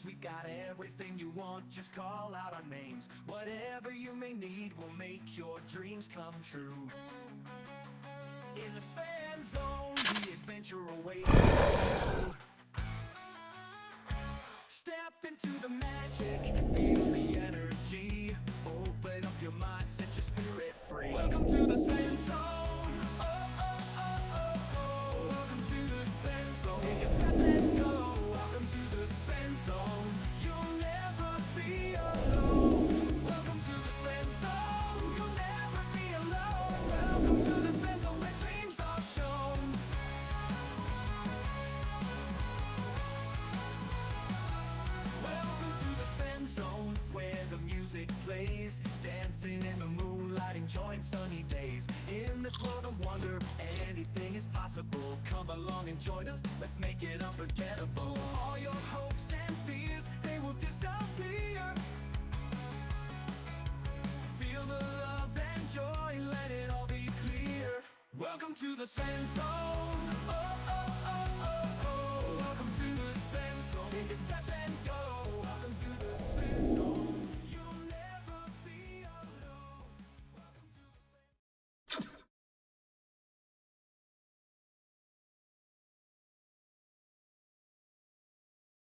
We got everything you want, just call out our names. Whatever you may need, we'll make your dreams come true. In the Svenzone, the adventure awaits you. Step into the magic, feel the energy. Open up your mind, set your spirit free. Welcome to the Svenzone. Oh, oh, oh, oh, oh. Welcome to the Svenzone. Take a step and go. Welcome to the Svenzone. You'll never be alone. Welcome to the Svenzone. You'll never be alone. Welcome to the Svenzone, where dreams are shown. Welcome to the Svenzone, where the music plays, dancing in the moonlight, enjoying sunny days. In this world of wonder, anything is possible. Come along and join us, let's make it unforgettable. All your hopes and fears, they will disappear. Feel the love and joy, let it all be clear. Welcome to the Svenzone. Oh, oh, oh, oh, oh. Welcome to the Svenzone. Take a step and go. Welcome to the Svenzone. You'll never be alone. Welcome to the Svenzone.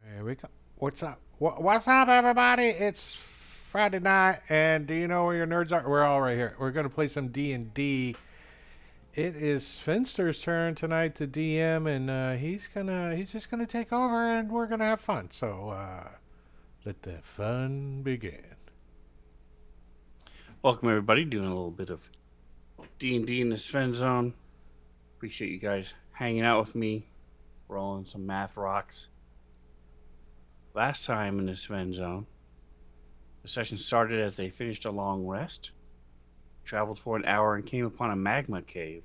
There we go. What's up? What's up, everybody? It's Friday night, and do you know where your nerds are? We're all right here. We're gonna play some D&D. It is Finster's turn tonight to DM, and he's just gonna take over, and we're gonna have fun. So let the fun begin. Welcome everybody, doing a little bit of D&D in the Svenzone. Appreciate you guys hanging out with me, rolling some math rocks. Last time in the Svenzone, the session started as they finished a long rest, traveled for an hour, and came upon a magma cave.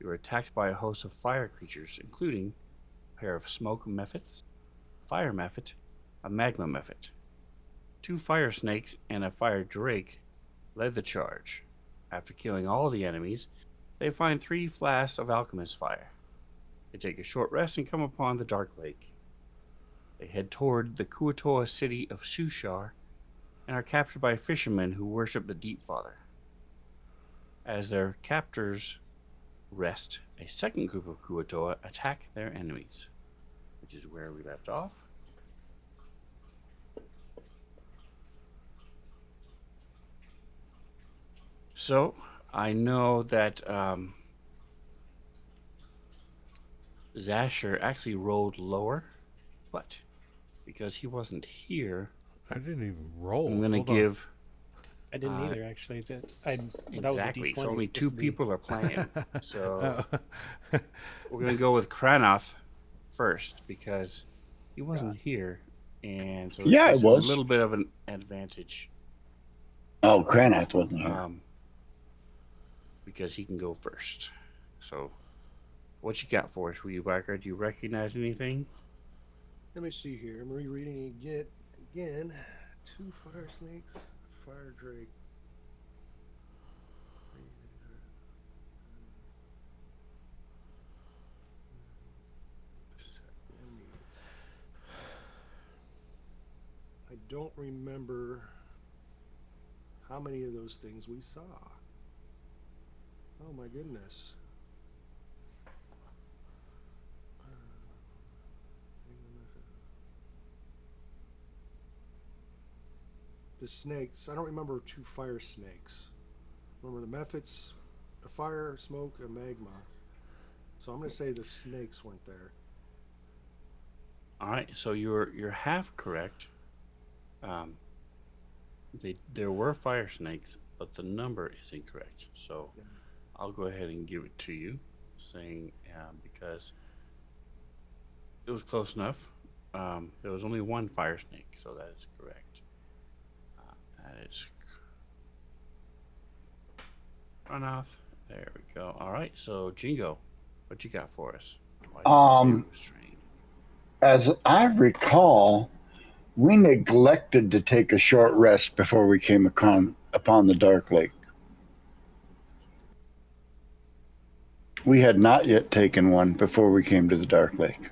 You were attacked by a host of fire creatures, including a pair of smoke mephits, a fire mephit, a magma mephit. 2 fire snakes and a fire drake led the charge. After killing all the enemies, they find 3 flasks of alchemist fire. They take a short rest and come upon the Dark Lake. They head toward the Kuatoa city of Sushar and are captured by fishermen who worship the Deep Father. As their captors rest, a second group of Kuatoa attack their enemies, which is where we left off. So, I know that Zasher actually rolled lower, but because he wasn't here, I didn't even roll. I'm going to Hold on. give. I didn't either, actually. That was a Exactly. D20. So only 2 people are playing. So Oh. we're going to go with Kranoth first because he wasn't here. And so Yeah, there's it was. a little bit of an advantage. Oh, Kranoth wasn't here. Because he can go first. So, what you got for us, Weewacker? Do you recognize anything? Let me see here. I'm rereading it again. 2 fire snakes, fire drake. I don't remember how many of those things we saw. Oh my goodness. The snakes, I don't remember 2 fire snakes. I remember the mephits, a fire, smoke, and magma. So I'm going to say the snakes went there. All right, so you're half correct. There were fire snakes, but the number is incorrect. So Yeah. I'll go ahead and give it to you, saying because it was close enough. There was only 1 fire snake, so that is correct. That is Kranoth. There we go. All right, so Jingo, what you got for us? As I recall, we neglected to take a short rest before we came upon the Dark Lake. We had not yet taken one before we came to the Dark Lake.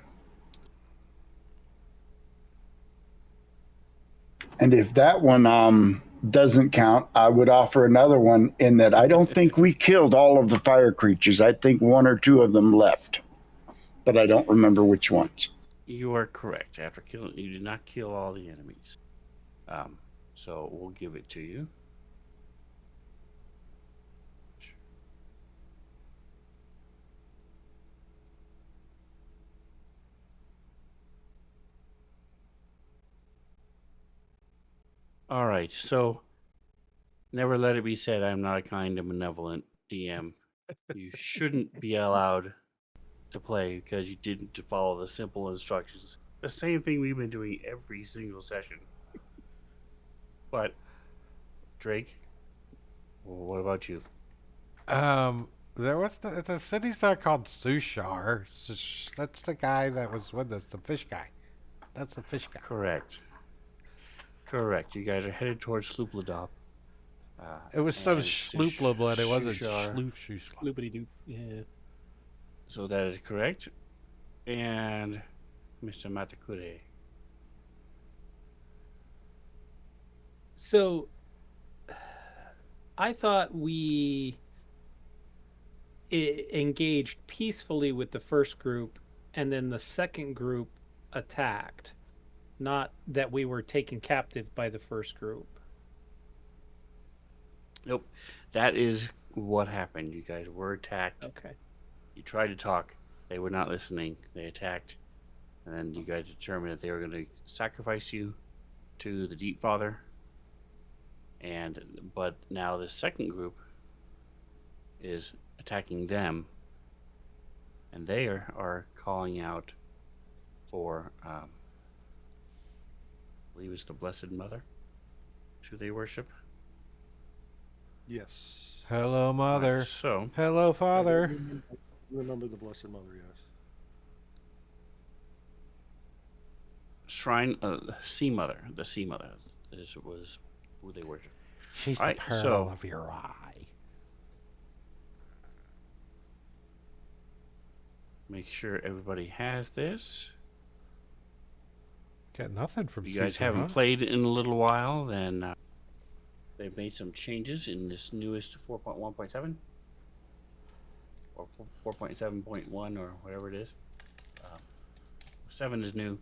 And if that one doesn't count, I would offer another one in that I don't think we killed all of the fire creatures. I think one or two of them left, but I don't remember which ones. You are correct. After killing, you did not kill all the enemies. So we'll give it to you. All right. So never let it be said I'm not a kind and benevolent DM. You shouldn't be allowed to play because you didn't follow the simple instructions. The same thing we've been doing every single session. But Drake, what about you? There was the city's not called Sushar. That's the guy that was with us, the fish guy. That's the fish guy. Correct. Correct. You guys are headed towards Sloopladop. It was some and Schloopla blood. It wasn't Shushar. Shloopla. Loopity doop. Yeah. So that is correct. And Mr. Matakure. So I thought we engaged peacefully with the first group, and then the second group attacked. Not that we were taken captive by the first group. Nope. That is what happened. You guys were attacked. Okay. You tried to talk. They were not listening. They attacked. And then you guys determined that they were going to sacrifice you to the Deep Father. But now the second group is attacking them. And they are calling out for, I believe it's the Blessed Mother, who they worship. Yes. Hello, mother. Right, so, Hello, father. Remember the Blessed Mother, yes. Shrine, Sea Mother. The Sea Mother was who they worship. She's Alright, the pearl so- of your eye. Make sure everybody has this. Got nothing from If you guys Caesar, haven't huh? played in a little while, then they've made some changes in this newest 4.1.7 or 4.7.1 or whatever it is. 7 is new.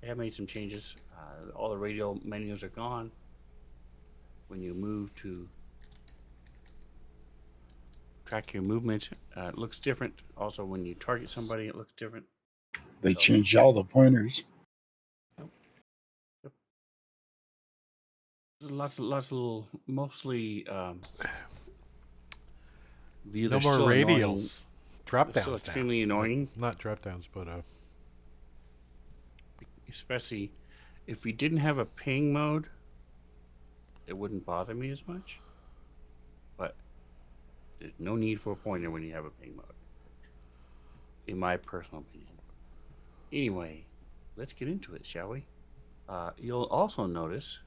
They have made some changes. All the radio menus are gone. When you move to track your movement, it looks different. Also, when you target somebody, it looks different. They So- changed all the pointers. There's lots of little, mostly view. No They're more still annoying. radials. Drop They're still downs extremely now. annoying. Not drop downs, but Especially if we didn't have a ping mode, it wouldn't bother me as much. But there's no need for a pointer when you have a ping mode, in my personal opinion. Anyway, let's get into it, shall we? You'll also notice,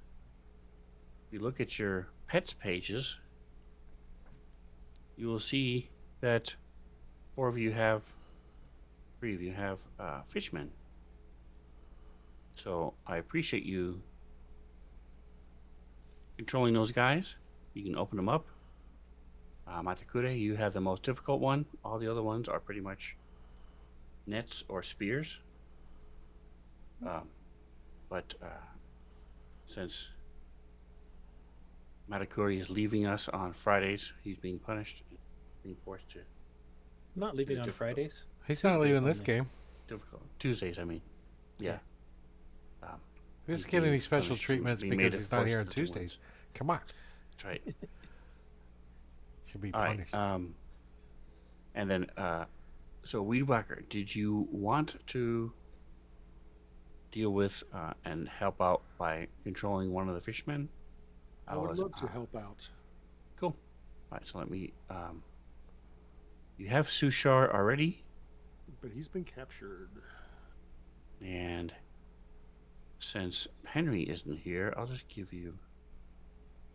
if you look at your pets pages, you will see that 3 of you have fishmen. So I appreciate you controlling those guys. You can open them up. Matakure, you have the most difficult one. All the other ones are pretty much nets or spears. But since Matakuri is leaving us on Fridays, he's being punished, being forced to I'm not leaving on difficult. Fridays. he's not leaving this only. game. difficult Tuesdays. I mean, yeah. He's He's getting being these special punished, treatments being because made he's a not force here of on the two Tuesdays. ones. Come on. That's right. Should be All right. punished. And then, so Weedwhacker, did you want to deal with and help out by controlling one of the fishmen? I would was- love to help out. Cool. All right, so let me. You have Sushar already, But he's been captured. and since Henry isn't here, I'll just give you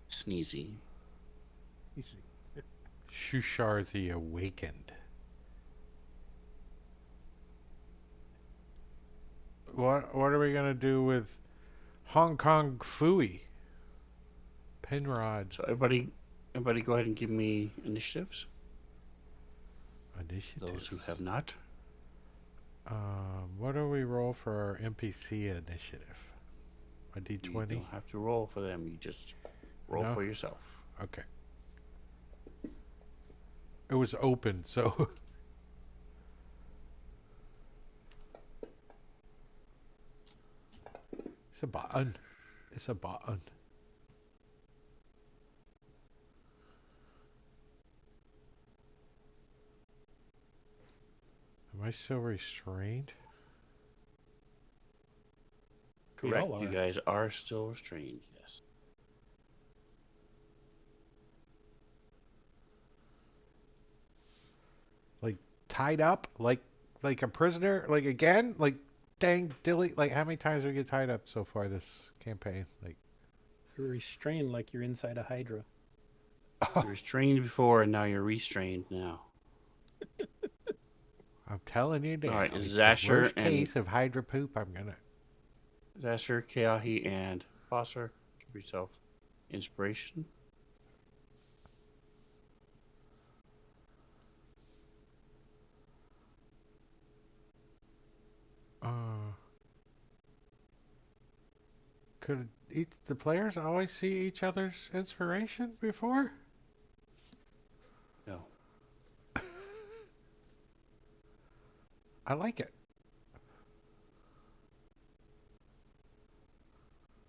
Sneezy. Easy. Shushar the Awakened. What are we gonna do with Hong Kong Fooey. Penrod. So everybody, go ahead and give me initiatives. Initiatives. Those who have not. What do we roll for our NPC initiative? A D20? You don't have to roll for them. You just roll No? for yourself. Okay. It was open, so. It's a button. It's a button. Am I still restrained? We Correct. all You are. guys are still restrained. Yes. Like tied up? Like a prisoner? Like again? Like dang dilly? Like how many times did we get tied up so far this campaign? Like You're restrained like you're inside a hydra. You're restrained before, and now you're restrained now. I'm telling you now. All right, It's the Zasher worst and case of hydra poop. I'm gonna. Zasher, Keahi, and Foster, give yourself inspiration. Could the players always see each other's inspiration before? No. I like it.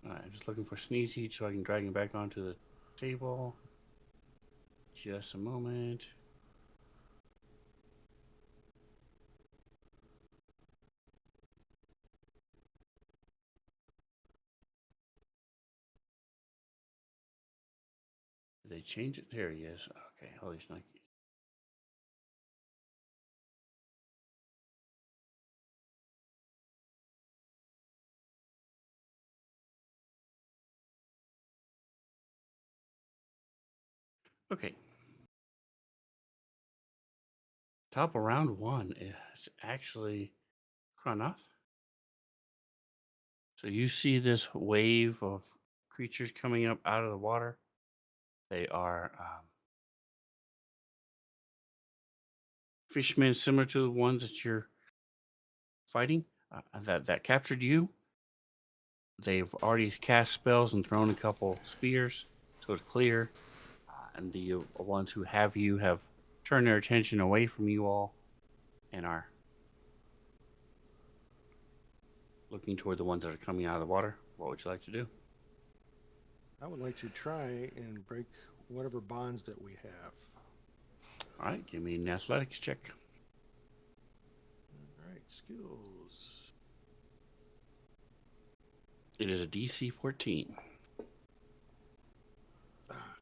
All right, I'm just looking for Sneezy so I can drag him back onto the table. Just a moment. Did they change it? There he is. Okay, holy shnikes. Okay. Top of round one is actually Kronoth. So you see this wave of creatures coming up out of the water. They are fishmen similar to the ones that you're fighting that captured you. They've already cast spells and thrown a couple spears, so it's clear. And the ones who have you have turned their attention away from you all and are looking toward the ones that are coming out of the water. What would you like to do? I would like to try and break whatever bonds that we have. All right, give me an athletics check. All right, skills. It is a DC 14.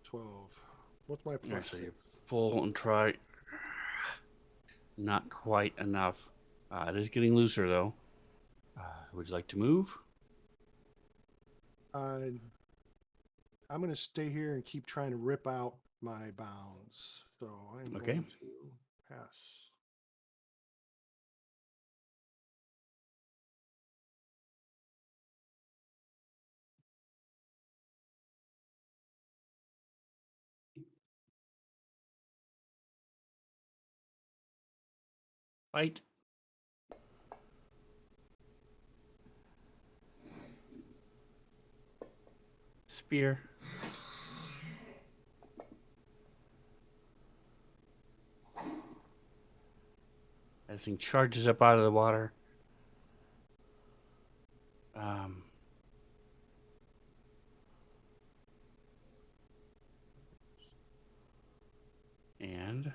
12. What's my plus Actually, six? pull and try. Not quite enough. It is getting looser, though. Would you like to move? I'm going to stay here and keep trying to rip out my bounds. So I'm Okay. going to pass. Fight. Spear. As thing charges up out of the water. And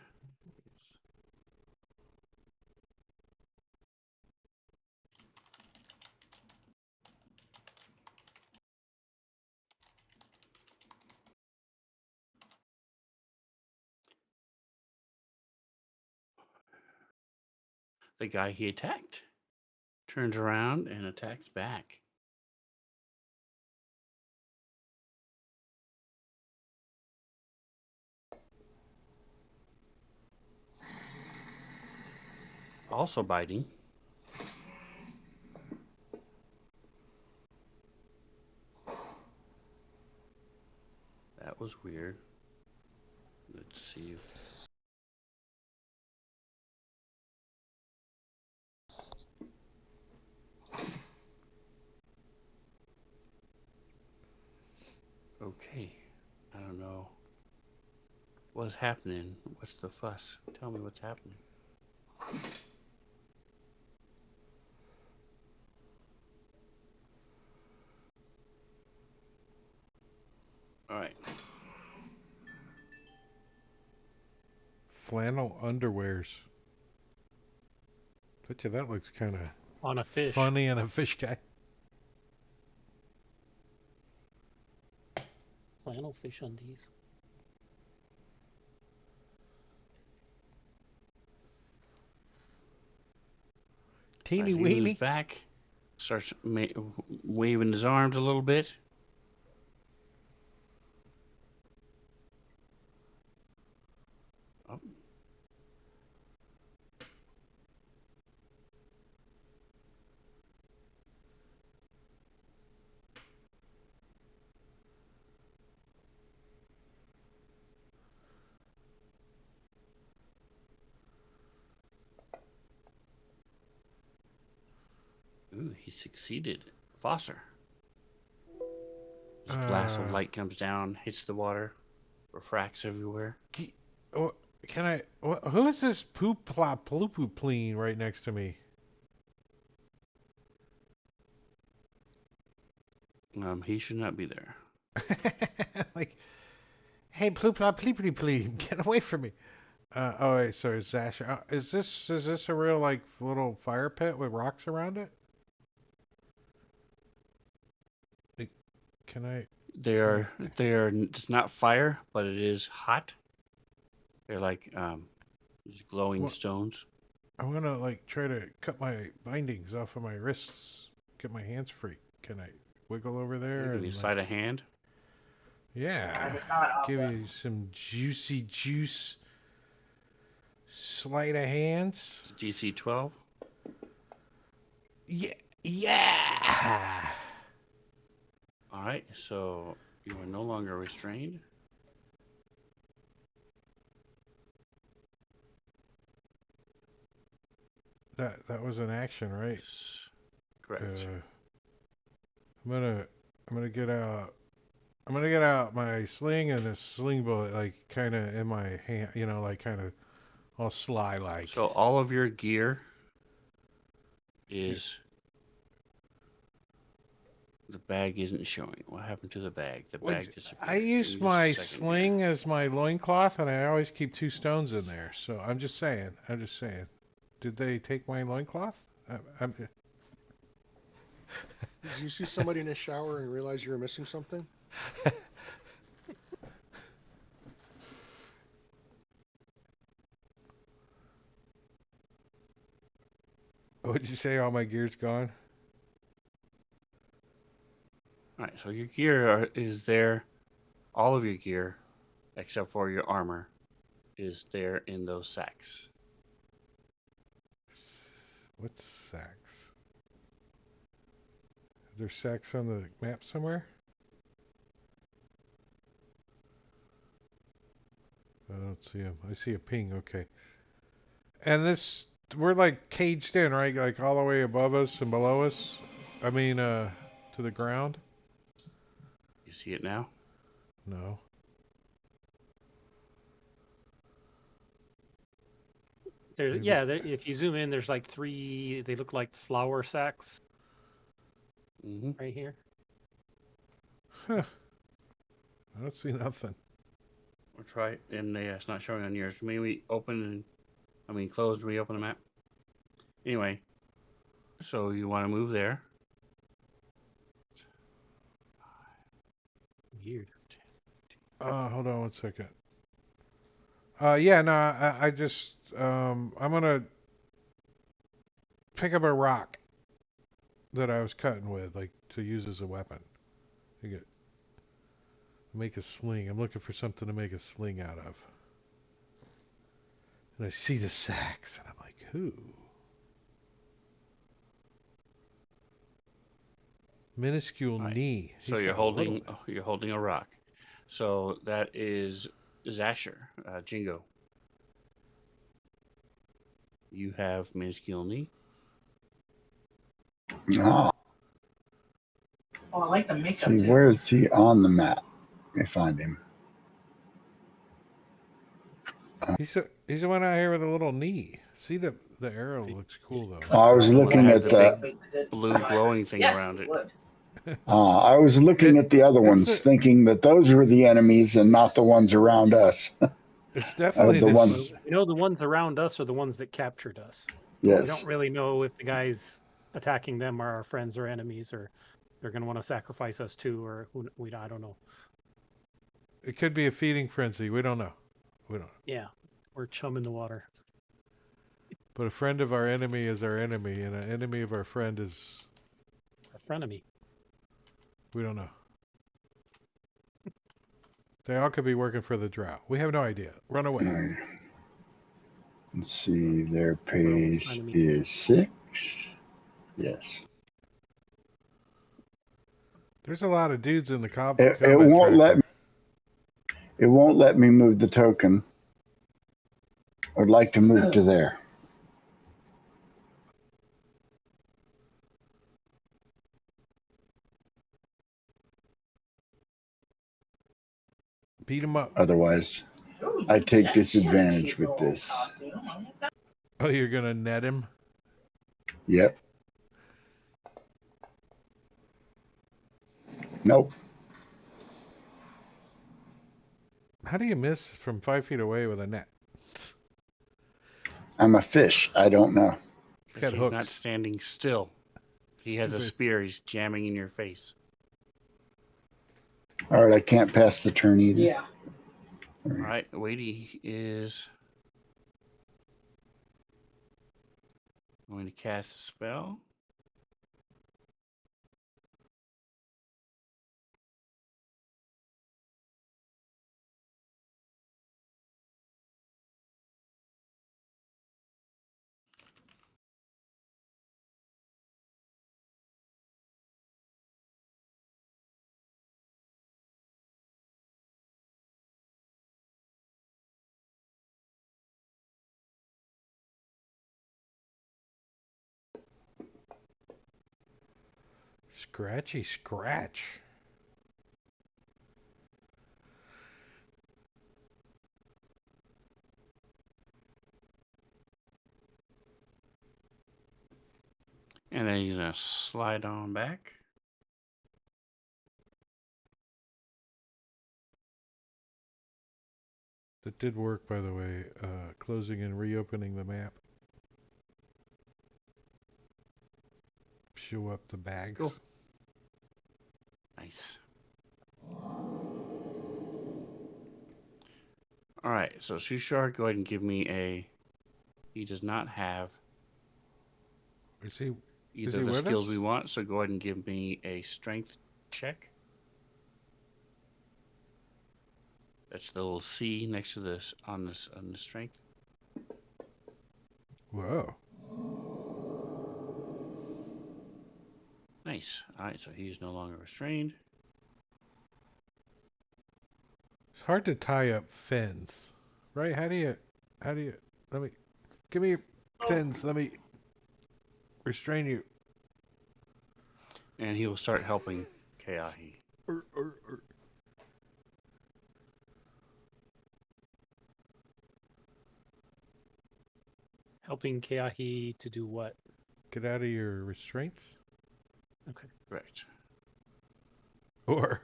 the guy he attacked turns around and attacks back. Also biting. that was weird. Let's see if. Okay. I don't know. What's happening? What's the fuss? Tell me what's happening. All right. Flannel underwears. Bet you that looks kind of On a fish. funny on a fish guy. Flannel fish undies. Teeny Right, he moves weeny. back, starts waving his arms a little bit. Oh. Ooh, he succeeded. Foster. This blast of light comes down, hits the water, refracts everywhere. Oh, can I? Who is this poop plop ploopooplene right next to me? He should not be there. Like, hey, ploop plop ploopooplene, get away from me. Oh wait, sorry, Zash. Is this a real like little fire pit with rocks around it? Like, can I? They are. It's not fire, but it is hot. They're like these glowing What? stones. I'm gonna like try to cut my bindings off of my wrists, get my hands free. Can I wiggle over there Give you and a sleight like, of hand. yeah, give you some juicy juice, sleight of hands. DC 12. Yeah, yeah. All right, so you are no longer restrained. That was an action, right? Correct. I'm gonna get out. I'm gonna get out my sling and a sling bullet, like kind of in my hand, like kind of all sly like. So all of your gear is. The bag isn't showing. What happened to the bag? The bag disappeared. I use Give me just a my second sling here. as my loincloth, and I always keep 2 stones in there. So I'm just saying. Did they take my loincloth? I'm, Did you see somebody in a shower and realize you were missing something? what'd you say? All my gear's gone? All right, so your gear is there. All of your gear, except for your armor, is there in those sacks. What's sacks? There's sacks on the map somewhere? I don't see them. I see a ping. Okay. And we're like caged in, right? Like all the way above us and below us. I mean, to the ground. You see it now? No. If you zoom in, there's like 3. They look like flour sacks Mm-hmm. right here. Huh. I don't see nothing. We'll try it, and it's not showing on yours. Maybe closed. Reopen the map. Anyway, so you want to move there. Weird. Hold on 1 second. Yeah, no, I just, I'm gonna pick up a rock that I was cutting with, like, to use as a weapon. Make a sling. I'm looking for something to make a sling out of. And I see the sacks, and I'm like, who? Minuscule Right. knee. So He's you're got a little holding bit. you're holding a rock. So that is Zasher, Jingo. You have minuscule knee. Ah, Oh, I like the makeup see, too. where is he on the map? Let me find him. He's the one out here with a little knee. See the arrow looks cool though. I was One looking that at has the. blue glowing thing yes, around it. would. I was looking at the other It's ones, thinking that those were the enemies and not the ones around us. It's definitely the this. one. We know the ones around us are the ones that captured us. We Yes. don't really know if the guys attacking them are our friends or enemies, or they're going to want to sacrifice us too, or I don't know. It could be a feeding frenzy. We don't know. We don't. Yeah, we're chum in the water. But a friend of our enemy is our enemy, and an enemy of our friend is Our frenemy. we don't know. They all could be working for the drought. We have no idea. Run away. Let's see, their pace finding me. is 6. Yes. There's a lot of dudes in the It combat won't let tracker. it won't let me move the token. I'd like to move to there. Beat him up. Otherwise, Ooh, I take that's disadvantage cute with little this. costume. Oh, you're gonna net him? Yep. Nope. How do you miss from 5 feet away with a net? I'm a fish. I don't know. He's got He's hooks. not standing still. He has a Stupid. spear. He's jamming in your face. All right, I can't pass the turn either. Yeah. All right, Wadey is going to cast a spell. Scratchy scratch. And then he's going to slide on back. That did work, by the way. Closing and reopening the map. Show up the bags. Cool. Nice. All right, so Shushar, go ahead and give me a. He does not have Is he either of the with skills us? we want, so go ahead and give me a strength check. That's the little C next to this on the strength. Whoa. Nice. All right, so he's no longer restrained. It's hard to tie up fins, right? How do you, give me your fins, let me restrain you. And he will start helping Keahi. Helping Keahi to do what? Get out of your restraints? Okay. Correct. Or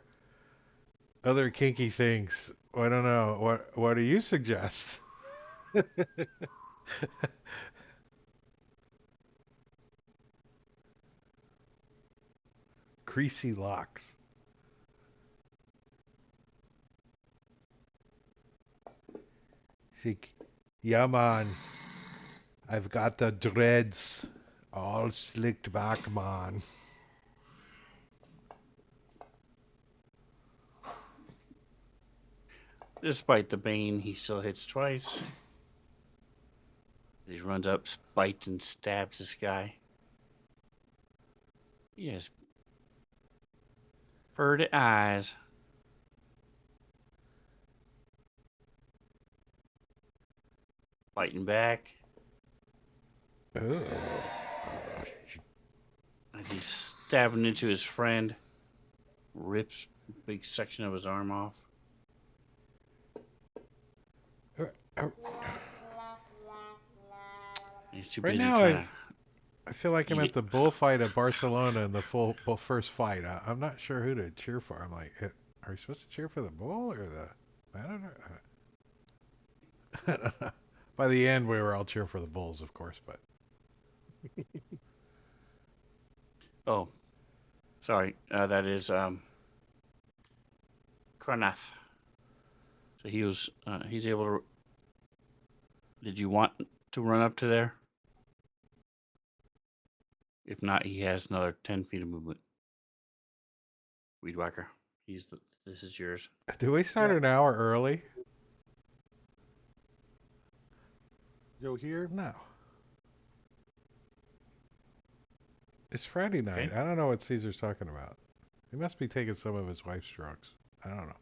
other kinky things. I don't know. What do you suggest? Greasy locks. See, yeah, man. I've got the dreads all slicked back, man. Despite the bane, he still hits twice. He runs up, bites, and stabs this guy. He has furred eyes. biting back Oh. as he's stabbing into his friend. Rips a big section of his arm off. He's too Right busy now, trying to I feel like I'm eat at it. the bullfight at Barcelona in the first fight. I'm not sure who to cheer for. I'm like, are we supposed to cheer for the bull or the matador? I don't know. By the end, we were all cheering for the bulls, of course, but Oh, sorry. That is Karnath. So he's able to. Did you want to run up to there? If not, he has another 10 feet of movement. Weed Whacker. This is yours. do we start Yeah. an hour early? Go here. No. It's Friday night. Okay. I don't know what Caesar's talking about. He must be taking some of his wife's drugs. I don't know.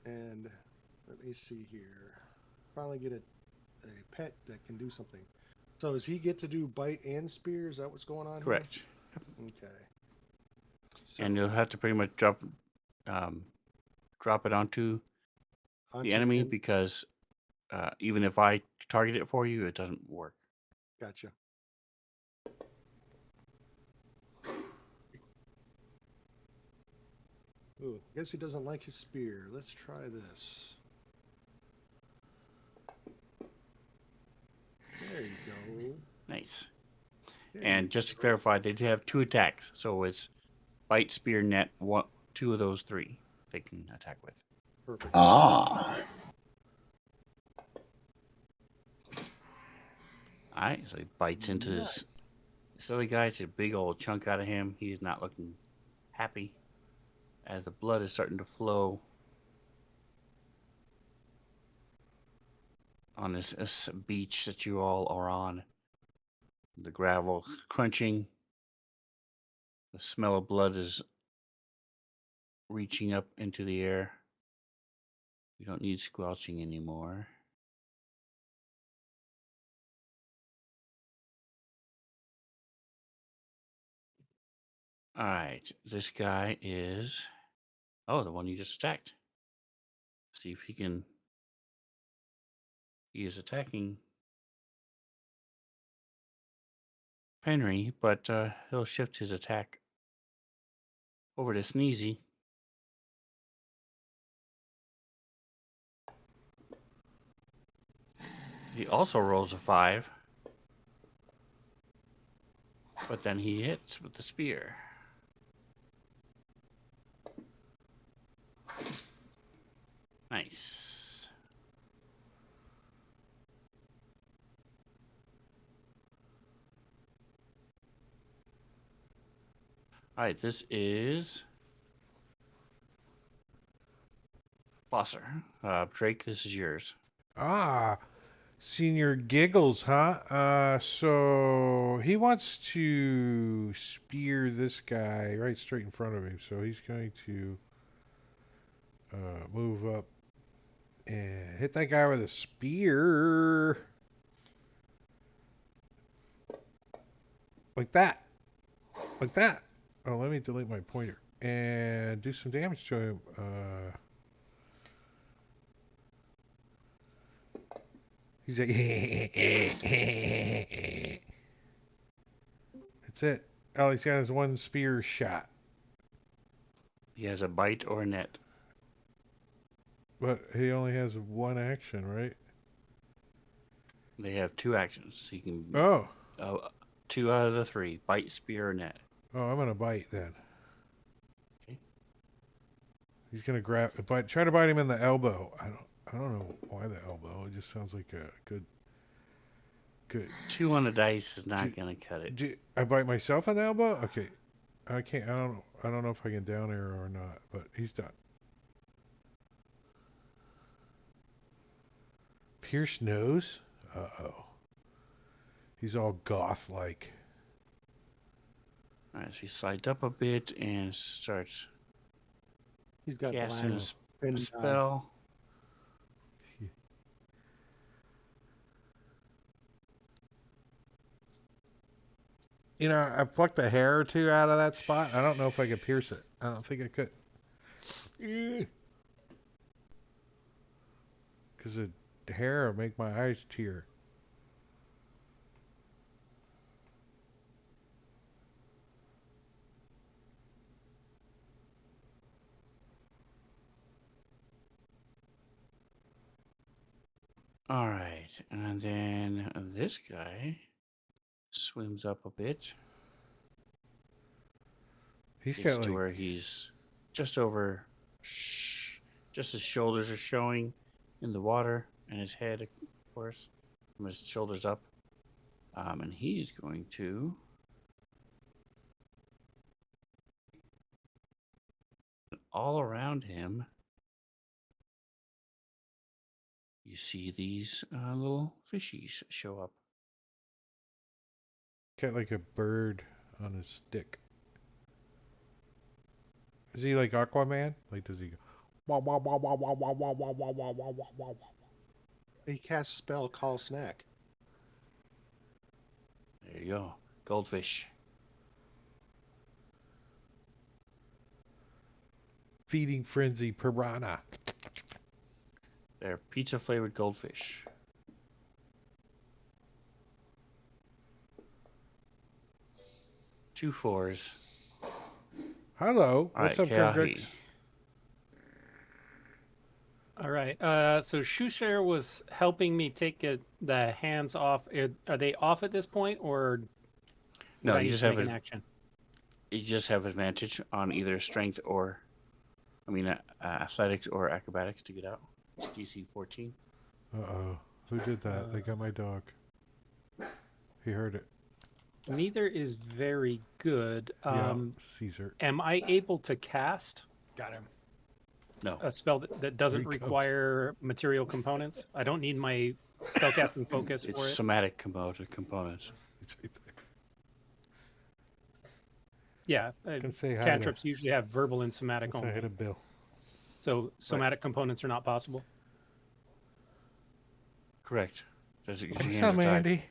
And let me see here. Finally get a pet that can do something. So does he get to do bite and spear? Is that what's going on Correct. here? Okay. So, And you'll have to pretty much drop it onto onto the enemy because even if I target it for you, it doesn't work. Gotcha. Ooh, I guess he doesn't like his spear. Let's try this. There you go. Nice. There And you just to go. clarify, they do have 2 attacks. So it's bite, spear, net, 2 of those 3 they can attack with. Perfect. Ah. Alright, so he bites into this Nice. silly guy. It's a big old chunk out of him. He's not looking happy as the blood is starting to flow on this beach that you all are on. The gravel crunching. The smell of blood is reaching up into the air. We don't need squelching anymore. All right, this guy is the one you just attacked. See if he can. He is attacking Henry, but he'll shift his attack over to Sneezy. He also rolls a 5, but then he hits with the spear. Nice. All right, this is Bosser. Drake, this is yours. Ah, Senior Giggles, huh? So he wants to spear this guy right straight in front of him. So he's going to move up and hit that guy with a spear. Like that. Like that. Oh, let me delete my pointer. And do some damage to him. He's like, that's it. All he's got is one spear shot. He has a bite or a net. But he only has one action, right? They have 2 actions. He can Oh. 2 out of the 3: bite, spear, or net. Oh, I'm gonna bite then. Okay. He's gonna try to bite him in the elbow. I don't know why the elbow. It just sounds like a good. 2 on the dice is not gonna cut it. I bite myself in the elbow? Okay. I can't. I don't know if I can down arrow or not. But he's done. Pierced nose? Uh-oh. He's all goth-like. All right, so he slides up a bit and starts He's got casting black a pin spell. You know, I plucked a hair or two out of that spot. I don't know if I could pierce it. I don't think I could. Because the hair will make my eyes tear. All right, and then this guy swims up a bit. He's Gets got to like, where he's just over, just his shoulders are showing in the water, and his head, of course, from his shoulders up. And he's going to all around him. You see these little fishies show up. got like a bird on his stick. Is he like Aquaman? Like, does he go? Wah, wah, wah, wah, wah, wah, wah, wah, wah, wah, wah, wah, wah. He casts spell call snack. There you go, goldfish. Feeding frenzy piranha. They're pizza flavored goldfish. Two fours. Hello. All What's right, up, Keahi. Kendricks? All right. So Shoeshare was helping me take the hands off. Are they off at this point, or No, would I you need just to have make an action? you just have advantage on either strength or, athletics or acrobatics to get out. It's DC 14. Uh-oh. Who did that? They got my dog. He heard it. Neither is very good. Yeah, Caesar. Am I able to cast Got him. No, a spell that doesn't Here he comes. require material components? I don't need my spellcasting focus it's for it. somatic components. He's right there. Yeah, Can say hi to, cantrips usually have verbal and somatic can say hi only. to Bill. So somatic components are not possible. Correct. Because your What's hands up, are tied. Andy?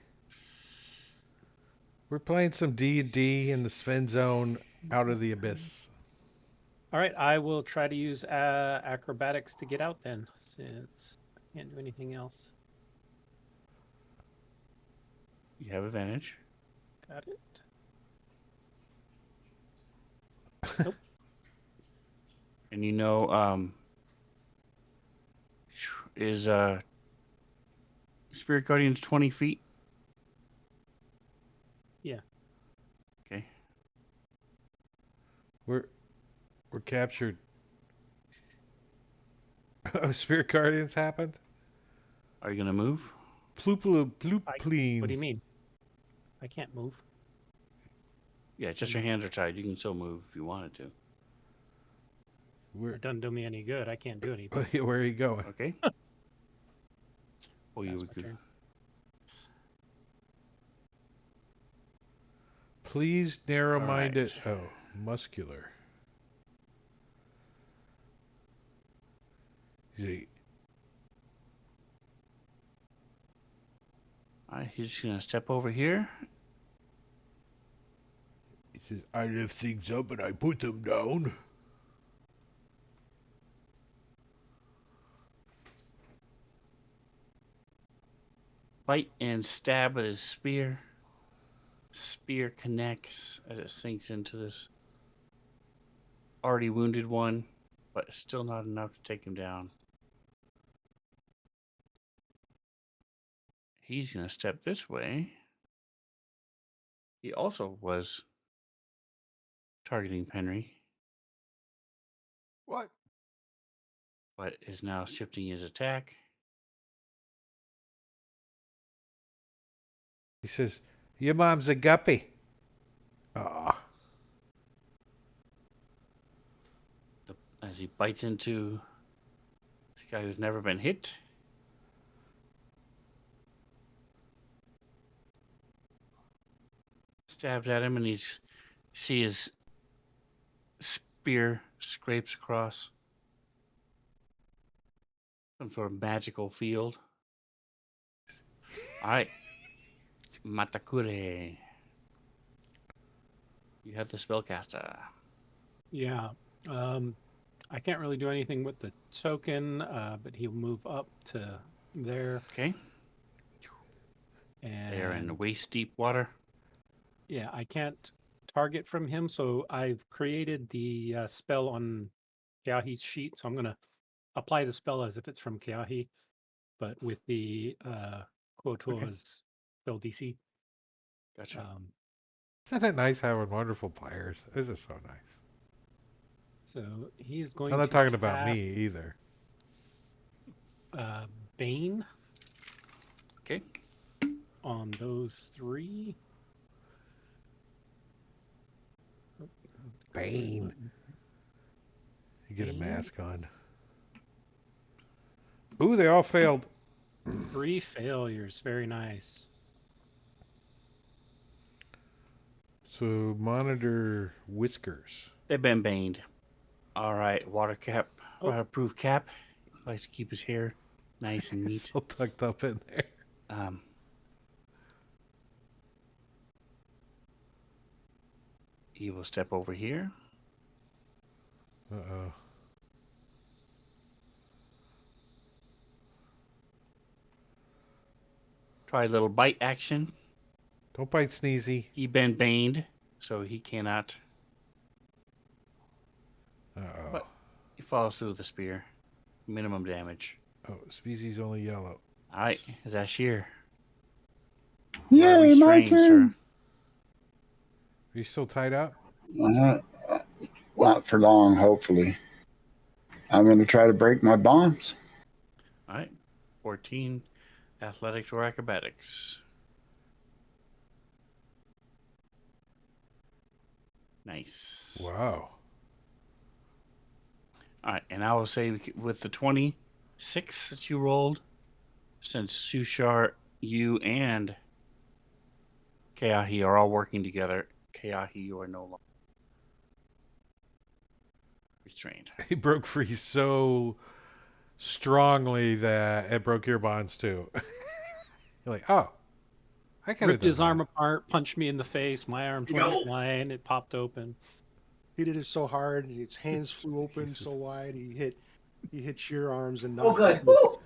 We're playing some D&D in the Svenzone out of the abyss. All right, I will try to use acrobatics to get out then, since I can't do anything else. You have advantage. Got it. And is Spirit Guardians 20 feet? Yeah. Okay. We're captured. Oh, Spirit Guardians happened? Are you going to move? Ploop bloop What do pleen. you mean? I can't move. Yeah, just your hands are tied. You can still move if you wanted to. Where It doesn't do me any good. I can't do anything. where are you going? Okay. Well, you That's would my go. turn. Please narrow-minded. All Oh, muscular. See, All right, he's just going to step over here. he says, I lift things up and I put them down. Bite and stab with his spear. Spear connects as it sinks into this already wounded one, but still not enough to take him down. He's going to step this way. He also was targeting Penry, What? but is now shifting his attack. He says, your mom's a guppy. Ah, As he bites into this guy who's never been hit. Stabs at him, and see his spear scrapes across some sort of magical field. All right. Matakure. You have the spellcaster. Yeah. I can't really do anything with the token, but he'll move up to there. Okay. And They're in waist deep water. yeah, I can't target from him, so I've created the spell on Keahi's sheet. So I'm going to apply the spell as if it's from Keahi, but with the Quotoa's spell DC. Gotcha. Isn't it nice having wonderful players? This is so nice. So he is going I'm not to talking about cast, me either. Bane Okay. on those three. Bane. You get a Bane. mask on. Ooh, they all failed. 3 failures. Very nice. So monitor whiskers. They've been baned. All right. Waterproof cap. Likes to keep his hair nice and neat. All tucked up in there. He will step over here. Uh-oh. Try a little bite action. Don't bite Sneezy. He been baned, so he cannot. Uh-oh. But he follows through with the spear. Minimum damage. Oh, species only yellow. All right, is that sheer? Yay, my turn. Are you still tied up? Not for long, hopefully. I'm going to try to break my bonds. All right, 14, athletics or acrobatics. Nice. Wow. All right, and I will say with the 26 that you rolled, since Sushar, you, and Keahi are all working together, Keahi, you are no longer restrained. He broke free so strongly that it broke your bonds too. You're like, oh, I could have Ripped done his arm that. apart, punched me in the face. My arms went flying. It popped open. He did it so hard, and his hands flew open Jesus. so wide. He hit sheer arms and Oh, knocked good. him. Woo!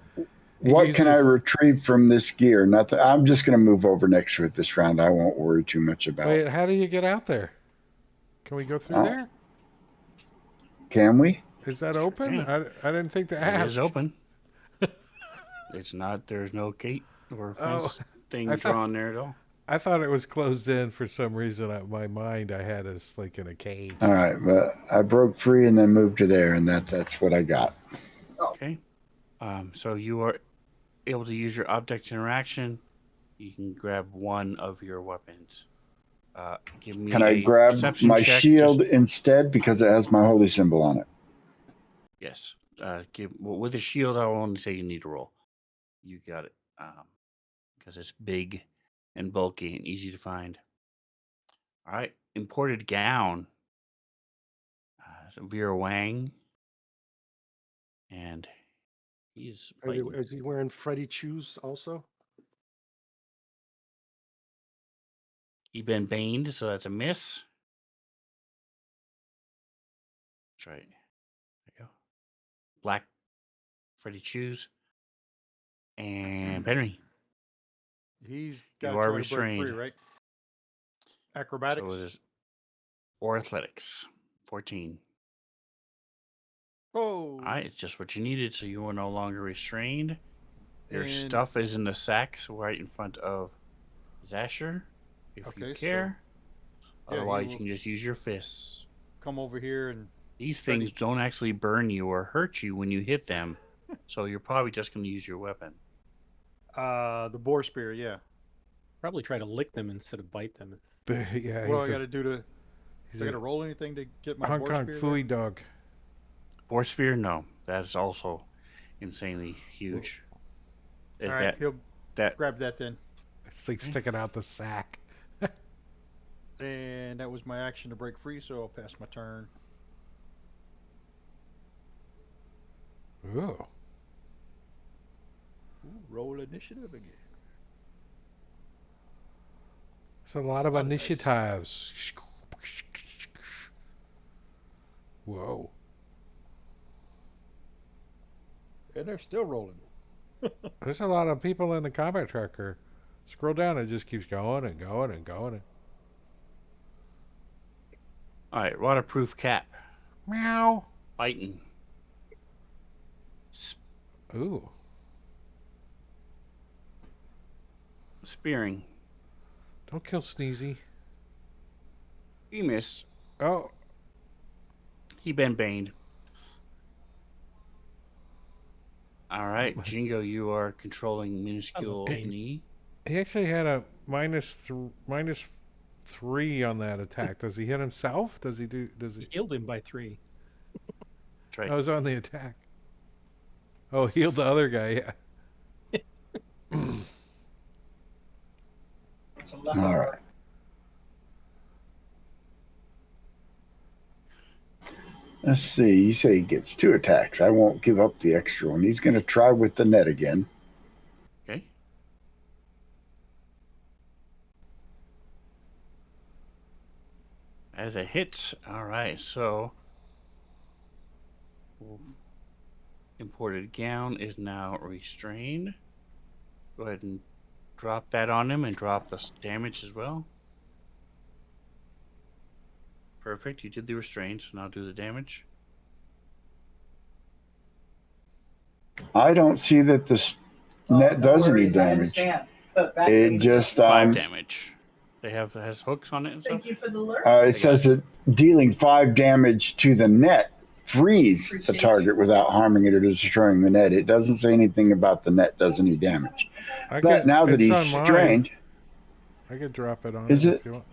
What can I uses- retrieve from this gear? Nothing. I'm just going to move over next to it this round. I won't worry too much about Wait, it. how do you get out there? Can we go through there? Can we? Is that open? can. I didn't think to It ask. is open. It's not. There's no gate or fence thing I thought- drawn there at all. I thought it was closed in for some reason. My mind, I had us like in a cage. All right, but I broke free and then moved to there, and that's what I got. Okay. So you are able to use your object interaction. You can grab one of your weapons. Give me Can I a grab perception my check, shield just- instead because it has my holy symbol on it? yes. With a shield, I will only say you need to roll. You got it. Because it's big and bulky and easy to find. All right. Imported gown. Vera Wang. And he's biting. Is he wearing Freddy shoes also? He been baned, so that's a miss. That's right. There you go. Black Freddy Chews. And Henry. He's got You to are try to break restrained. free, right? Acrobatics. So it is. Or athletics. 14. Oh. All right, it's just what you needed, so you are no longer restrained. Your And- stuff is in the sacks right in front of Zasher, if you Okay, so- care. Yeah, he Otherwise, you will- can just use your fists. Come over here and These Ready. things don't actually burn you or hurt you when you hit them, so you're probably just going to use your weapon. the boar spear. Yeah. Probably try to lick them instead of bite them. Yeah, What do I he's got to do to? he's I got a to roll anything to get my Hong boar Kong spear? Fooey dog. Boar spear, no, that is also insanely huge. All right, he'll that grab that then. It's like sticking out the sack. And that was my action to break free, so I'll pass my turn. Ooh. Ooh, roll initiative again. It's a lot of Lot of dice. initiatives. Whoa. And they're still rolling. There's a lot of people in the combat tracker. Scroll down, it just keeps going and going and going. All right, waterproof cap. Meow. Biting. Ooh. Spearing. Don't kill Sneezy. He missed. Oh. He been baned. All right, Jingo, you are controlling minuscule bane. knee. He actually had a -3 on that attack. Does he hit himself? Does he? He healed him by 3. That's right. I was on the attack. Oh, healed the other guy. Yeah. All right. Let's see. You say he gets 2 attacks. I won't give up the extra one. He's going to try with the net again. Okay. As it hits, all right. So, imported gown is now restrained. Go ahead and drop that on him and drop the damage as well. Perfect. You did the restraint, so now do the damage. I don't see that this net does any damage. It just 5 damage. They has hooks on it and stuff. Thank you for the alert. it says that dealing 5 damage to the net frees the target without harming it or destroying the net. It doesn't say anything about the net does any damage. But now that he's strained, I could drop it on. Is him it? If you want.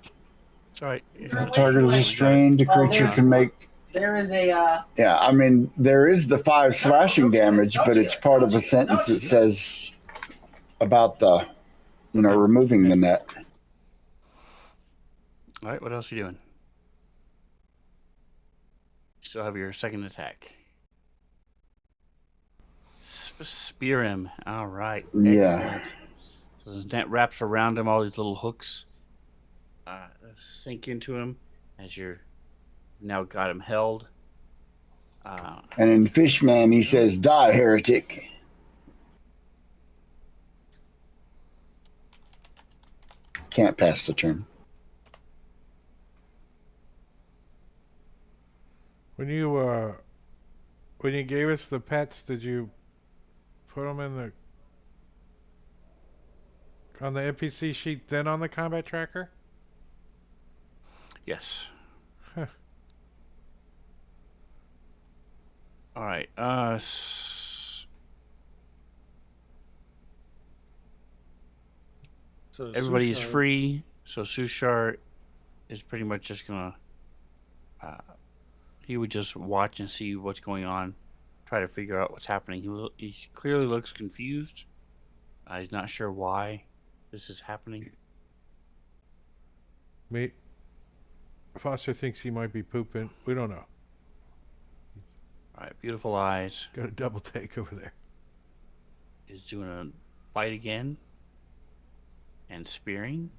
It's all right. if the target is strained, the creature can make. There is a. Yeah, I mean, there is the 5 slashing damage, but it's part of a sentence that says about the, removing the net. All right, what else are you doing? Still have your second attack. Spear him. All right. Yeah. Excellent. So his net wraps around him, all these little hooks sink into him as you've now got him held. And in Fishman, he says, "Die, heretic." Can't pass the turn. When you gave us the pets, did you put them on the NPC sheet, then on the combat tracker? Yes. Huh. All right. So Everybody is Sushar- free, so Sushar is pretty much just gonna. He would just watch and see what's going on, try to figure out what's happening. He clearly looks confused. He's not sure why this is happening. Foster thinks he might be pooping. We don't know. All right, beautiful eyes Got a double take over there. is doing a bite again and spearing.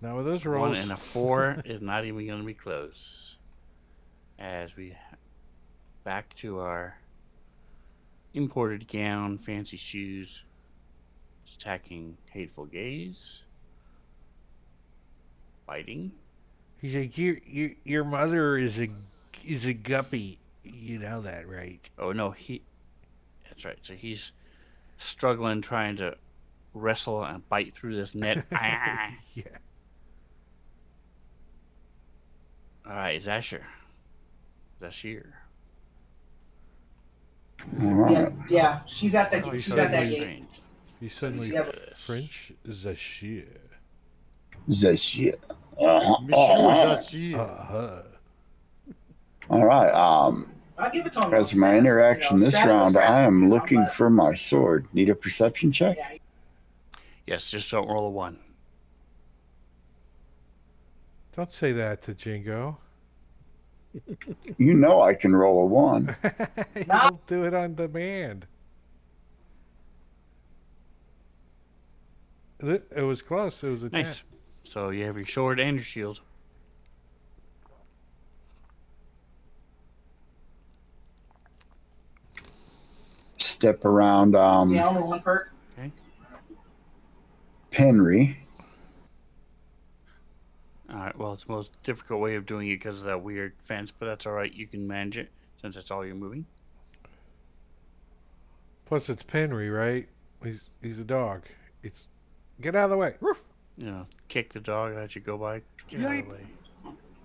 Now with those 1 rolls. and a 4 is not even going to be close. As we back to our imported gown, fancy shoes, attacking hateful gaze, biting. He's like, your mother is a guppy. You know that, right? Oh no, that's right. So he's struggling, trying to wrestle and bite through this net. Yeah. All right, Zasher. All right. Yeah, she's at the. Oh, she's he's at that suddenly gate. You suddenly Yeah. French Zashir. That shit. Monsieur All right. I'll give it to him. As my interaction this round, I am looking but- for my sword. Need a perception check? Yeah, Yes, just don't roll a 1. Don't say that to Jingo. You know I can roll a 1. He'll do it on demand. It was close. It was a 10. Nice. So you have your sword and your shield. Step around Yeah, only one perk. Okay. Penry. All right. Well, it's the most difficult way of doing it because of that weird fence, but that's all right. You can manage it since that's all you're moving. Plus, it's Penry, right? He's a dog. It's get out of the way. Roof. You know, kick the dog that you go by. Get out of the way.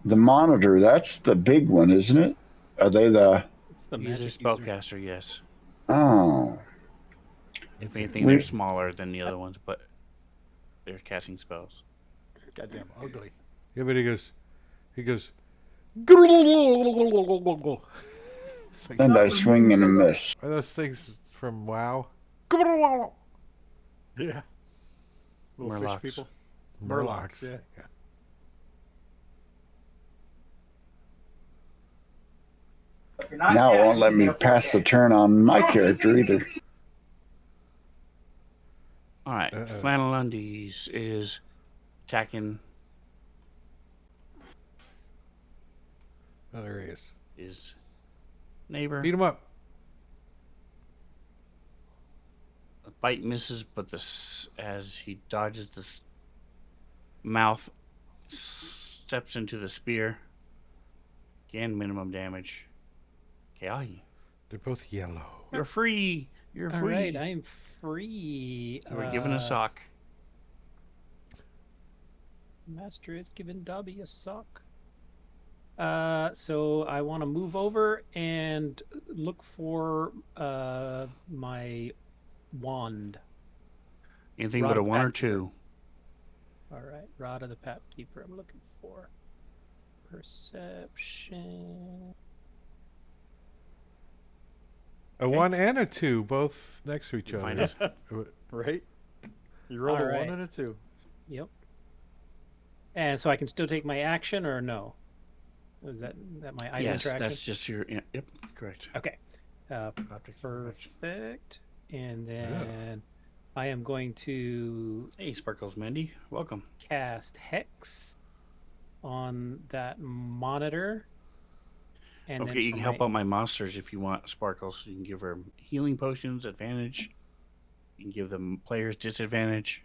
The monitor, that's the big one, isn't it? Are they the... It's the He's a magic user. spellcaster, yes. Oh. If anything, they're smaller than the other ones, but they're casting spells. Goddamn ugly. Yeah, but he goes. It's like, And I swing and a miss. are those things from WoW? Yeah. Little Murlocs. fish people. Murlocs. Yeah. If you're not Now it dead, won't you let can me get a pass the 4K. turn on my character either. All right. Flannel Undies is attacking. Oh, there he is. His neighbor. Beat him up. The bite misses, but as he dodges, the mouth steps into the spear. Again, minimum damage. Keahi, They're both yellow. you're free. You're All free. right, I'm free. You were given a sock. Master has given Dobby a sock. So I want to move over and look for my wand. Anything Rod but a of 1 or Pack Keeper. 2. All right, Rod of the Pack Keeper. I'm looking for perception. A 1 and a 2, both next to each You other. find it? Right? You rolled a All 1 right. and a 2. Yep. And so I can still take my action or no? Is that my item Yes, interaction? that's just your. Yep, correct. Okay. Object interaction. Perfect. And then I am going to Hey, Sparkles Mandy, welcome. cast Hex on that monitor. And Don't then forget, you for can help out my monsters if you want, Sparkles. You can give her healing potions, advantage. You can give them players disadvantage.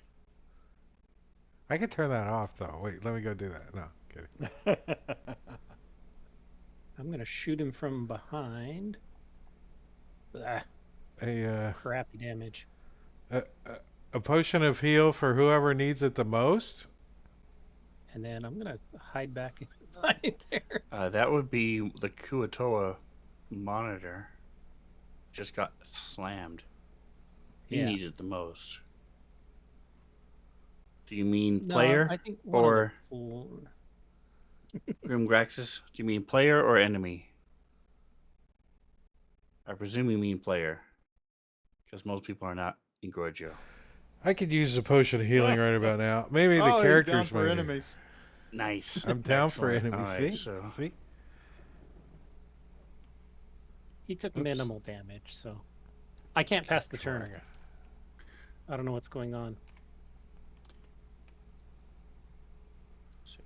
I could turn that off, though. Wait, let me go do that. No, kidding. I'm going to shoot him from behind. Ah, A, crappy damage. a potion of heal for whoever needs it the most? And then I'm going to hide back behind there. That would be the Kuatoa monitor. Just got slammed. He needs it the most. Do you mean player I think one or of the Grim Graxus? Do you mean player or enemy? I presume you mean player, because most people are not in Gorgio. I could use a potion of healing right about now. Maybe the Oh, characters he's down for might. enemies. Nice. I'm down for Excellent. enemies. All right, See? so See? He took Oops. minimal damage, so I can't pass the turn. Trying it. I don't know what's going on. 6.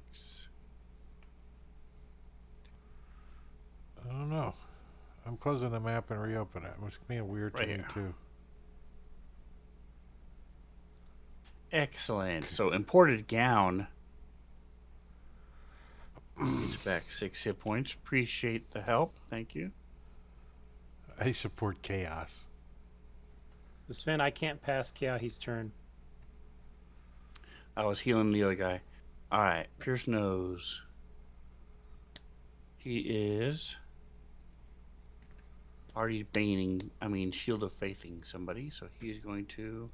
I don't know. I'm closing the map and reopen it. It's being weird Right to me, here. too. Excellent. So imported gown. Gets back 6 hit points. Appreciate the help. Thank you. I support chaos. Sven, I can't pass Kiahi's turn. I was healing the other guy. All right. Pierce nose. He is already shield of faithing somebody. So he's going to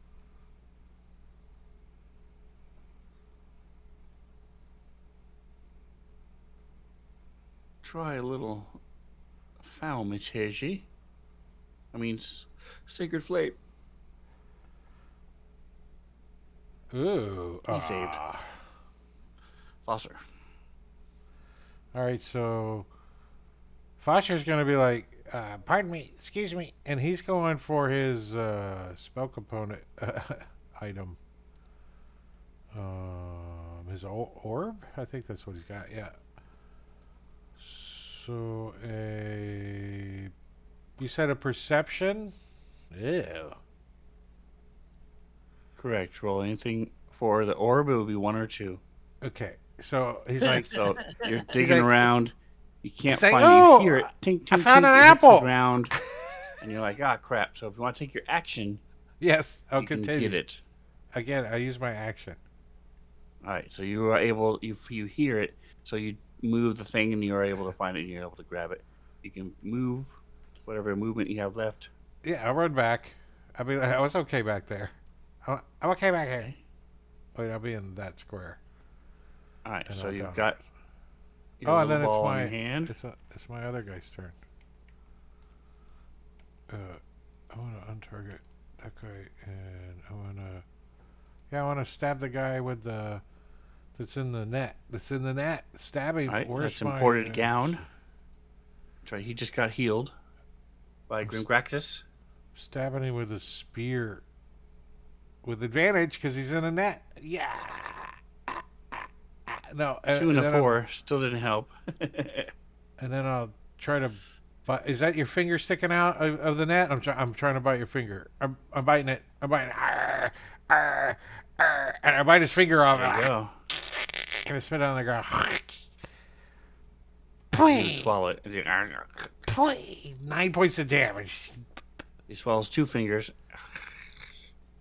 try a little foul Micheji. Sacred Flame. Ooh. He saved. Foster. Alright, so Foster's going to be like, pardon me, excuse me, and he's going for his spell component item. His his orb? I think that's what he's got. Yeah. So you said a perception? Ew. Correct. Roll anything for the orb. It would be 1 or 2. Okay. So he's like, So you're he's digging like, around. You can't he's like, find it. You oh, hear it. Tink, I tink, found tink. an It hits the apple. ground. And you're like, ah, crap. So if you want to take your action, Yes, I'll you can continue. get it. Again, I use my action. All right. So you are able, you hear it. So you move the thing and you're able to find it and you're able to grab it. You can move whatever movement you have left. Yeah, I'll run back. I mean, I was okay back there. I'm okay back here. Okay. Wait, I'll be in that square. All right. And So I'll you've down got there. your Oh, and little then it's ball in my your hand. it's my other guy's turn. I want to untarget that guy, and I want to stab the guy with the that's in the net. That's in the net. Stab him. All right. Where's That's my imported gown. That's right. He just got healed by Grimgraxus. Stabbing him with a spear with advantage because he's in a net. Yeah. No, 2 and a 4 still didn't help. and then I'll try to. Is that your finger sticking out of the net? I'm trying to bite your finger. I'm biting it. I'm biting it. Arr, arr, arr, and I bite his finger off. There you go. And I spit it on the ground. You swallow it. 9 points of damage. He swallows 2 fingers.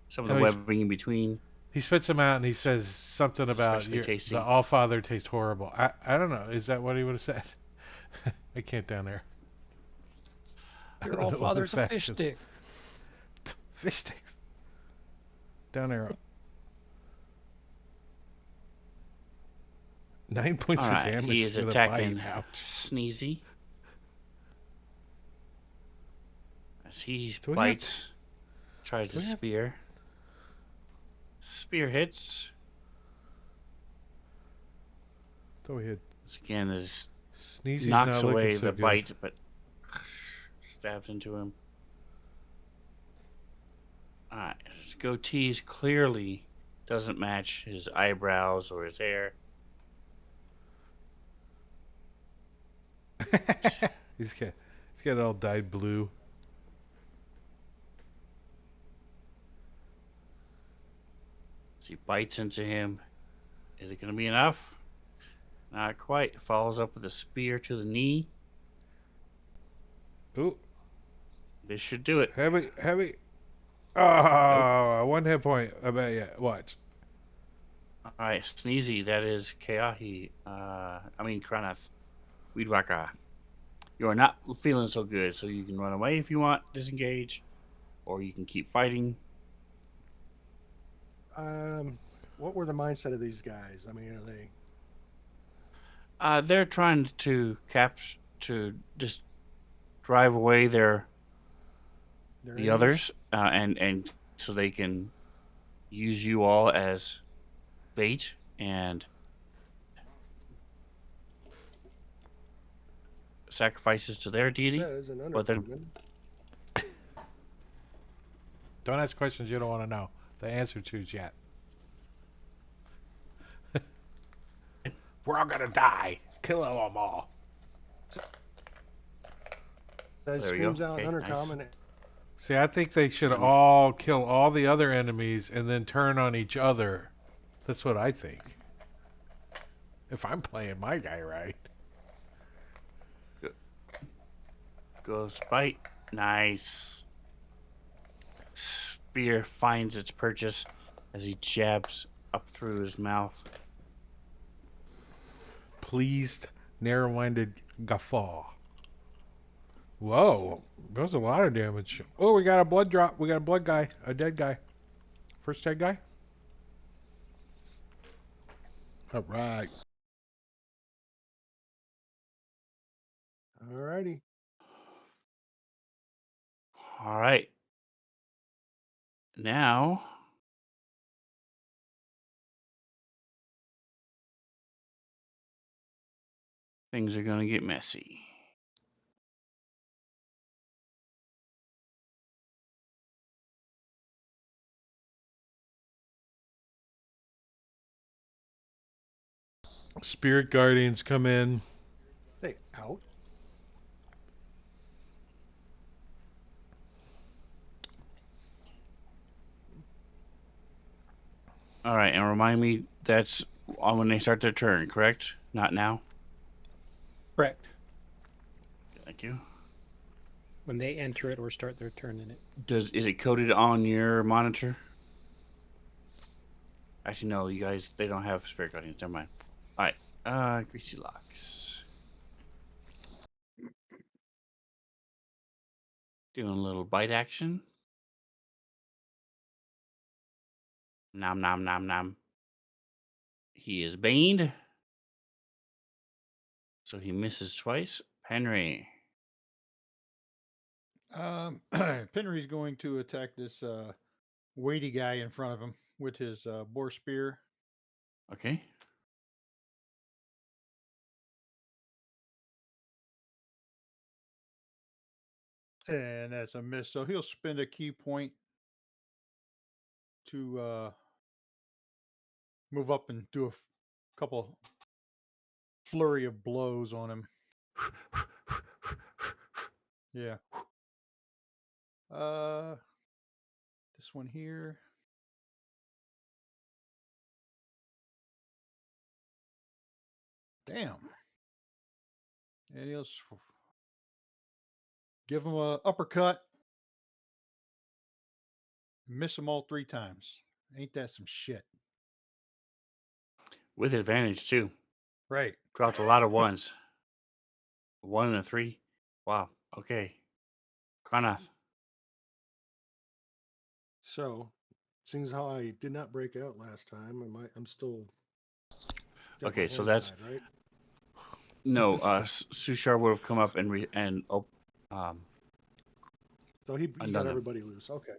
Some of the webbing in between. He spits them out and he says something about the Allfather tastes horrible. I don't know. Is that what he would have said? I can't down there. Your Allfather's a fish stick. Fish sticks. Down there. 9 points of damage. He is attacking Sneezy. As he bites, tries to spear. Spear hits. Go ahead. Again, this Sneezy's knocks not away so the good. bite, but stabs into him. Alright, his goatees clearly doesn't match his eyebrows or his hair. He's got it all dyed blue. So he bites into him. Is it going to be enough? Not quite. Follows up with a spear to the knee. Ooh. This should do it. Heavy. Oh, nope. 1 hit point. I bet you. Watch. Alright, Sneezy, that is Keahi. Kranath. Weedwhacker. You are not feeling so good, so you can run away if you want, disengage, or you can keep fighting. What were the mindset of these guys? I mean, are they? They're trying to just drive away the others, and so they can use you all as bait and sacrifices to their deity. But they're don't ask questions you don't want to know the answer to yet. We're all gonna die. Kill them all. That screams out Undercommon. See, I think they should all kill all the other enemies and then turn on each other. That's what I think. If I'm playing my guy right. Goes bite. Nice. Spear finds its purchase as he jabs up through his mouth. Pleased, narrow-minded guffaw. Whoa, that was a lot of damage. Oh, we got a blood drop. We got a blood guy, a dead guy. First dead guy. All right. Alrighty. All right. Now things are going to get messy. Spirit guardians come in. Hey, out. All right, and remind me that's on when they start their turn, correct? Not now. Correct. Thank you. When they enter it or start their turn in it. Is it coded on your monitor? Actually, no. You guys, they don't have spirit guardians. Never mind. All right. Greasy locks. Doing a little bite action. Nom nom nom nom. He is baned, so he misses twice. Henry. Penry's going to attack this weighty guy in front of him with his boar spear. Okay. And that's a miss. So he'll spend a key point to move up and do a couple flurry of blows on him. Yeah. This one here. Damn. And he'll give him a uppercut. Miss him all 3 times. Ain't that some shit? With advantage too. Right. Dropped a lot of ones. 1 and a 3. Wow. Okay. Karnath. So, seeing as how I did not break out last time, I'm still. got my Okay, so hands that's tied, right. no. Sushar would have come up and So he got undone them. everybody loose. Okay.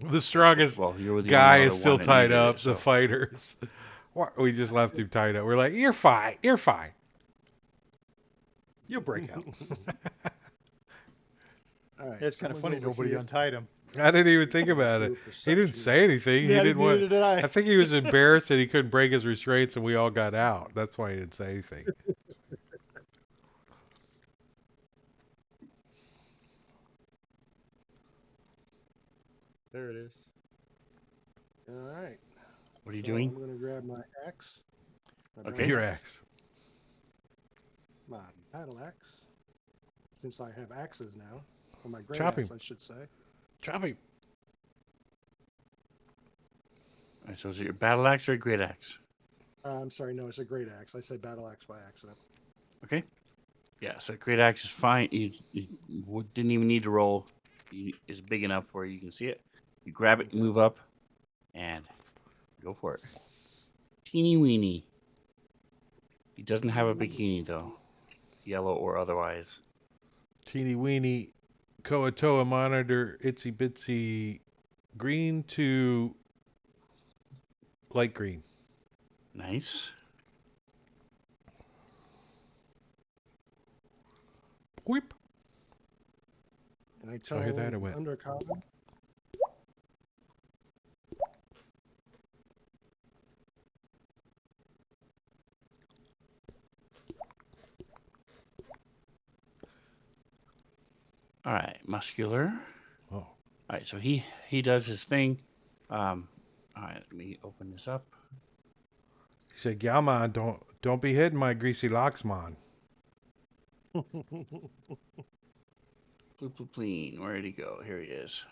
The strongest Well, you were the guy only is other still one that tied needed up. it, The so. fighters. We just left him tied up. We're like, you're fine. You're fine. You'll break out. All right. It's so kind I'm of gonna funny go over nobody here. untied him. I didn't even think about Do it. a He didn't perception. say anything. He didn't want. Neither did I. I think he was embarrassed that he couldn't break his restraints, and we all got out. That's why he didn't say anything. There it is. All right. What are you So doing? I'm going to grab my axe. My Okay. battle Your axe, axe. My battle axe. Since I have axes now, or my great Chop axe, him. I should say. Chop him. All right, so is it your battle axe or your great axe? I'm sorry, no, it's a great axe. I said battle axe by accident. Okay. Yeah, so great axe is fine. You didn't even need to roll. It's big enough where you can see it. You grab it, you move up, and go for it. Teeny weeny. He doesn't have a bikini though, yellow or otherwise. Teeny weeny. Koatoa monitor. Itsy bitsy. Green to light green. Nice. Whip. And I tell hear that it went. undercommon. All right, muscular. Oh. All right, so he does his thing. All right, let me open this up. He said, "Yeah, man, don't be hitting my greasy locks, man." Bloop, bloop, bleen. Where did he go? Here he is.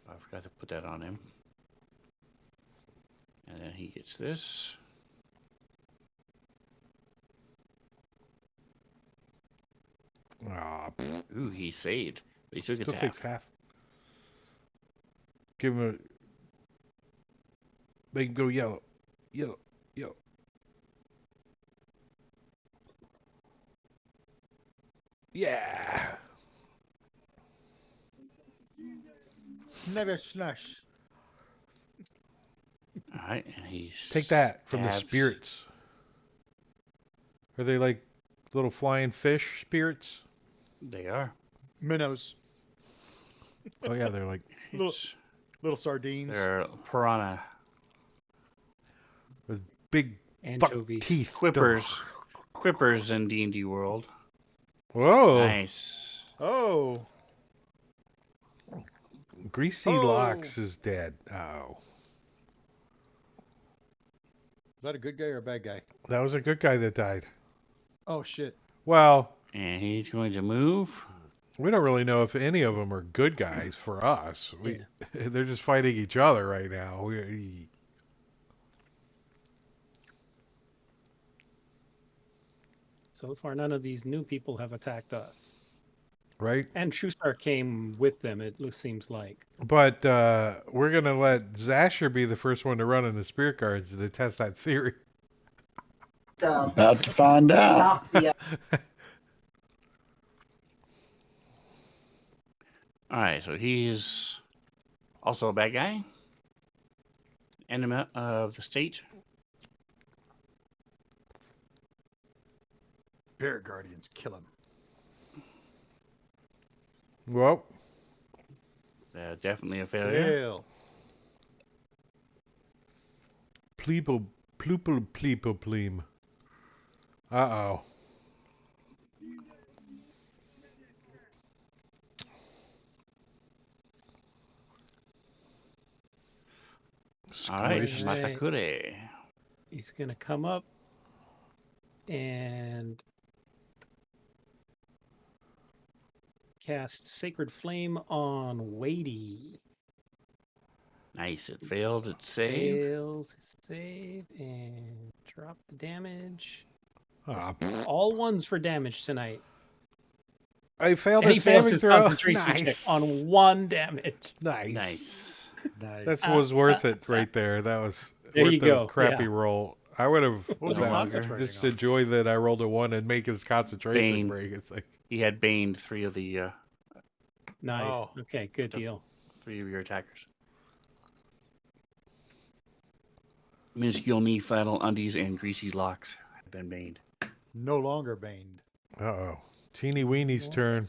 I forgot to put that on him. And then he gets this. Ah, Ooh, he saved. But he took still it takes half. Give him a. Make him go yellow, yellow, yellow. Yeah. Never snush. All right, and he Take that from the stabs. spirits. Are they like little flying fish spirits? They are. Minnows. Oh yeah, they're like Little sardines. They're piranha. with big buck Anchovies. teeth. Quippers in D&D world. Whoa. Nice. Oh. Greasy Locks is dead. Oh. Is that a good guy or a bad guy? That was a good guy that died. Oh, shit. Well, And he's going to move. we don't really know if any of them are good guys for us. They're just fighting each other right now. So far, none of these new people have attacked us. Right? And Shustar came with them, seems like. But we're going to let Zasher be the first one to run in the spirit guards to test that theory. About to find out. Alright, so he's also a bad guy. Enemy of the state. Spirit Guardians, kill him. Well. Definitely a failure. Kill. Pleeple, pleem. Uh-oh. All right, Squished. Matakure. He's going to come up and cast Sacred Flame on Wadey. Nice. It failed its save. Fails his save and drop the damage. Ah, All ones for damage tonight. I failed And a he fails saving his throw. concentration check on 1 damage. Nice. Nice. That was worth it right there. That was There worth you the go. crappy Yeah. roll. I would have What was he concentrating just on? enjoy that I rolled a 1 and make his concentration Bane. break. It's like He had baned 3 of the Nice. Oh. Okay, good deal. 3 of your attackers. Minuscule knee, flannel undies, and greasy locks have been baned. No longer baned. uh-oh. Teeny Weenie's turn.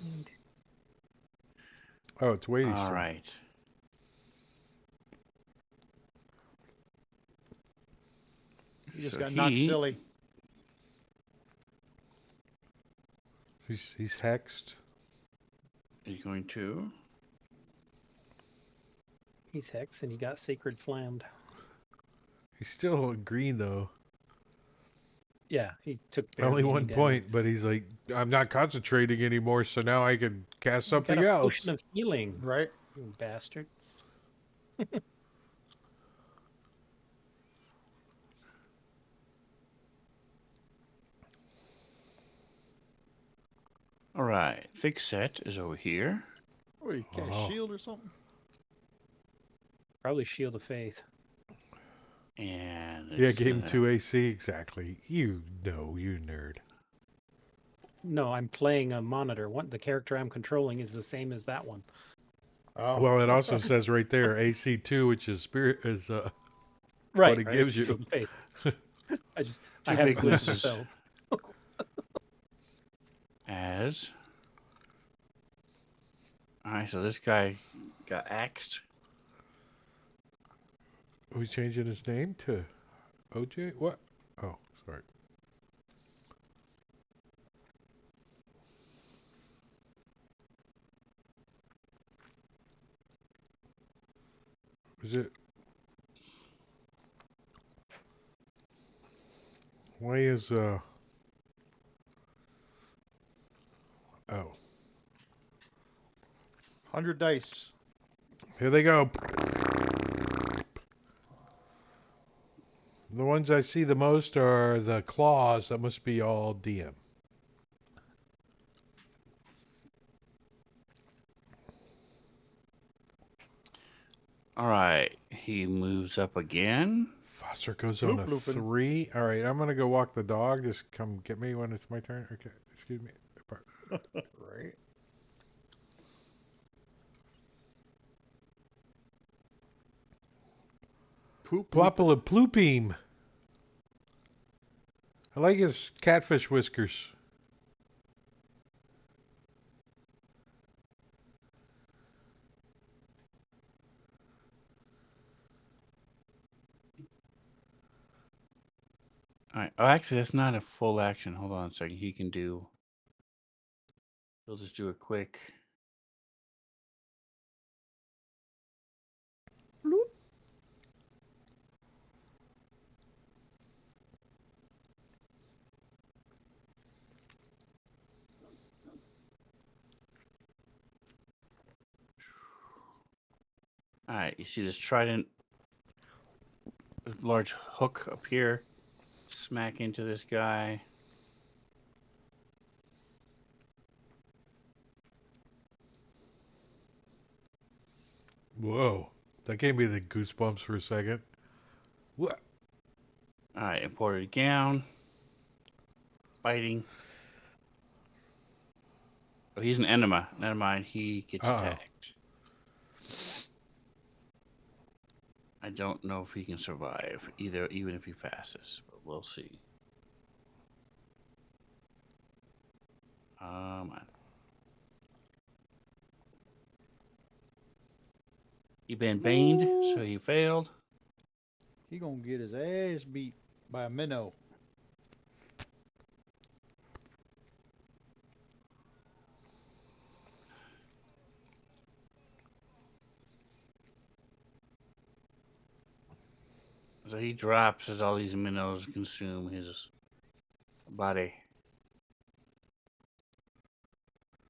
Oh, it's Wadey's All turn. right. He just So got knocked silly. He's hexed. He's going to. He's Hex and he got Sacred Flammed. He's still green though. Yeah, he took Only barely 1 any damage. point, but he's like, I'm not concentrating anymore, so now I can cast You got something a else. potion of healing, Right? you bastard. All right. Thick set is over here. What, you cast Oh. shield or something? Probably Shield of Faith. And Yeah, it's gave him gonna- 2 AC exactly. You know, you nerd. No, I'm playing a monitor. The character I'm controlling is the same as that one. Oh. Well, it also says right there AC 2, which is spirit is Right. what it gives you. Shield of Faith. I Two have big list of misses. spells. As. All right, so this guy got axed. Who's changing his name to OJ? What? Oh, sorry. Is it? Why is Oh. 100 dice. Here they go. The ones I see the most are the claws. That must be all DM. All right, he moves up again. Foster goes on a Blooping. 3. All right, I'm gonna go walk the dog. Just come get me when it's my turn. Okay, excuse me. Right. Poop. Plopula Ploopim. I like his catfish whiskers. All right. Oh, actually, that's not a full action. Hold on a second. He can do. He'll just do a quick. Bloop. All right. You see this trident, large hook up here, smack into this guy. Whoa. That gave me the goosebumps for a second. What? All right. Imported down. Fighting. Oh, he's an enema. Never mind. He gets attacked. I don't know if he can survive either, even if he fastest, but we'll see. Man. He been baned, so he failed. He gonna get his ass beat by a minnow. So he drops as all these minnows consume his body.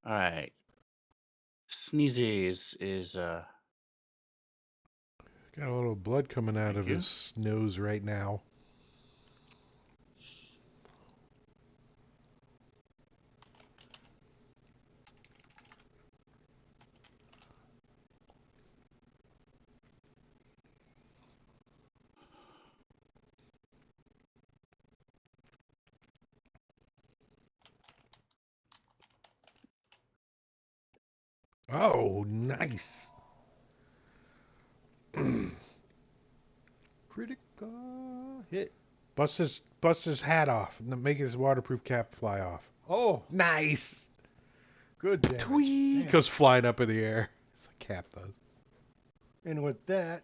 All right. Sneezes is Got a little blood coming out of his nose right now. Oh, nice. Critical hit. Bust his hat off and make his waterproof cap fly off. Oh, nice. Good damage. Tweet goes flying up in the air. It's a cap does. And with that,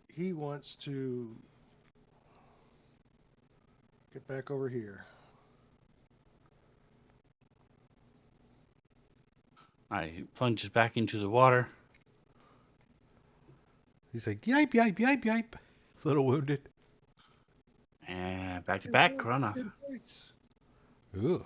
he wants to get back over here. he plunges back into the water. He's like, yipe, yipe, yipe, yipe. A little wounded. And back to back, run off. Ooh.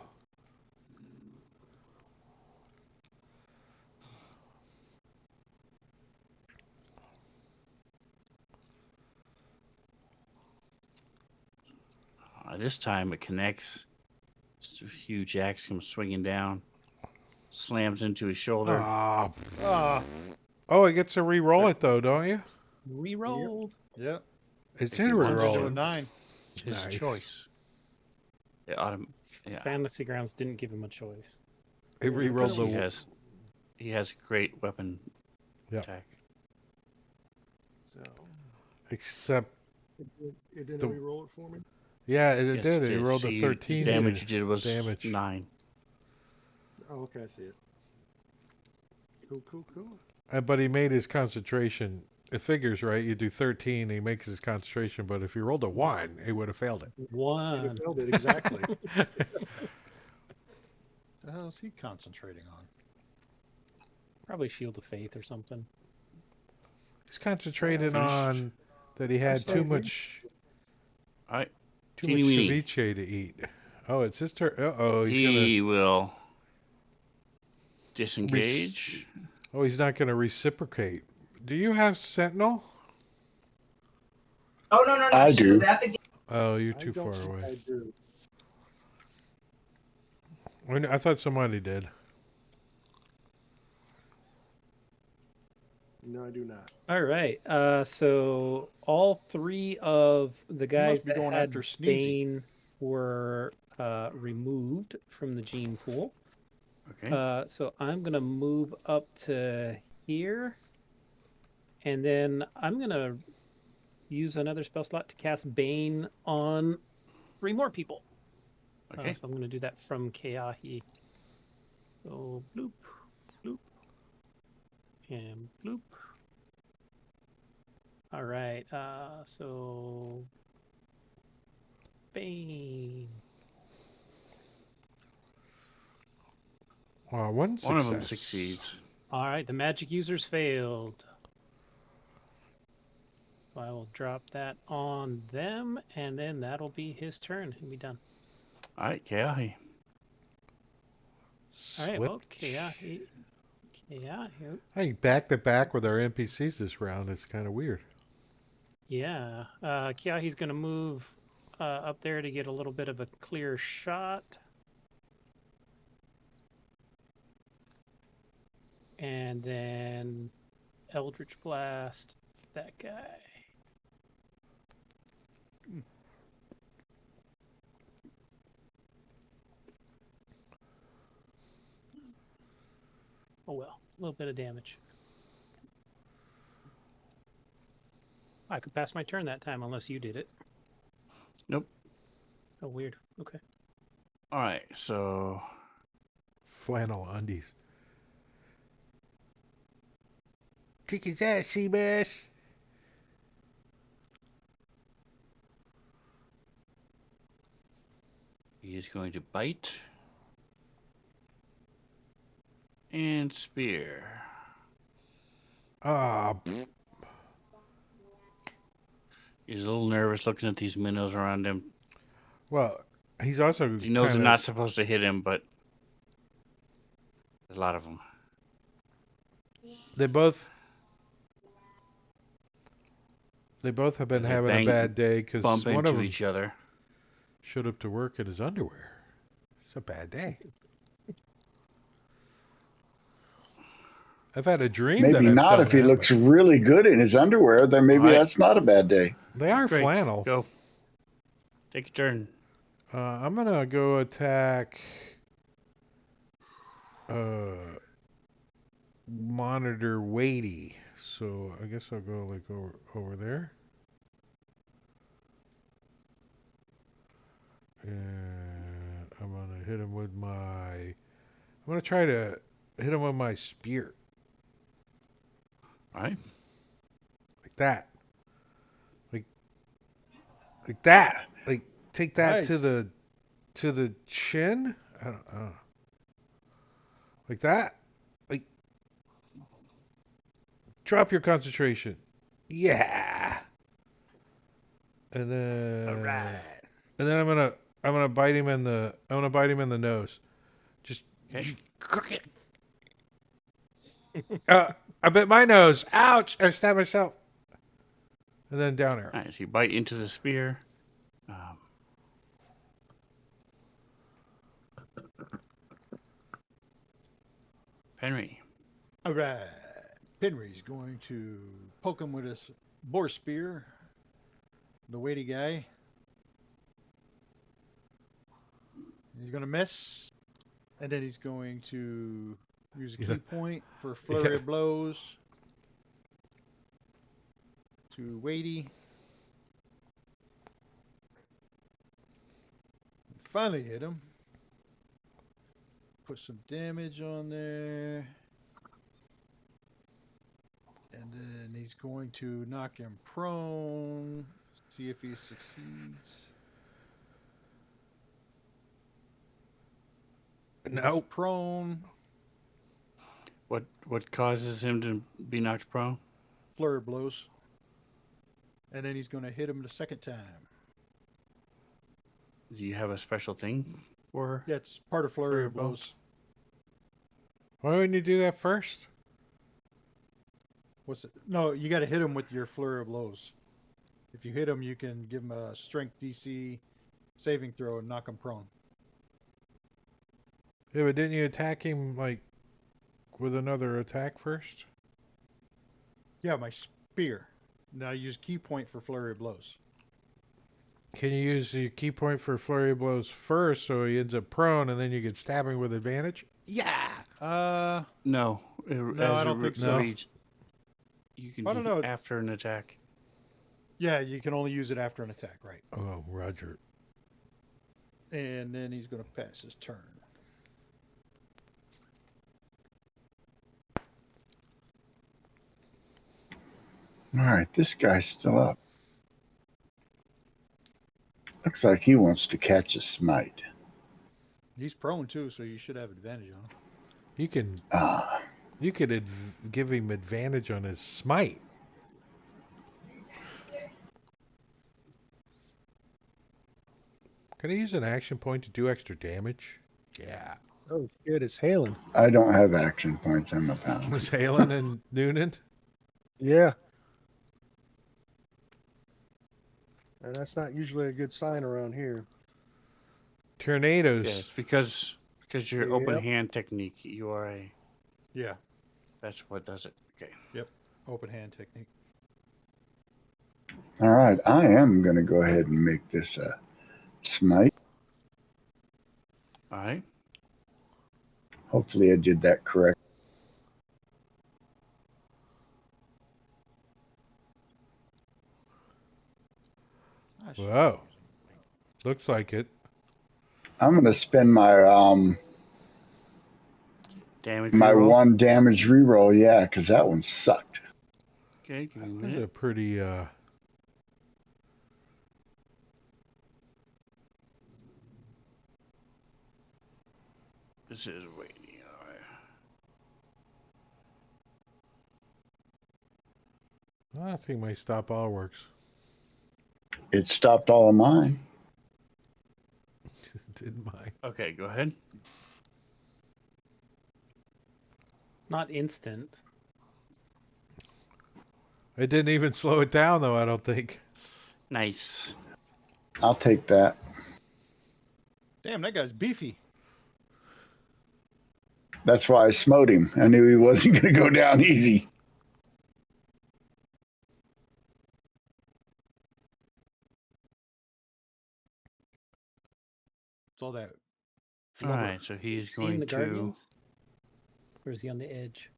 This time it connects. This huge axe comes swinging down, slams into his shoulder. Oh, he gets to re-roll it though, don't you? Re-roll. Yep. It's If in he wants re-roll. to. A 9. It's his Nice. choice. Yeah. Fantasy Grounds didn't give him a choice. It re-rolled Because the. he has a great weapon Yep. attack. So Except, it didn't re-roll it for me. yeah, it Yes, did. it It did. rolled a See, 13. The damage you did was damage. 9. Oh, okay, I see it. Cool. But he made his concentration. It figures, right? You do 13, he makes his concentration. But if you rolled a 1, he would have failed it. One. Failed it exactly. The hell is he concentrating on? Probably Shield of Faith or something. He's concentrated on that he had too much. All right. Too much ceviche to eat. Oh, it's his turn. Uh-oh, He will disengage. Oh, he's not going to reciprocate. Do you have Sentinel? Oh, no. I She do. was at the game. Oh, you're too far think away. I do. I thought somebody did. No, I do not. All right. So all 3 of the guys must be that going had after Sneezy. Bane were removed from the gene pool. Okay. So I'm gonna move up to here, and then I'm gonna use another spell slot to cast Bane on 3 more people. Okay. So I'm gonna do that from Keahi. So bloop, bloop, and bloop. All right. So Bane. One success. One of them succeeds. All right, the magic users failed. So I will drop that on them, and then that'll be his turn. He'll be done. All right, Keahi. All right, well, Keahi. Hey, back to back with our NPCs this round. It's kind of weird. Yeah. Keahi's going to move up there to get a little bit of a clear shot. And then Eldritch Blast that guy. Oh well, a little bit of damage. I could pass my turn that time unless you did it. Nope. Oh, weird. Okay. All right, so Flannel undies. Kick his ass, Seabass. he is going to bite and spear. He's a little nervous looking at these minnows around him. Well, he's also. He knows they're not supposed to hit him, but there's a lot of them. They both have been having a bad day because one of them each other. showed up to work in his underwear. It's a bad day. I've had a dream. Maybe that not if he looks really good in his underwear. Then maybe that's not a bad day. They are Drake, flannel. Go. Take your turn. I'm gonna go attack. Monitor weighty. So I guess I'll go like over there. And I'm gonna hit him with my. I'm gonna try to hit him with my spear. All right. Like that. Like that. Like take that Nice. to the chin. I don't know. Like that. Like drop your concentration. Yeah. And then. All right. And then I'm gonna bite him in the nose. Just Okay. I bit my nose. Ouch! I stabbed myself. And then down arrow. All right, so you bite into the spear. Henry. All right. Henry's going to poke him with his boar spear. The weighty guy. He's going to miss. And then he's going to use a key point for flurry of blows. To weighty. Finally hit him. Put some damage on there. And then he's going to knock him prone. See if he succeeds. No. Prone. What causes him to be knocked prone? Flurry of blows. And then he's going to hit him the second time. Do you have a special thing for? Yeah, it's part of flurry of blows. Why wouldn't you do that first? What's it? No, you got to hit him with your flurry of blows. If you hit him, you can give him a strength DC saving throw and knock him prone. Yeah, but didn't you attack him like with another attack first? Yeah, my spear. Now I use key point for flurry of blows. Can you use the key point for flurry of blows first so he ends up prone and then you can stab him with advantage? Yeah. No. No, I don't think so. You can I don't do know. it after an attack. Yeah, you can only use it after an attack, right? Oh, Roger. And then he's going to pass his turn. All right, this guy's still up. Looks like he wants to catch a smite. He's prone too, so you should have advantage on him. You can. You could give him advantage on his smite. Can I use an action point to do extra damage? Yeah. Oh shit, it's hailing. I don't have action points on my pound. Was Halen and Noonan? Yeah. And that's not usually a good sign around here. Tornadoes. Yeah, it's because your open hand technique. You are a. Yeah. That's what does it. Okay. Yep. Open hand technique. All right, I am going to go ahead and make this a smite. All right. Hopefully I did that correct. Whoa. Looks like it. I'm going to spend my damage my reroll. 1 damage reroll, yeah, because that one sucked. Okay, give me a This minute. is a pretty This is waiting. All right. I think my stop all works. It stopped all of mine. Didn't mine. Okay, go ahead. Not instant. It didn't even slow it down, though, I don't think. Nice. I'll take that. Damn, that guy's beefy. That's why I smote him. I knew he wasn't going to go down easy. It's all that. All right, so he's Is he in going the to. Guardians? Or is he on the edge?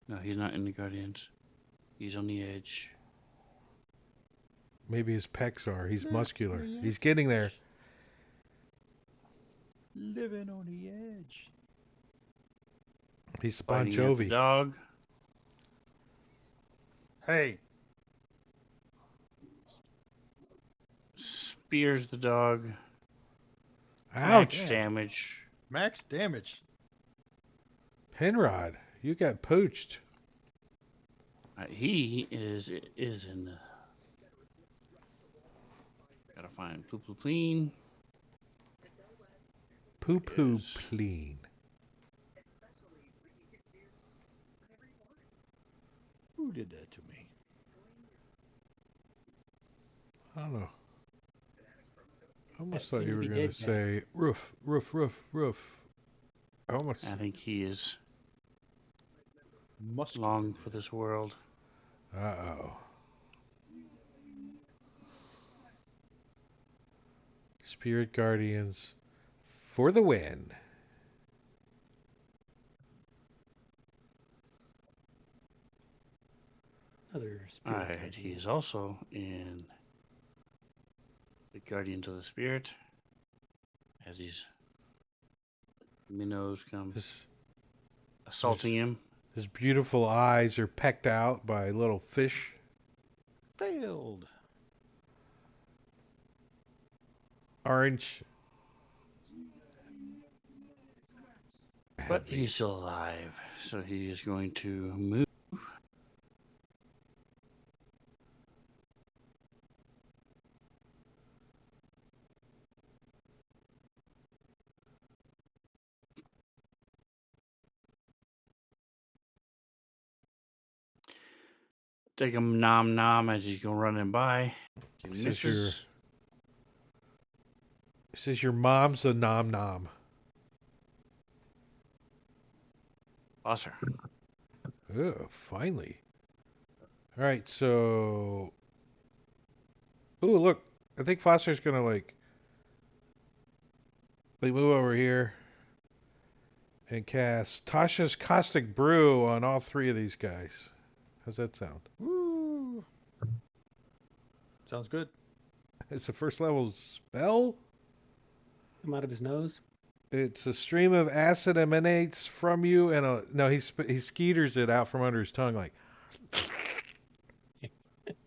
No, he's not in the Guardians. He's on the edge. Maybe his pecs are. He's muscular. He's getting there. Living on the edge. He's Bon Biting at the Jovi. dog. Hey. Spears the dog. Ouch. Max damage. Max damage. Penrod, you got poached. He is in the. Gotta find Poo Poo Clean. Poo poo clean. Who did that to me? I don't know. I almost That thought you were soon-to-be going dead to guy. say roof, roof, roof, roof. I almost. I think he is Muscular. long for this world. Uh-oh. Spirit Guardians for the win. Other All spirit. right, guardian. he is also in the Guardians of the Spirit. As these minnows come assaulting him. His beautiful eyes are pecked out by little fish. Failed. Orange. But he's still alive, so he is going to move. Take him nom nom as he's going running by. He misses. This is your mom's a nom nom. Foster. Oh, finally. All right, so. Oh, look. I think Foster's going to, like move over here and cast Tasha's Caustic Brew on all 3 of these guys. How's that sound? Woo. Sounds good. It's a first level spell. Come out of his nose. It's a stream of acid emanates from you, and he skeeters it out from under his tongue like.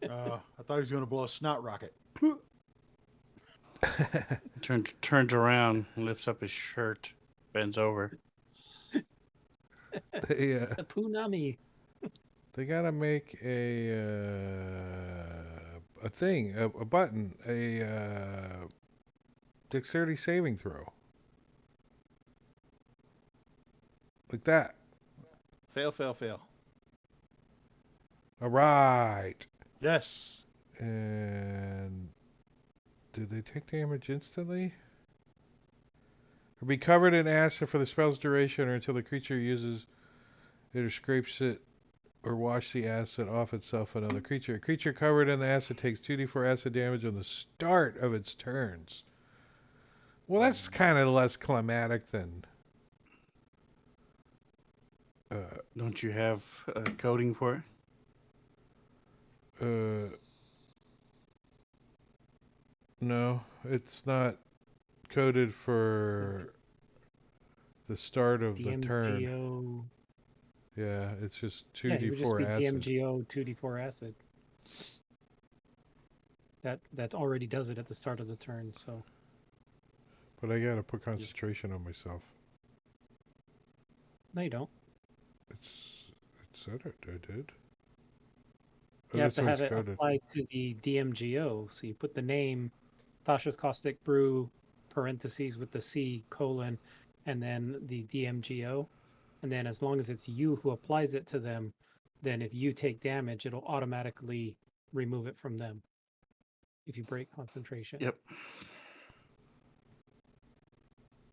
I thought he was going to blow a snot rocket. Turns around, lifts up his shirt, bends over. The Punami. They gotta make a thing, a button, a dexterity saving throw. Like that. Fail, fail, fail. All right. Yes. And do they take damage instantly? Or be covered in acid for the spell's duration or until the creature uses it or scrapes it or wash the acid off itself and another creature. A creature covered in the acid takes 2d4 acid damage on the start of its turns. Well, that's kind of less climatic than... Don't you have a coding for it? No, it's not coded for the start of the turn. DMGO. Yeah, it's just Yeah, it would just 2d4 be acid. DMGO 2d4 acid. That already does it at the start of the turn, so. But I gotta put concentration on myself. No, you don't. It said it, I did. Oh, You have that's to how have it's it coded. applied to the DMGO. So you put the name, Tasha's Caustic Brew, parentheses with the C, colon, and then the DMGO. And then as long as it's you who applies it to them, then if you take damage, it'll automatically remove it from them if you break concentration. Yep.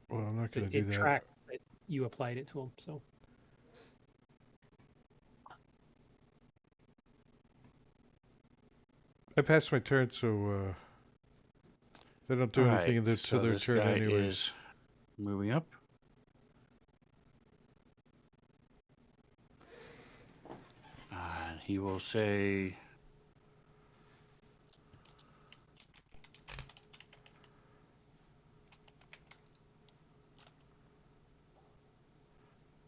Well, I'm not gonna do It that. tracks that you applied it to them, so. I passed my turn, so they don't do anything until their turn guy anyways. Is moving up. He will say...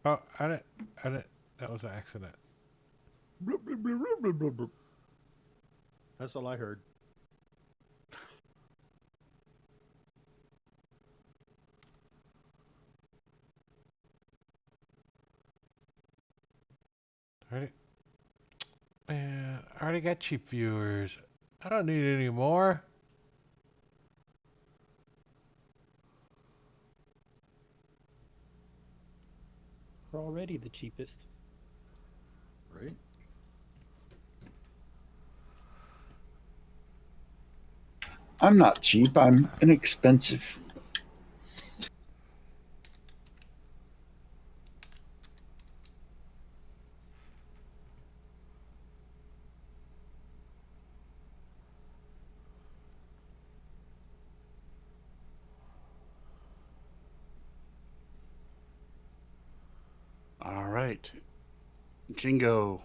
Oh, I didn't. That was an accident. That's all I heard. Alright. I already got cheap viewers. I don't need any more. We're already the cheapest. Right? I'm not cheap. I'm inexpensive. All right. Jingo.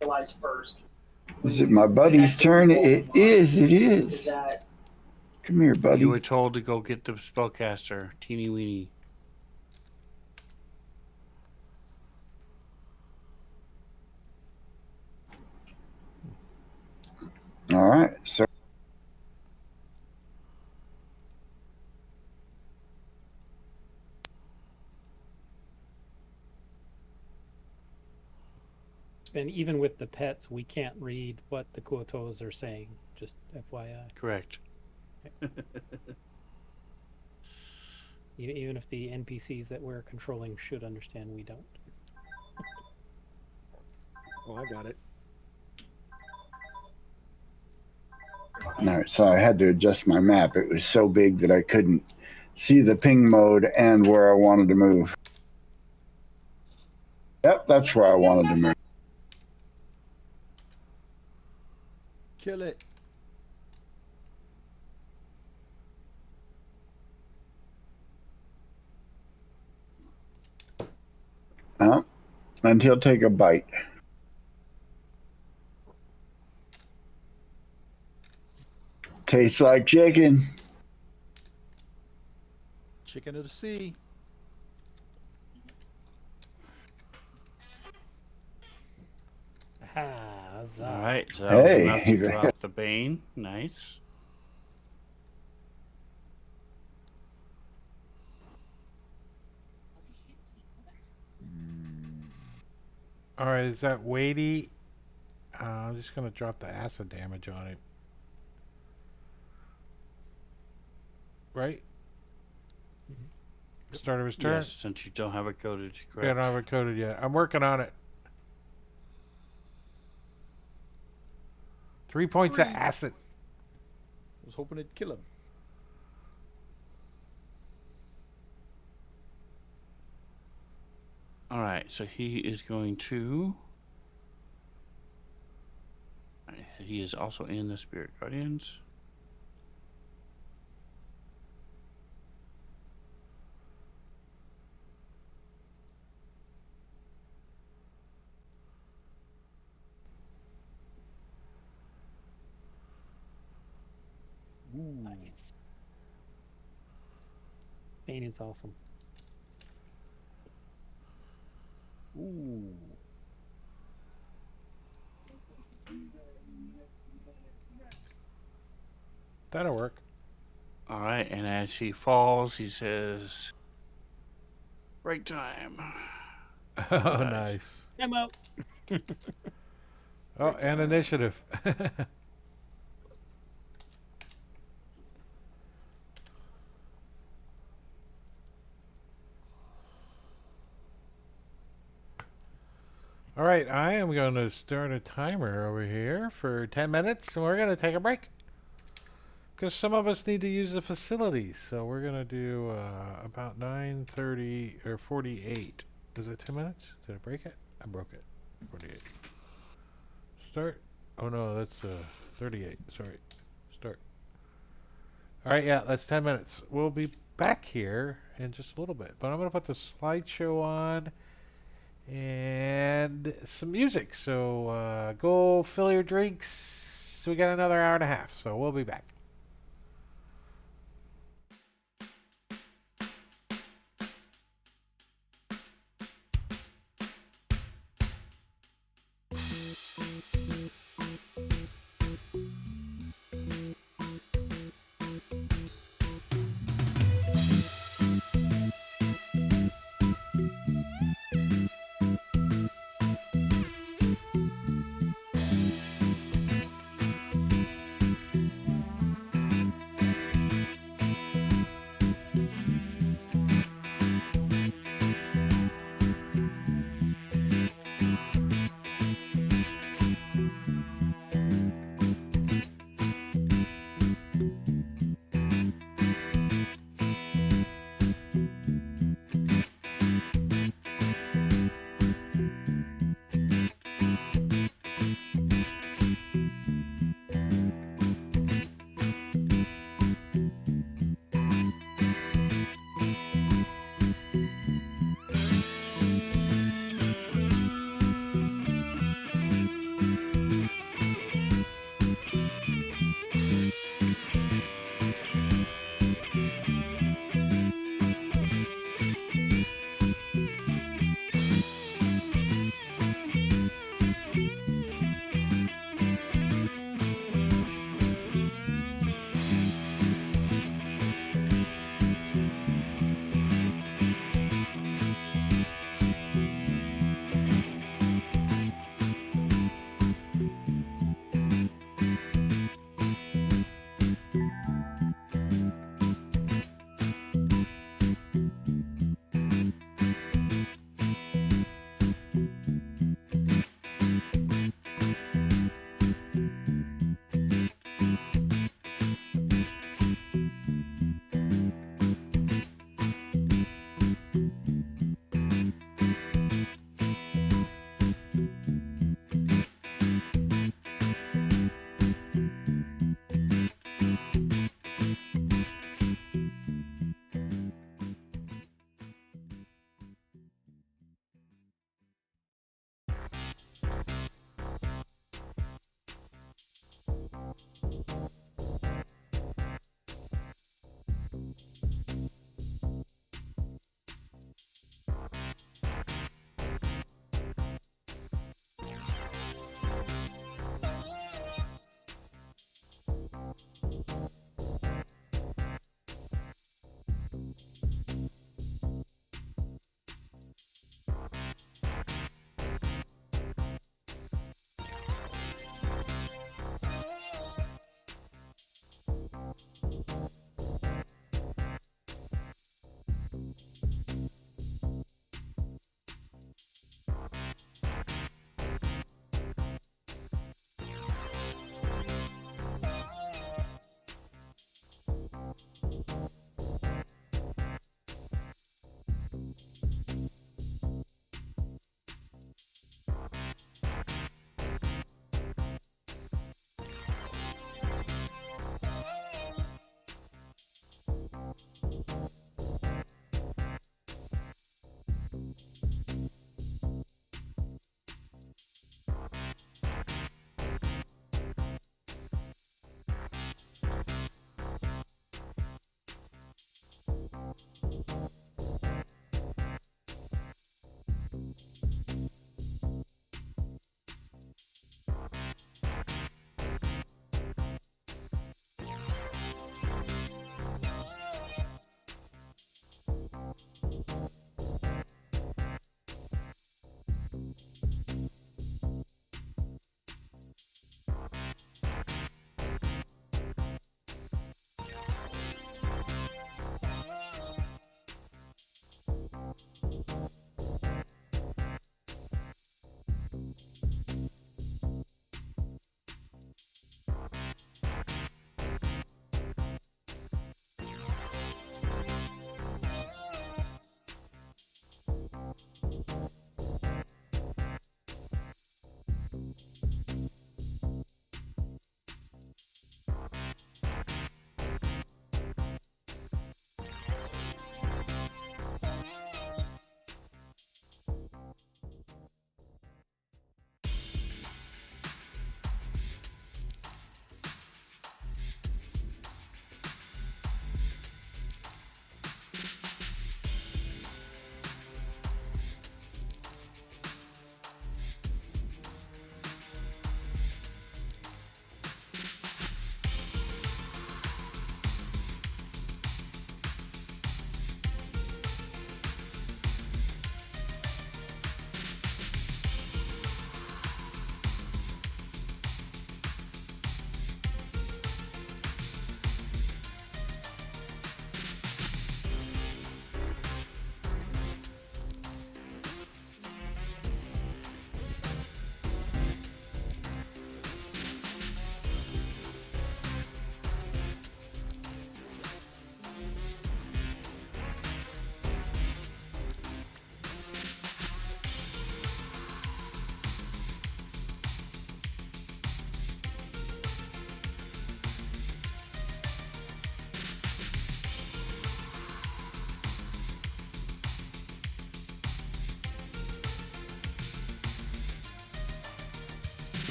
Realize first. Is it my buddy's turn? It is. It is. Come here, buddy. You were told to go get the spellcaster, Teeny Weeny. All right. So And even with the pets, we can't read what the Kuotos are saying, just FYI. Correct. Even if the NPCs that we're controlling should understand, we don't. Oh, I got it. all right. So I had to adjust my map. It was so big that I couldn't see the ping mode and where I wanted to move. Yep, that's where I wanted to move. Kill it. And he'll take a bite. Tastes like chicken. Chicken of the sea. Huzzah. All right. So Hey. about to drop the Bane. Nice. All right, is that weighty? I'm just gonna drop the acid damage on him. Right? Start of his turn? Yes, since you don't have it coded, Yeah, I correct? don't have it coded yet. I'm working on it. 3 points of acid. Was hoping it'd kill him. All right, so he is going to. He is also in the Spirit Guardians. Ooh. Nice. Bane is awesome. Ooh. That'll work. All right, and as he falls, he says, "Break time." Oh, nice. I'm out. Oh, and initiative. All right, I am going to start a timer over here for 10 minutes, and we're going to take a break. Because some of us need to use the facilities, so we're going to do about 9:30 or 48. Is it 10 minutes? Did I break it? I broke it. 48. Start. Oh no, that's 38. Sorry. Start. All right, yeah, that's 10 minutes. We'll be back here in just a little bit, but I'm going to put the slideshow on and some music. So go fill your drinks. We got another hour and a half, so we'll be back.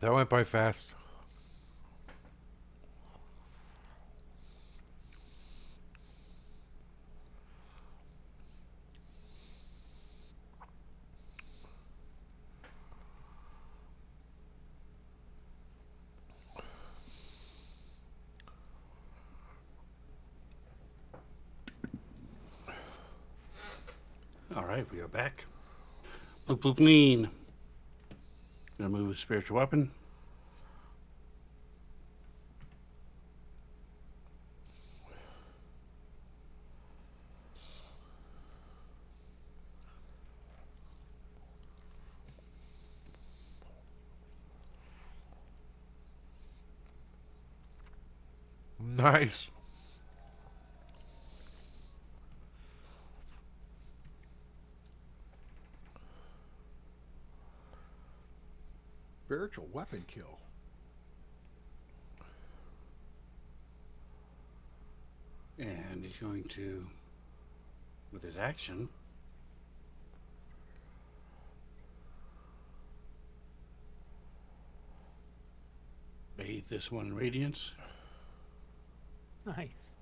That went by fast. All right, we are back. Bloop bloop lean. Gonna move a spiritual weapon. Nice. Spiritual weapon kill. And he's going to, with his action, bathe this one in radiance. Nice.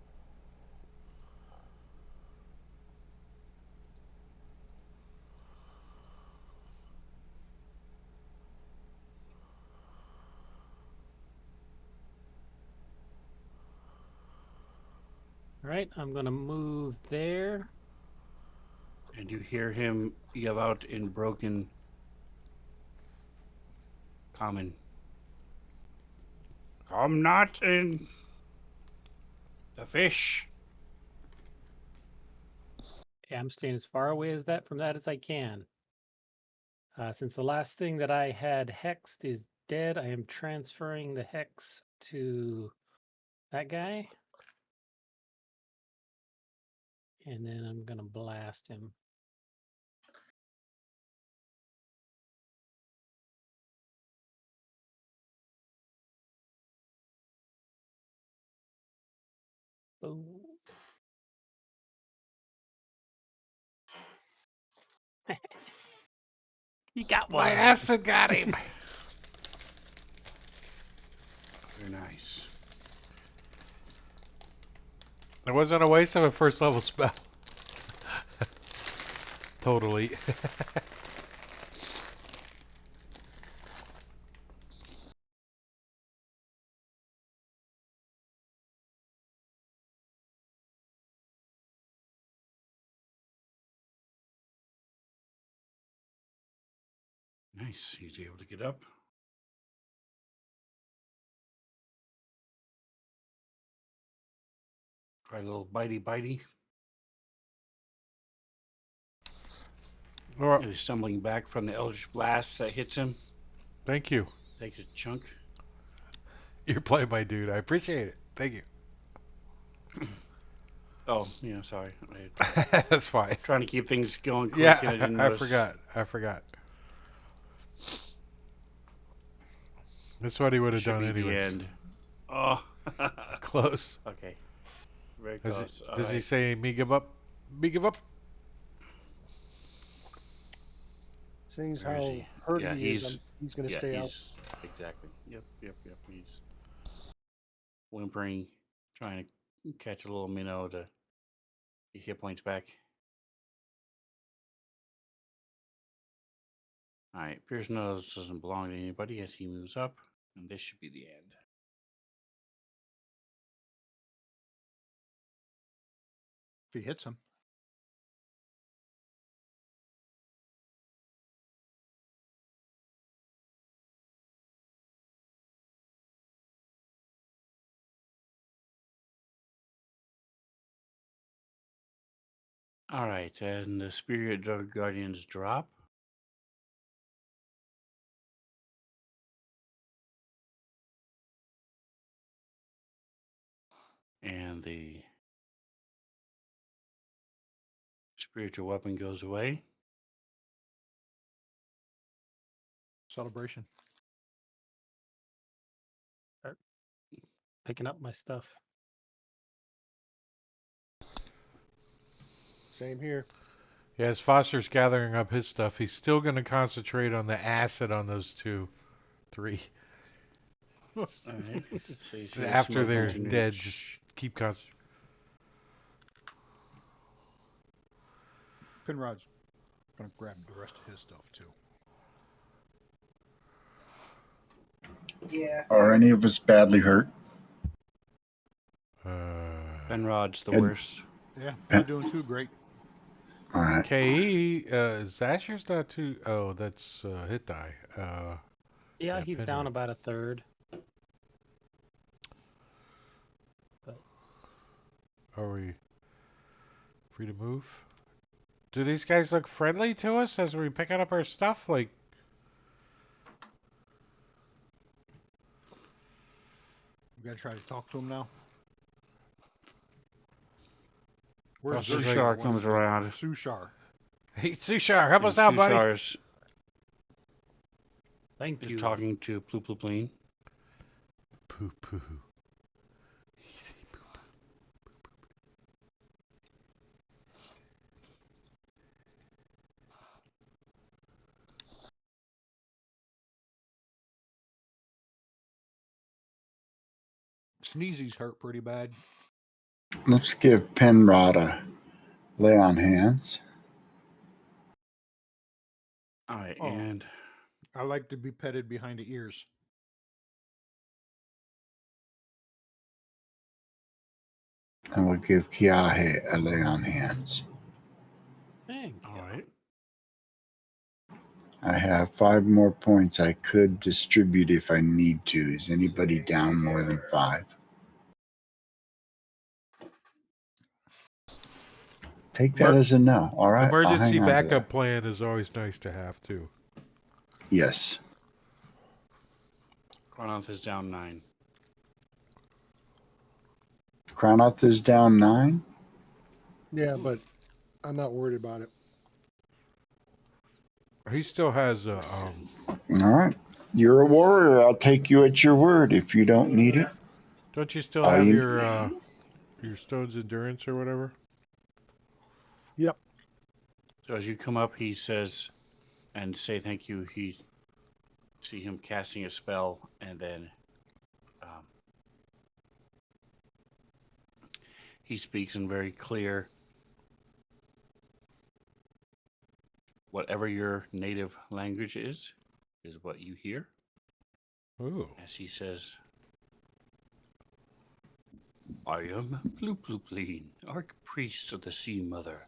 All right, I'm gonna move there. And you hear him yell out in broken common. Come not in the fish. Yeah, I'm staying as far away as that from that as I can. Since the last thing that I had hexed is dead, I am transferring the hex to that guy. And then I'm gonna blast him. Boom. You got one. My acid got him. Very nice. It wasn't a waste of a first level spell. Totally. Nice. He's able to get up. Try a little bitey. Well, And he's stumbling back from the Eldritch Blast that hits him. thank you. Takes a chunk. You're playing my dude. I appreciate it. Thank you. Oh, yeah, sorry. That's fine. Trying to keep things going quick, Yeah, and I didn't I notice. forgot. That's what he would have Should done be the anyways. end. Oh. Close. Okay. Very close. Does he say me give up? Me give up? Seeing as Where is how he? hurt Yeah, he is, he's going to stay out. Exactly. Yep. He's whimpering, trying to catch a little minnow to get hit points back. All right. Pierce nose doesn't belong to anybody as he moves up, and this should be the end. If he hits him. All right, and the Spirit Drug Guardians drop. And the spiritual weapon goes away. Celebration. Picking up my stuff. Same here. Yeah, as Foster's gathering up his stuff, he's still going to concentrate on the acid on those 3. All right. So you see the After smoke they're continue. dead, just keep concentrating. Penrod's gonna grab the rest of his stuff too. Yeah. Are any of us badly hurt? Penrod's the Good. worst. Yeah, not doing too great. All right. KE, Zasher's not too. Oh, that's hit die. Yeah, Yeah, he's Penrod. down about a third. But Are we free to move? Do these guys look friendly to us as we picking up our stuff? Like, We gotta try to talk to him now. Where's Buster's Zershar? Sushar comes around. Sushar. hey, Sushar, help And us out, buddy. Sushar's thank is you. talking to Ploop Ploop Lean. Poo poo. Easy poo poo. Sneezy's hurt pretty bad. Let's give Penrod a lay on hands. All right, Oh. and I like to be petted behind the ears. And we'll give Kiahe a lay on hands. Thank all you. right. I have 5 more points I could distribute if I need to. Is anybody down more than 5? Take that as a no. All right. I'll Emergency hang on to backup that. plan is always nice to have too. Yes. Kronoth is down 9. Cronoth is down 9. Yeah, but I'm not worried about it. He still has All right. You're a warrior. I'll take you at your word. If you don't need it, Don't you still Oh, have you- your stone's endurance or whatever? Yep. So as you come up, he says, and say thank you. He see him casting a spell, and then he speaks in very clear, whatever your native language is what you hear. Ooh. As he says, I am Ploop Ploop Lean, Archpriest of the Sea Mother,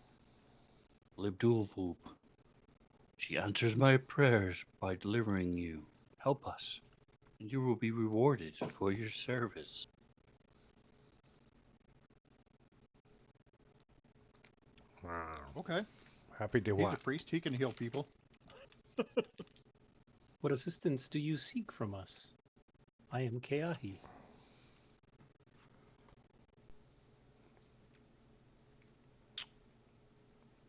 Libdulvoop. She answers my prayers by delivering you. Help us, and you will be rewarded for your service. Wow. Okay. Happy to He's a what? priest. He can heal people. What assistance do you seek from us? I am Keahi.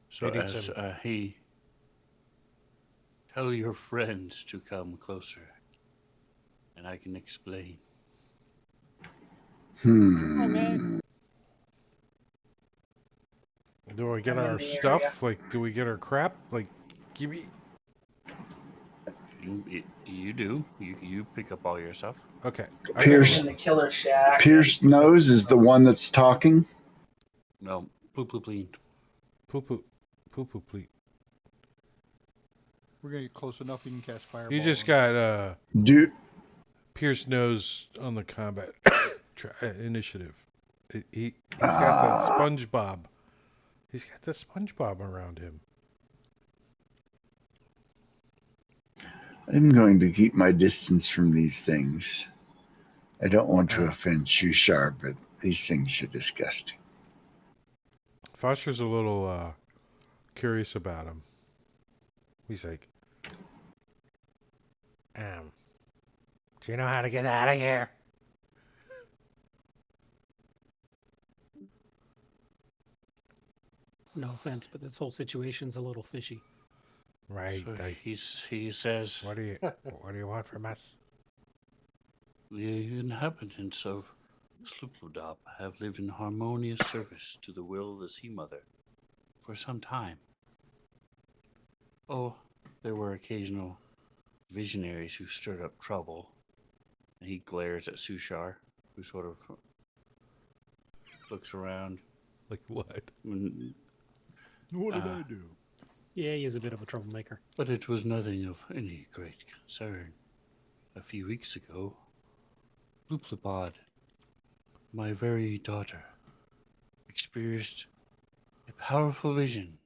So Maybe as he tell your friends to come closer, and I can explain. Oh, man. Do we get I'm in our the stuff? area. Like, do we get our crap? Like, give me. You do. You pick up all your stuff. Okay. Pierce- In the killer shack. Pierce Nose is the one that's talking. No, Ploop Ploop Lean. Poo poo. Poo poo, please. We're gonna get close enough. You can cast fireball. You just on him. got Do Pierce Nose on the combat initiative. He's got the SpongeBob. He's got the SpongeBob around him. I'm going to keep my distance from these things. I don't want to offend Shushar, but these things are disgusting. Foster's a little curious about him. He's like, do you know how to get out of here? No offense, but this whole situation's a little fishy. Right. So Like, he says, what do you want from us? the inhabitants of Sloopludop have lived in harmonious service to the will of the Sea Mother for some time. Oh, there were occasional visionaries who stirred up trouble And he glares at Sushar, who sort of looks around. Like what? What did I do? Yeah, he is a bit of a troublemaker. But it was nothing of any great concern. A few weeks ago, Luplipod, my very daughter, experienced a powerful vision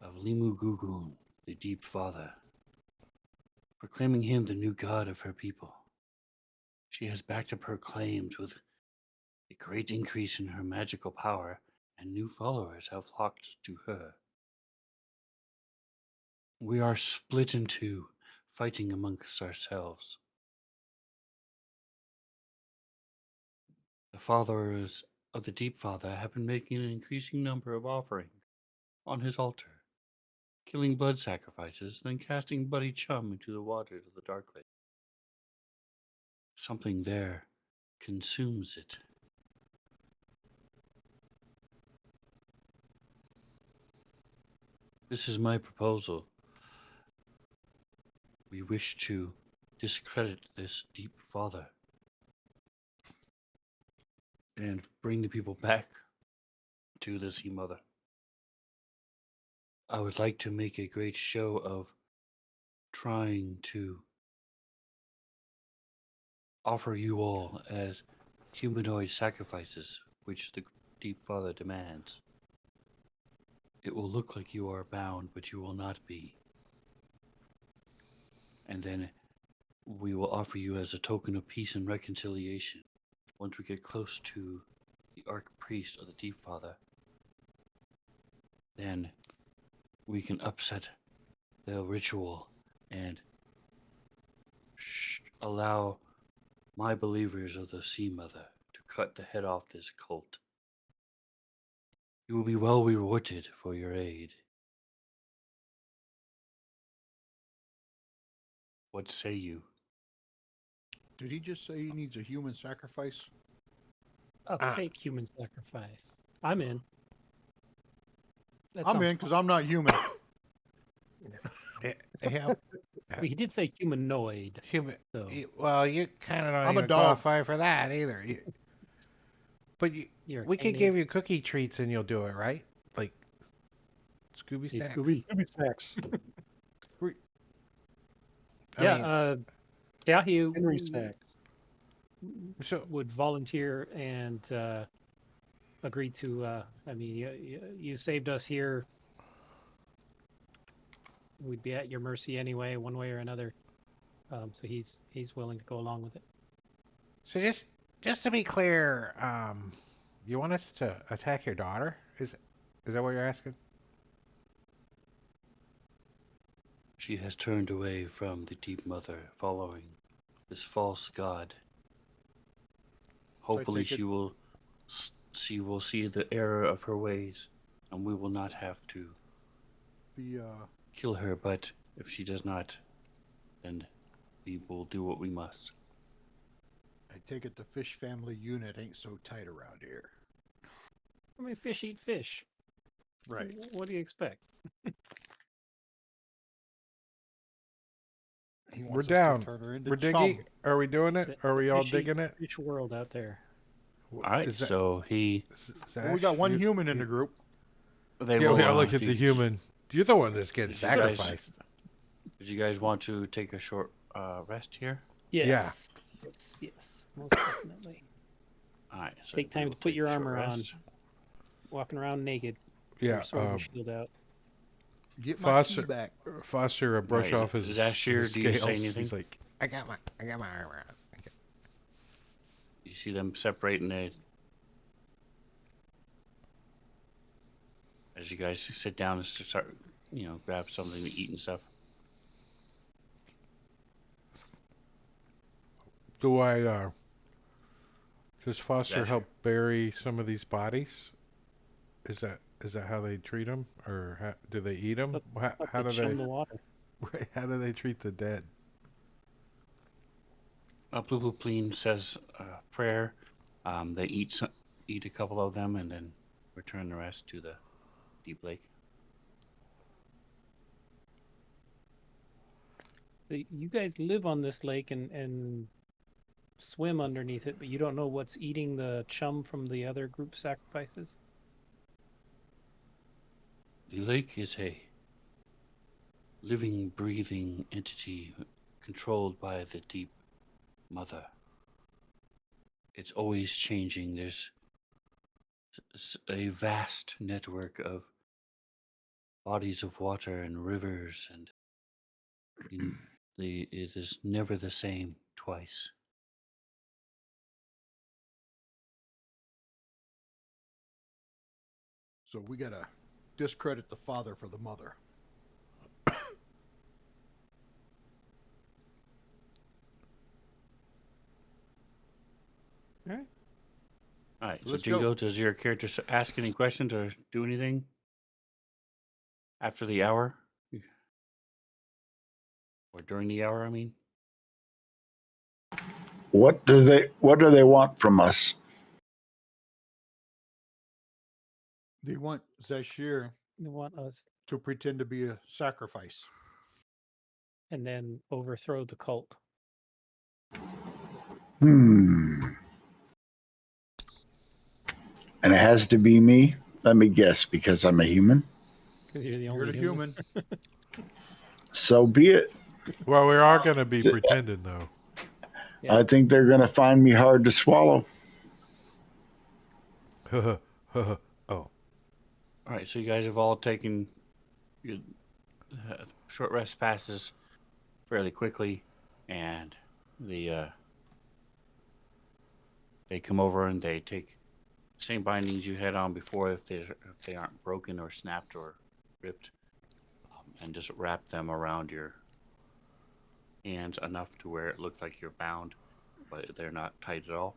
of Limu Gugun, the Deep Father, proclaiming him the new god of her people. She has backed up her claims with a great increase in her magical power, and new followers have flocked to her. We are split in two, fighting amongst ourselves. The followers of the Deep Father have been making an increasing number of offerings on his altar, killing blood sacrifices, then casting bloody chum into the waters of the Dark Lake. Something there consumes it. This is my proposal. We wish to discredit this Deep Father and bring the people back to the Sea Mother. I would like to make a great show of trying to offer you all as humanoid sacrifices, which the Deep Father demands. It will look like you are bound, but you will not be. And then we will offer you as a token of peace and reconciliation. Once we get close to the Archpriest of the Deep Father, then we can upset the ritual and allow my believers of the Sea Mother to cut the head off this cult. You will be well rewarded for your aid. What say you? Did he just say he needs a human sacrifice? A fake human sacrifice. I'm in. That I'm sounds in because I'm not human. Yeah. He did say humanoid. Human. So. Well, you kind of don't I'm a even dog. qualify for that either. But we could give you cookie treats and you'll do it, right? Like Scooby Hey, snacks. Scooby. Scooby snacks. He Henry snacks. would volunteer and agree to. You saved us here. We'd be at your mercy anyway, one way or another. So he's willing to go along with it. So just to be clear, you want us to attack your daughter? Is that what you're asking? She has turned away from the Deep Mother, following this false god. Hopefully she will see the error of her ways, and we will not have to kill her. But if she does not, then we will do what we must. I take it the fish family unit ain't so tight around here. I mean, fish eat fish. Right. What do you expect? We're down. We're digging. chum. Are we doing it? Are we all digging it? Fish world out there. All right. So he. Well, we got one human in the group. They yeah, will, we gotta look at the human. You're the one that's getting sacrificed. Did you guys want to take a short rest here? Yes. Yeah. Yes. Most definitely. All right. So take time to put your armor on. Walking around naked. Yeah. Sword and shield out. Get my key Foster, back. Foster, brush off his Zashir, do you scales. say anything? He's like, I got my armor on. Okay. You see them separating it as you guys sit down and start, grab something to eat and stuff. Do I? Does Foster help bury some of these bodies? Is that how they treat them, or do they eat them? How do they? The water. Right, how do they treat the dead? Plupleen says prayer. They eat a couple of them and then return the rest to the deep lake. You guys live on this lake, and swim underneath it, but you don't know what's eating the chum from the other group sacrifices? The lake is a living, breathing entity controlled by the deep mother. It's always changing. There's a vast network of bodies of water and rivers, and it is never the same twice. So we gotta discredit the father for the mother. All right. All right. So, Let's Jingo, go. does your character ask any questions or do anything after the hour? Or during the hour, I mean? What do they want from us? They want Zashir They want us to pretend to be a sacrifice. and then overthrow the cult. And it has to be me? Let me guess, because I'm a human? Because you're the only You're the human. So be it. Well, we are going to be pretending, though. Yeah. I think they're going to find me hard to swallow. Oh. All right. So you guys have all taken your short rest passes fairly quickly, and they come over and they take the same bindings you had on before, if they aren't broken or snapped or ripped, and just wrap them around your hands enough to where it looks like you're bound, but they're not tight at all.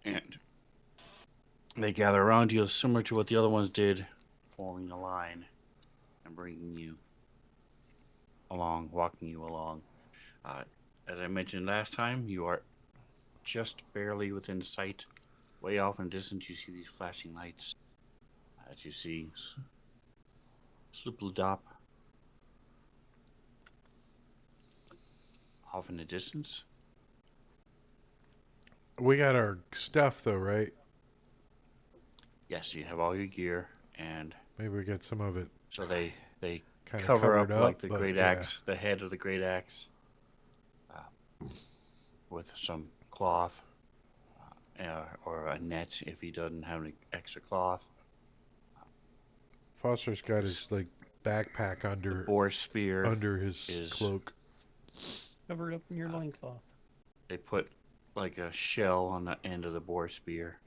And they gather around you, similar to what the other ones did, forming a line and bringing you along, walking you along. As I mentioned last time, you are just barely within sight. Way off in the distance, you see these flashing lights. As you see Slipledop off in the distance. We got our stuff, though, right? Yes, you have all your gear, and maybe we get some of it. So they kind of cover up, like the but, great axe, the head of the great axe, with some cloth or a net if he doesn't have any extra cloth. Foster's got his like backpack under the boar spear under his cloak. Covered up in your loincloth. They put like a shell on the end of the boar spear.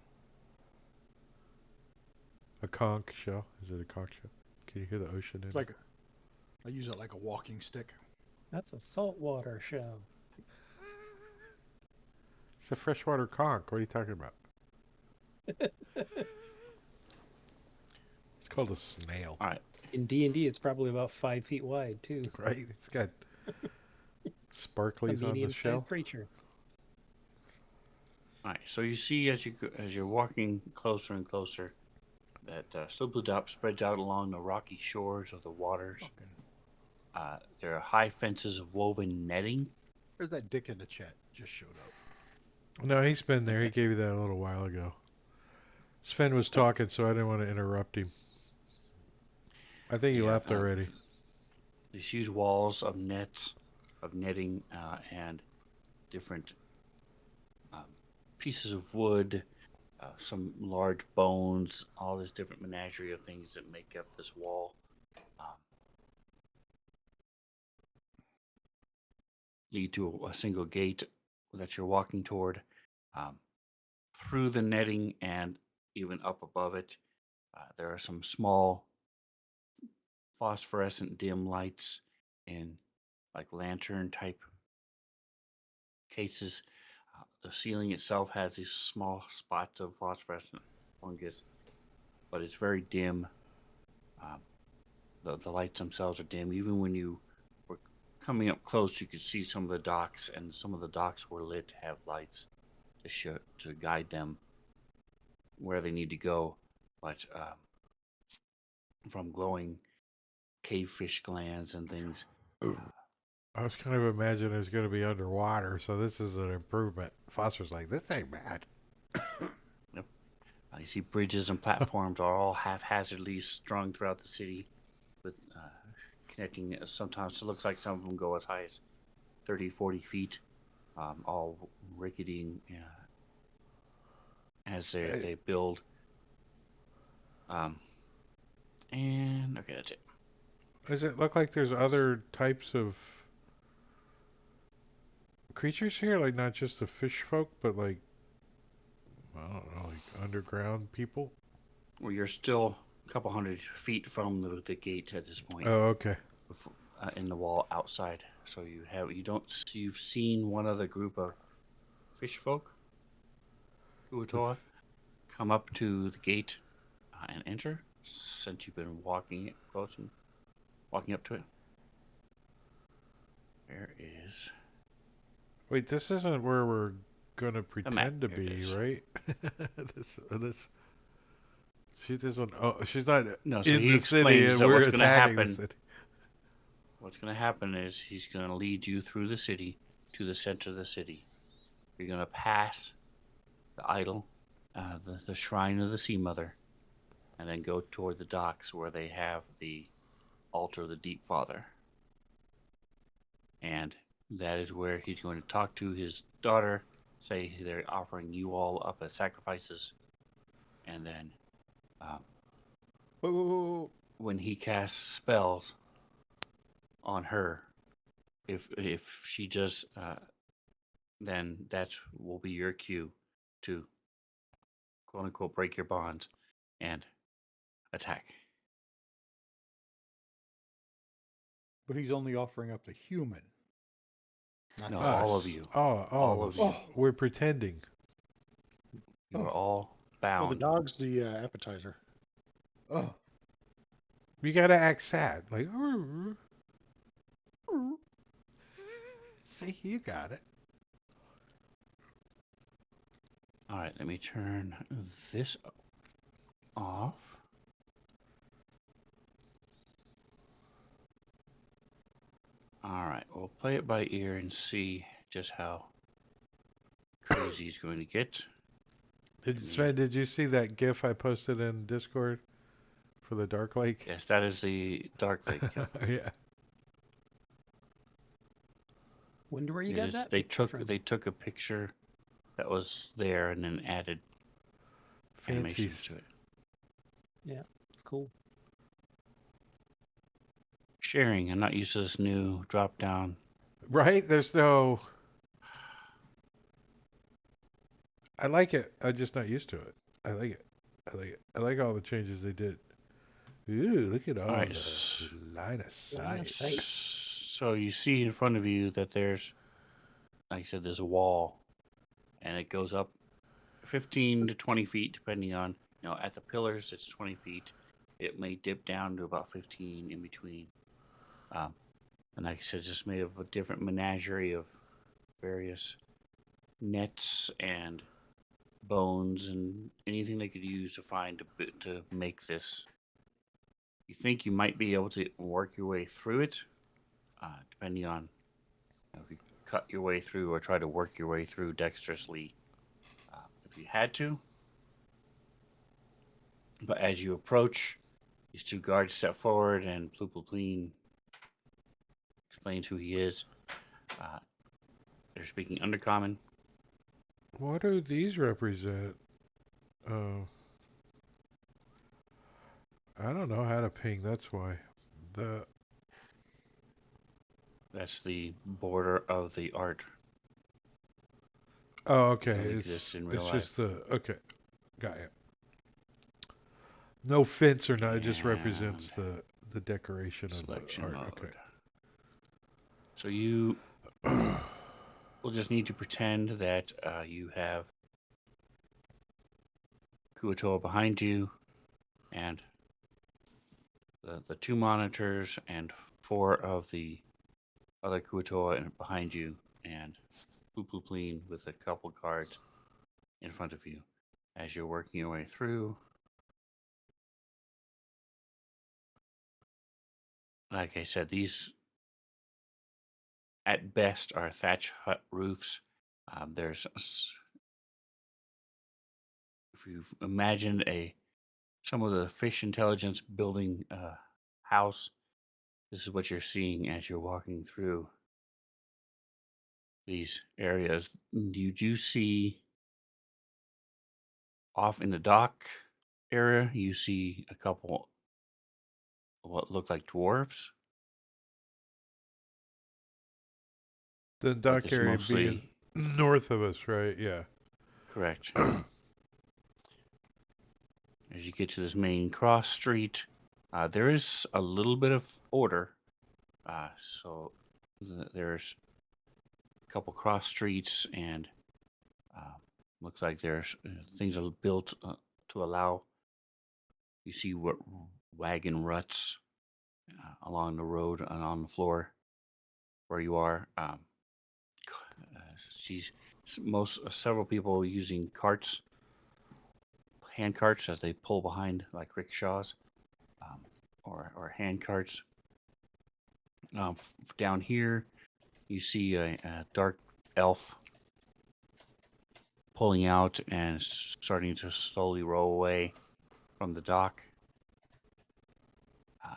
A conch shell? Is it a conch shell? Can you hear the ocean in it? I use it like a walking stick. That's a saltwater shell. It's a freshwater conch. What are you talking about? It's called a snail. All right. In D&D, it's probably about 5 feet wide too. Right? It's got sparklies on the shell. Creature. All right. So you see as you're walking closer and closer, that Slipledop spreads out along the rocky shores of the waters. There are high fences of woven netting. There's that dick in the chat. Just showed up. No, he's been there. He gave you that a little while ago. Sven was talking, so I didn't want to interrupt him. I think he left already. These huge walls of netting, and different pieces of wood, some large bones, all this different menagerie of things that make up this wall. Lead to a single gate that you're walking toward. Through the netting and even up above it, there are some small phosphorescent dim lights in like lantern type cases. The ceiling itself has these small spots of phosphorescent fungus, but it's very dim. The lights themselves are dim. Even when you were coming up close, you could see some of the docks, and some of the docks were lit to have lights to guide them where they need to go. But from glowing cavefish glands and things, I was kind of imagining it was going to be underwater, so this is an improvement. Foster's like, this ain't bad. Yep. You see bridges and platforms are all haphazardly strung throughout the city with connecting. Sometimes it looks like some of them go as high as 30, 40 feet, all rickety as they build. And okay, that's it. Does it look like there's other types of creatures here? Like not just the fish folk, but like, I don't know, like underground people? Well, you're still a couple hundred feet from the gate at this point. Oh, okay. In the wall outside. So you've seen one other group of fish folk, Kuatoa, come up to the gate and enter, since you've been walking it close and walking up to it. There is. Wait, this isn't where we're gonna pretend to Here it be, is. right? this. She doesn't. Oh, she's not No, so in he the city, explains and that we're what's going to attacking the happen. city. What's going to happen is he's going to lead you through the city to the center of the city. You're going to pass the idol, the shrine of the Sea Mother, and then go toward the docks where they have the altar of the Deep Father. And that is where he's going to talk to his daughter, say they're offering you all up as sacrifices, and then when he casts spells on her, if she just then that will be your cue to quote unquote break your bonds and attack. But he's only offering up the human. Not No, the all Us. of you. All of us. you. We're pretending. You are all Oh, the bound. dog's the appetizer. Oh, You gotta act sad, like. See, you got it. All right, let me turn this off. All right, we'll play it by ear and see just how crazy he's going to get. Sven, did you see that GIF I posted in Discord for the Dark Lake? Yes, that is the Dark Lake. Yeah. Wonder where you got that They picture from. took a picture that was there and then added animations to it. Yeah, it's cool. Sharing. I'm not used to this new drop down. Right? There's no. I like it. I'm just not used to it. I like it. I like it. I like all the changes they did. Ooh, look at all Right. the line of sight. Line of sight. So you see in front of you that there's, like I said, there's a wall, and it goes up 15 to 20 feet, depending on, at the pillars, it's 20 feet. It may dip down to about 15 in between. And like I said, it's just made of a different menagerie of various nets and bones and anything they could use to find to make this. You think you might be able to work your way through it, depending on if you cut your way through or try to work your way through dexterously, if you had to. But as you approach, these two guards step forward, and Pluplepleen explains who he is. They're speaking Undercommon. What do these represent? Oh. I don't know how to ping, that's why. That's the border of the art. Oh, okay. That exists in real it's life. just the. Okay. Got it. No fence or not, it just represents the decoration of the art. Mode. Okay. So you will just need to pretend that you have Kuatoa behind you, and the two monitors and 4 of the other Kuatoa behind you, and Pluplepleen with a couple guards in front of you as you're working your way through. Like I said, these at best are thatch hut roofs. If you've imagined some of the fish intelligence building house, this is what you're seeing as you're walking through these areas. You do see off in the dock area, you see a couple what look like dwarves, The but dock this area being mostly north of us, right? Yeah. correct. As you get to this main cross street, there is a little bit of order. There's a couple cross streets, and looks like there's things are built to allow. You see what wagon ruts along the road and on the floor where you are. She's several people using carts, hand carts, as they pull behind like rickshaws, or hand carts. Down here, you see a dark elf pulling out and starting to slowly roll away from the dock.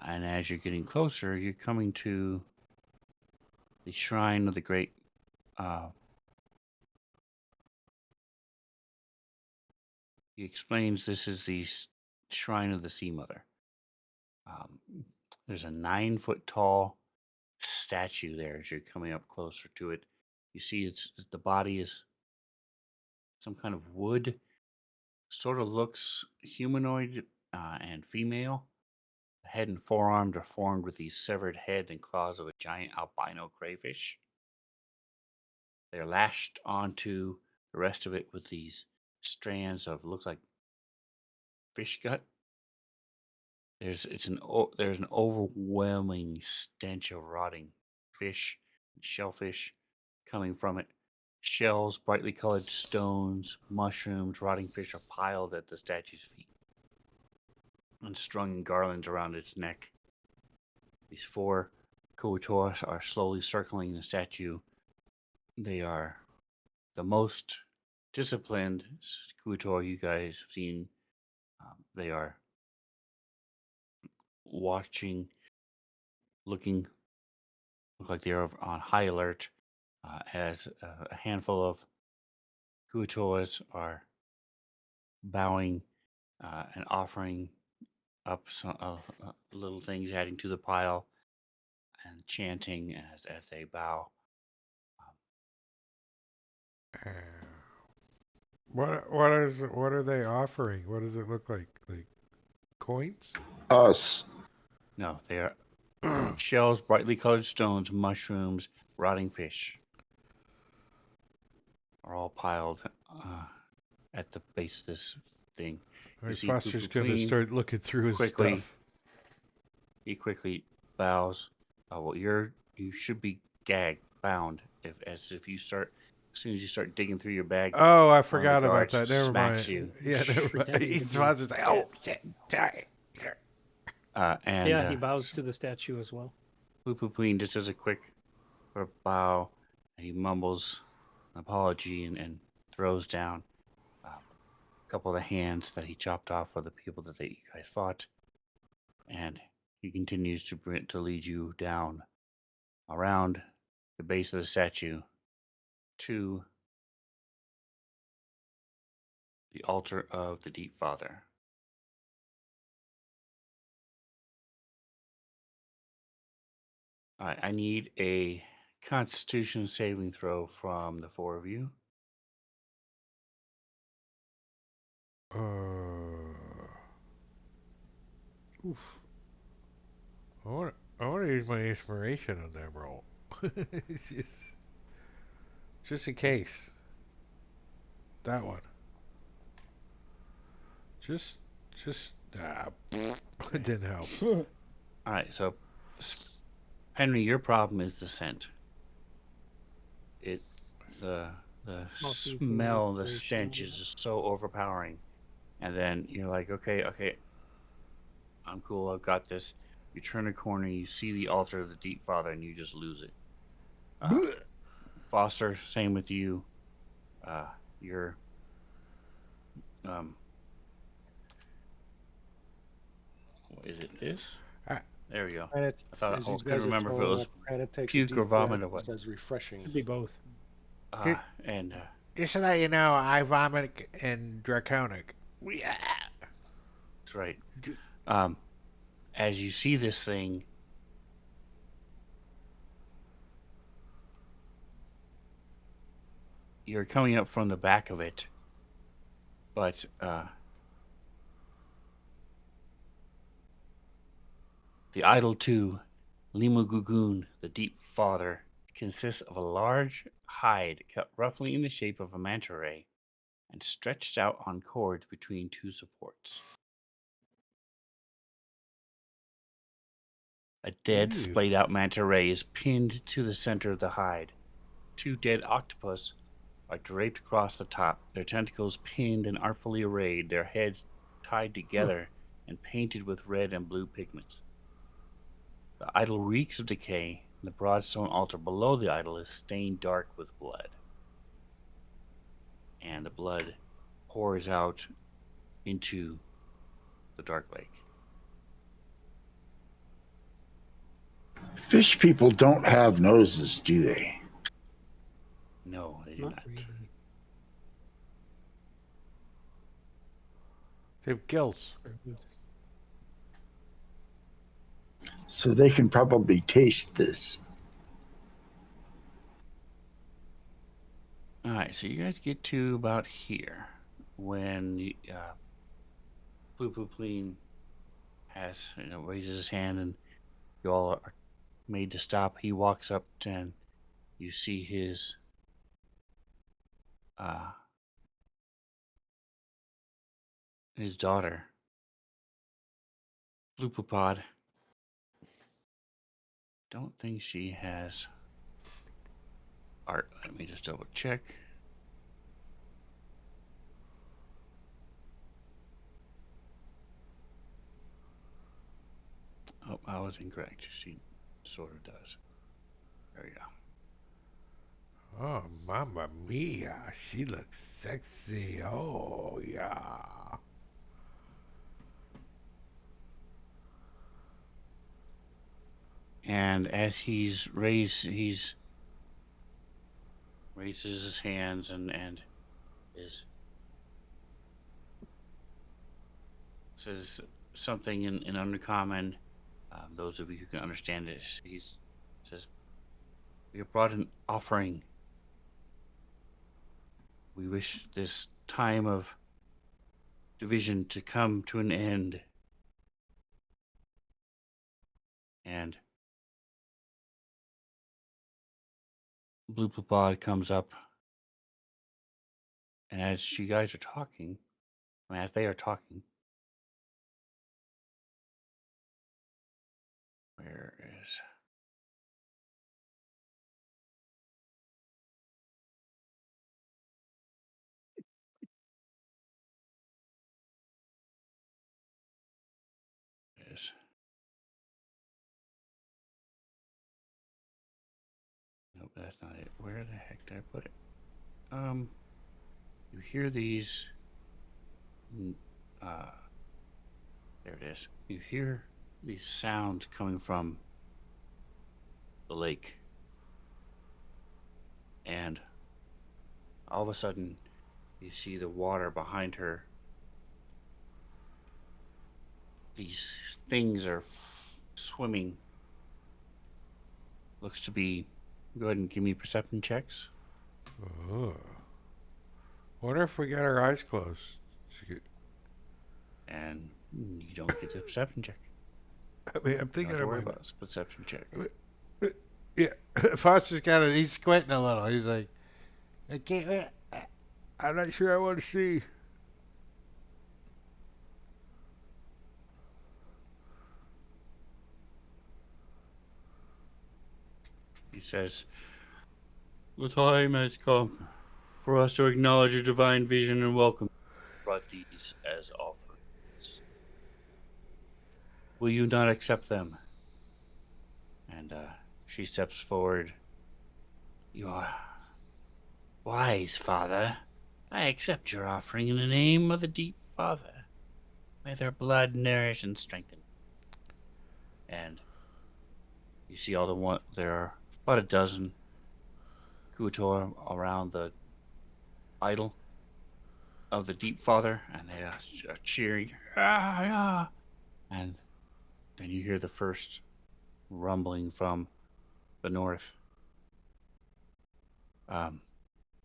And as you're getting closer, you're coming to the shrine of the great. He explains this is the shrine of the Sea Mother. There's a 9-foot tall statue there as you're coming up closer to it. You see the body is some kind of wood, sort of looks humanoid and female. The head and forearms are formed with the severed head and claws of a giant albino crayfish. They're lashed onto the rest of it with these strands of looks like fish gut. There's an overwhelming stench of rotting fish and shellfish coming from it. Shells, brightly colored stones, mushrooms, rotting fish are piled at the statue's feet and strung in garlands around its neck. These 4 Kuatoas are slowly circling the statue. They are the most disciplined Kuator you guys have seen. They are watching, looking, look like they are on high alert as a handful of Kuatoas are bowing and offering up some little things, adding to the pile and chanting as they bow. What are they offering? What does it look like? Like coins? Us. No, they are shells, brightly colored stones, mushrooms, rotting fish are all piled at the base of this thing. My Foster's gonna start looking through his stuff. He quickly bows. Well, you should be gagged, bound, as soon as you start digging through your bag. Oh, I forgot about that. Never smacks mind. You. Yeah, never mind. Each Foster's like, oh shit, die. He bows to the statue as well. Poopleen just does a quick bow. He mumbles an apology and throws down a couple of the hands that he chopped off for the people that you guys fought. And he continues to lead you down around the base of the statue to the altar of the Deep Father. All right, I need a Constitution saving throw from the 4 of you. Oof. I want to use my inspiration on that roll. It's just in case. That one. Just it didn't help. All right, so Henry, your problem is the scent. The smell, the stench is just so overpowering. And then you're like, okay, I'm cool, I've got this. You turn a corner, you see the altar of the Deep Father, and you just lose it. Foster, same with you. You're what is it? This? There we go. And I thought as I you couldn't guys are remember if it throwing was up, and it takes a puke or deep breath. vomit or what. It says refreshing. Could be both. And Just to let you know, I vomit and draconic. Yeah. that's right. As you see this thing, you're coming up from the back of it, but the idol to Limugugun, the Deep Father, consists of a large hide cut roughly in the shape of a manta ray and stretched out on cords between two supports. A dead, splayed out manta ray is pinned to the center of the hide. Two dead octopus are draped across the top, their tentacles pinned and artfully arrayed, their heads tied together and painted with red and blue pigments. The idol reeks of decay, and the broad stone altar below the idol is stained dark with blood. And the blood pours out into the dark lake. Fish people don't have noses, do they? No, they do not. Really. They have gills. So they can probably taste this. All right, so you guys get to about here when Blue Poopleen has raises his hand and you all are made to stop. He walks up and you see his daughter, Blue Poopod. Don't think she has art. Let me just double check. Oh, I was incorrect. She sort of does. There you go. Oh, mamma mia. She looks sexy. Oh, yeah. And as he raises his hands and is says something in undercommon. Those of you who can understand it, he says, "We have brought an offering. We wish this time of division to come to an end." And Blue Pod comes up, and as you guys are talking, as they are talking, where is is nope, that's not it. Where the heck did I put it? You hear these. There it is. You hear these sounds coming from the lake, and all of a sudden, you see the water behind her. These things are swimming. Looks to be. Go ahead and give me perception checks. Oh. Wonder if we got our eyes closed. And you don't get the perception check. I mean, I'm thinking Don't worry about this perception check. Yeah, Foster's got it. He's squinting a little. He's like, I can't. I'm not sure I want to see. He says, "The time has come for us to acknowledge your divine vision and welcome. Brought these as offerings. Will you not accept them?" And she steps forward You are wise, Father. I accept your offering in the name of the Deep Father. May their blood nourish and strengthen. And you see all the one. There are about a dozen Kuator around the idol of the Deep Father, and they are cheering. Ah, yeah. And then you hear the first rumbling from the north.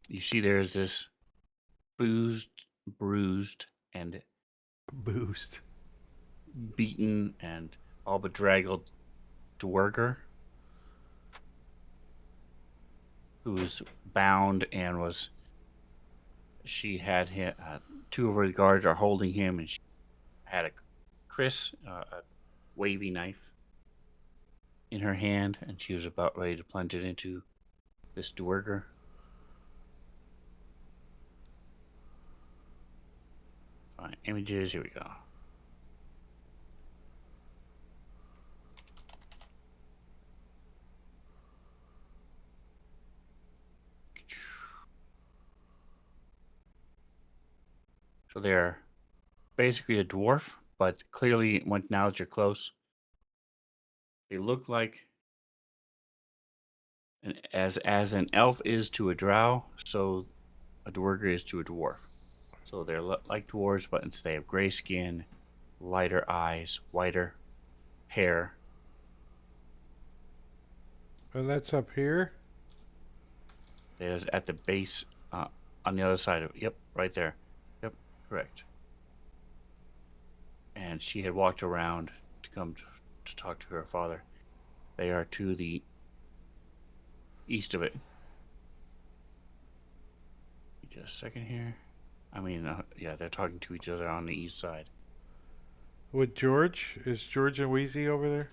You see there's this bruised, and Boost. beaten and all bedraggled dwerger who was bound and was. She had him, two of her guards are holding him, and she had a wavy knife in her hand, and she was about ready to plunge it into this dwerger. Fine, images, here we go. So they're basically a dwarf, but clearly, now that you're close, they look like as an elf is to a drow, so a dwerger is to a dwarf. So they're like dwarves, but instead they have gray skin, lighter eyes, whiter hair. And that's up here? There's at the base, on the other side of it. Yep, right there. Yep, correct. And she had walked around to come to talk to her father. They are to the east of it. Just a second here. I mean, yeah, they're talking to each other on the east side. With George? Is George and Wheezy over there?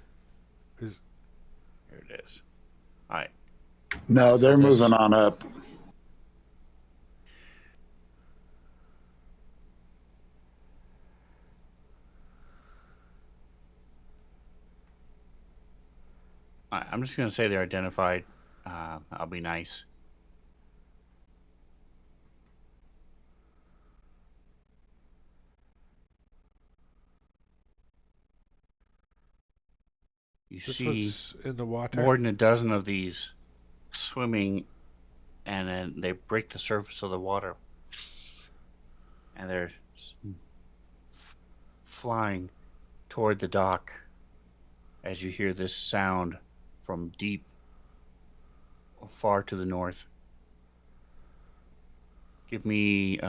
Here it is. All right. No, they're moving on up. I'm just going to say they're identified. I'll be nice. You see in the water? More than a dozen of these swimming, and then they break the surface of the water. And they're flying toward the dock as you hear this sound from deep, far to the north. Give me,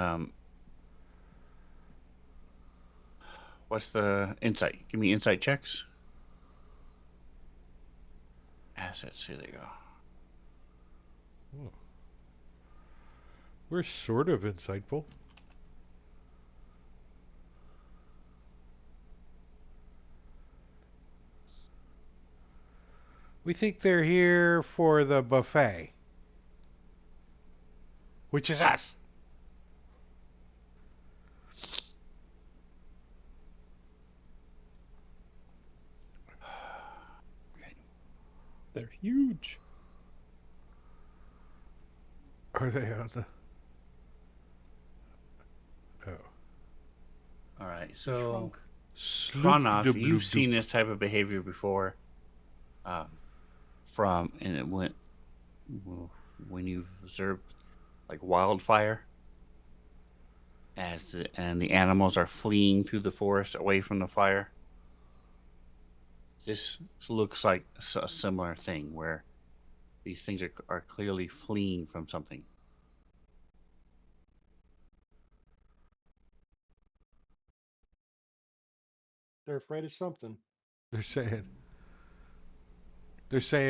what's the insight? Give me insight checks. Assets, here they go. Oh. We're sort of insightful. We think they're here for the buffet, which is us. Okay. They're huge. Are they on the... Oh. All right, so Sloop Pranav, you've seen this type of behavior before. And it went when you've observed like wildfire, and the animals are fleeing through the forest away from the fire. This looks like a similar thing where these things are clearly fleeing from something. They're afraid of something. They're saying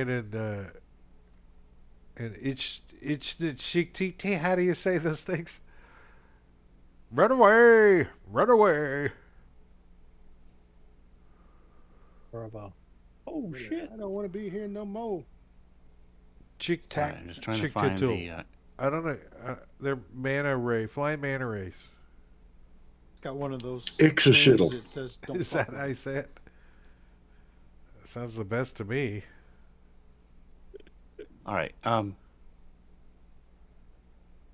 in it's the TT. How do you say those things? Run away! Run away! Bravo. Oh shit! I don't want to be here no more. Chick tack. I'm just trying to find the. I don't know. They're manta ray, flying manta rays. It's got one of those. Ixoshitl. Is that how I say it? Sounds the best to me. All right.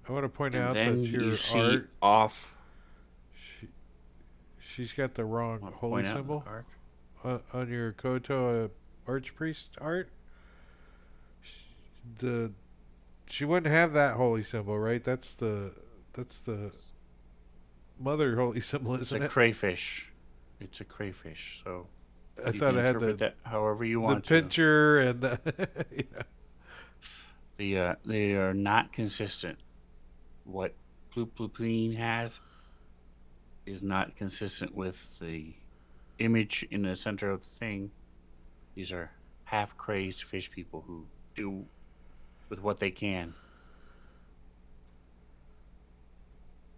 I want to point and out then that your you see art, off. she's got the wrong holy symbol on your Koto Archpriest art. The She wouldn't have that holy symbol, right? That's the mother holy symbol, isn't it? It's a crayfish. It's a crayfish. So I you thought can it had interpret that however you the want pincher and the they are not consistent. What Pluplupine has is not consistent with the image in the center of the thing. These are half crazed fish people who do with what they can.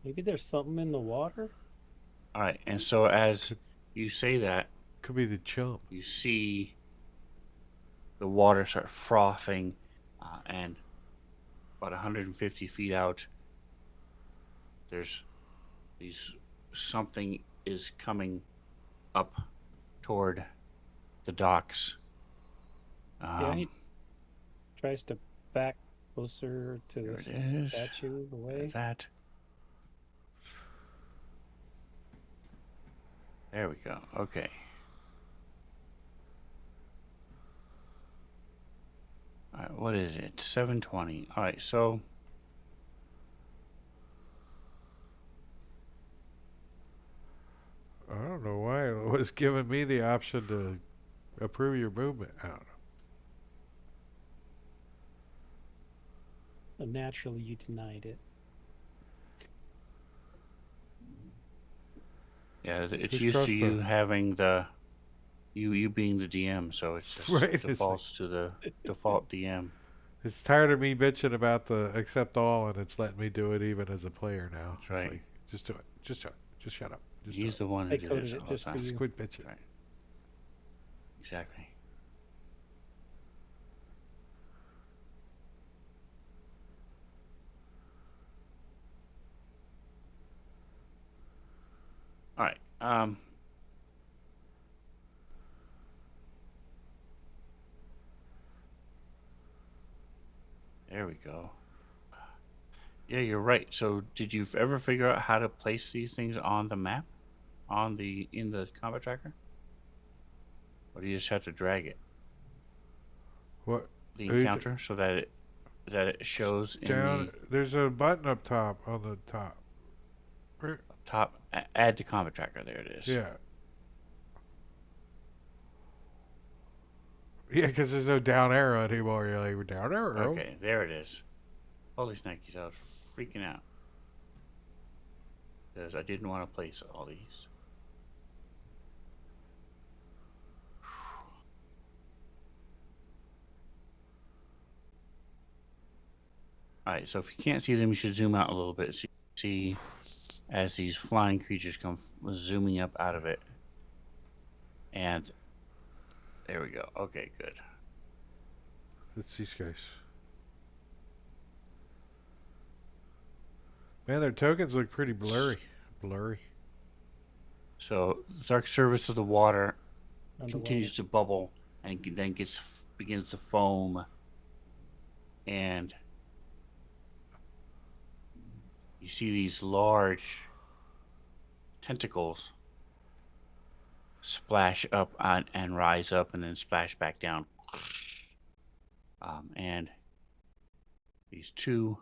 Maybe there's something in the water? All right, and so as you say that, could be the chump. You see the water start frothing, and about 150 feet out, there's something is coming up toward the docks. Yeah, he tries to back closer to the statue away. That. There we go. Okay. All right, what is it? 7:20. All right, so I don't know why it was giving me the option to approve your movement. I don't know. So naturally you denied it. Yeah, it's Who's used to you crossbow? having you being the DM, so it just Right, defaults to the default DM. It's tired of me bitching about the accept all, and it's letting me do it even as a player now. That's right. It's like, just do it. Just do it. Just shut up. Just He's do the one I who did coded it it all the just for time. you. Just quit bitching. Right. Exactly. All right. There we go. Yeah, you're right. So, did you ever figure out how to place these things on the map, in the combat tracker, or do you just have to drag it? What? The encounter, so that it shows Down. in the There's a button up top on the top. top. Add to combat tracker. There it is. Yeah. Yeah, because there's no down arrow anymore. You're like, down arrow? Okay, there it is. Holy snikes, I was freaking out. Because I didn't want to place all these. Alright, so if you can't see them, you should zoom out a little bit so you can see as these flying creatures come zooming up out of it. And there we go. Okay, good. It's these guys. Man, their tokens look pretty blurry. So the dark surface of the water Underwater. continues to bubble and then begins to foam, and you see these large tentacles splash up and rise up and then splash back down. And these two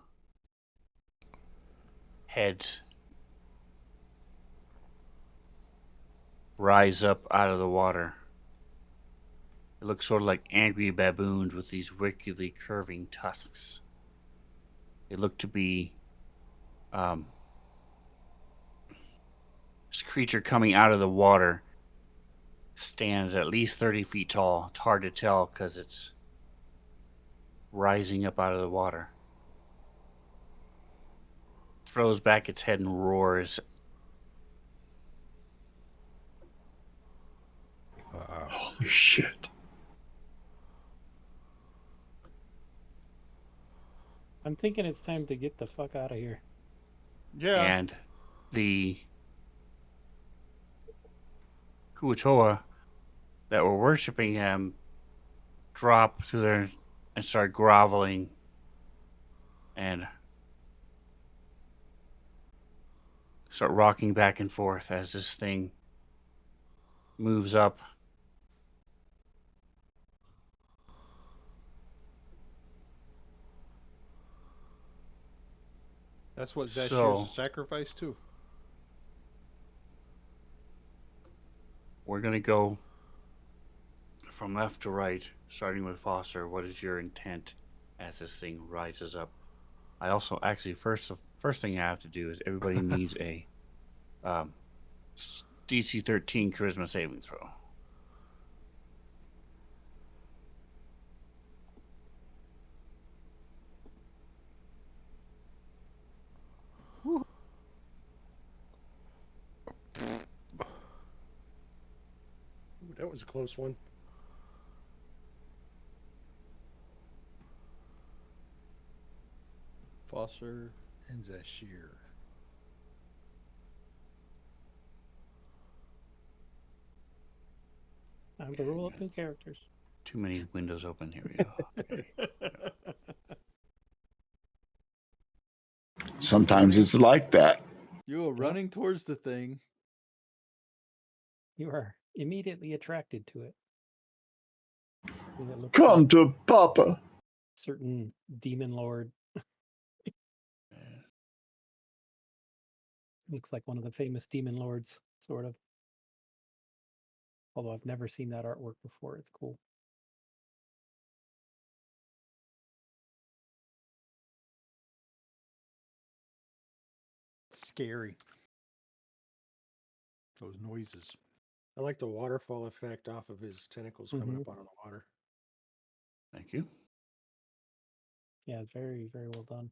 heads rise up out of the water. It looks sort of like angry baboons with these wickedly curving tusks. They look to be this creature coming out of the water stands at least 30 feet tall. It's hard to tell because it's rising up out of the water. Throws back its head and roars. Holy shit. I'm thinking it's time to get the fuck out of here. Yeah. And the Kuatoa that were worshiping him drop to their and start groveling and start rocking back and forth as this thing moves up. That's what Zashir's So sacrifice too. we're gonna go from left to right, starting with Foster. What is your intent as this thing rises up? I also actually the first thing I have to do is everybody needs a DC 13 charisma saving throw. Ooh, that was a close one. Foster and Zashir. Time to roll up new characters. Too many windows open. Here we go. Okay. Sometimes it's like that. You are running towards the thing. You are immediately attracted to it. And it looks Come like to Papa. certain demon lord. Looks like one of the famous demon lords, sort of. Although I've never seen that artwork before. It's cool. Scary. Those noises. I like the waterfall effect off of his tentacles coming up out of the water. Thank you. Yeah, very, very well done.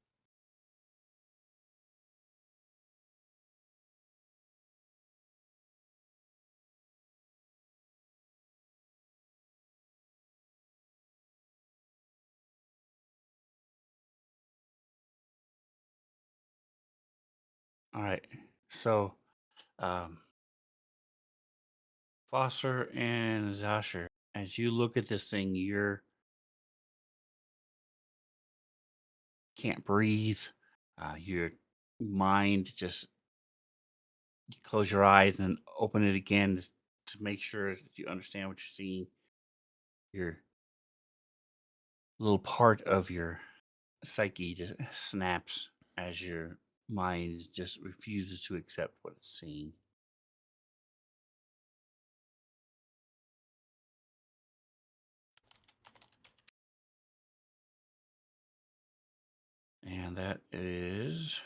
All right. So, Foster and Zasher, as you look at this thing, can't breathe. Your mind just, you close your eyes and open it again to make sure that you understand what you're seeing. Your little part of your psyche just snaps as your mind just refuses to accept what it's seeing. And that is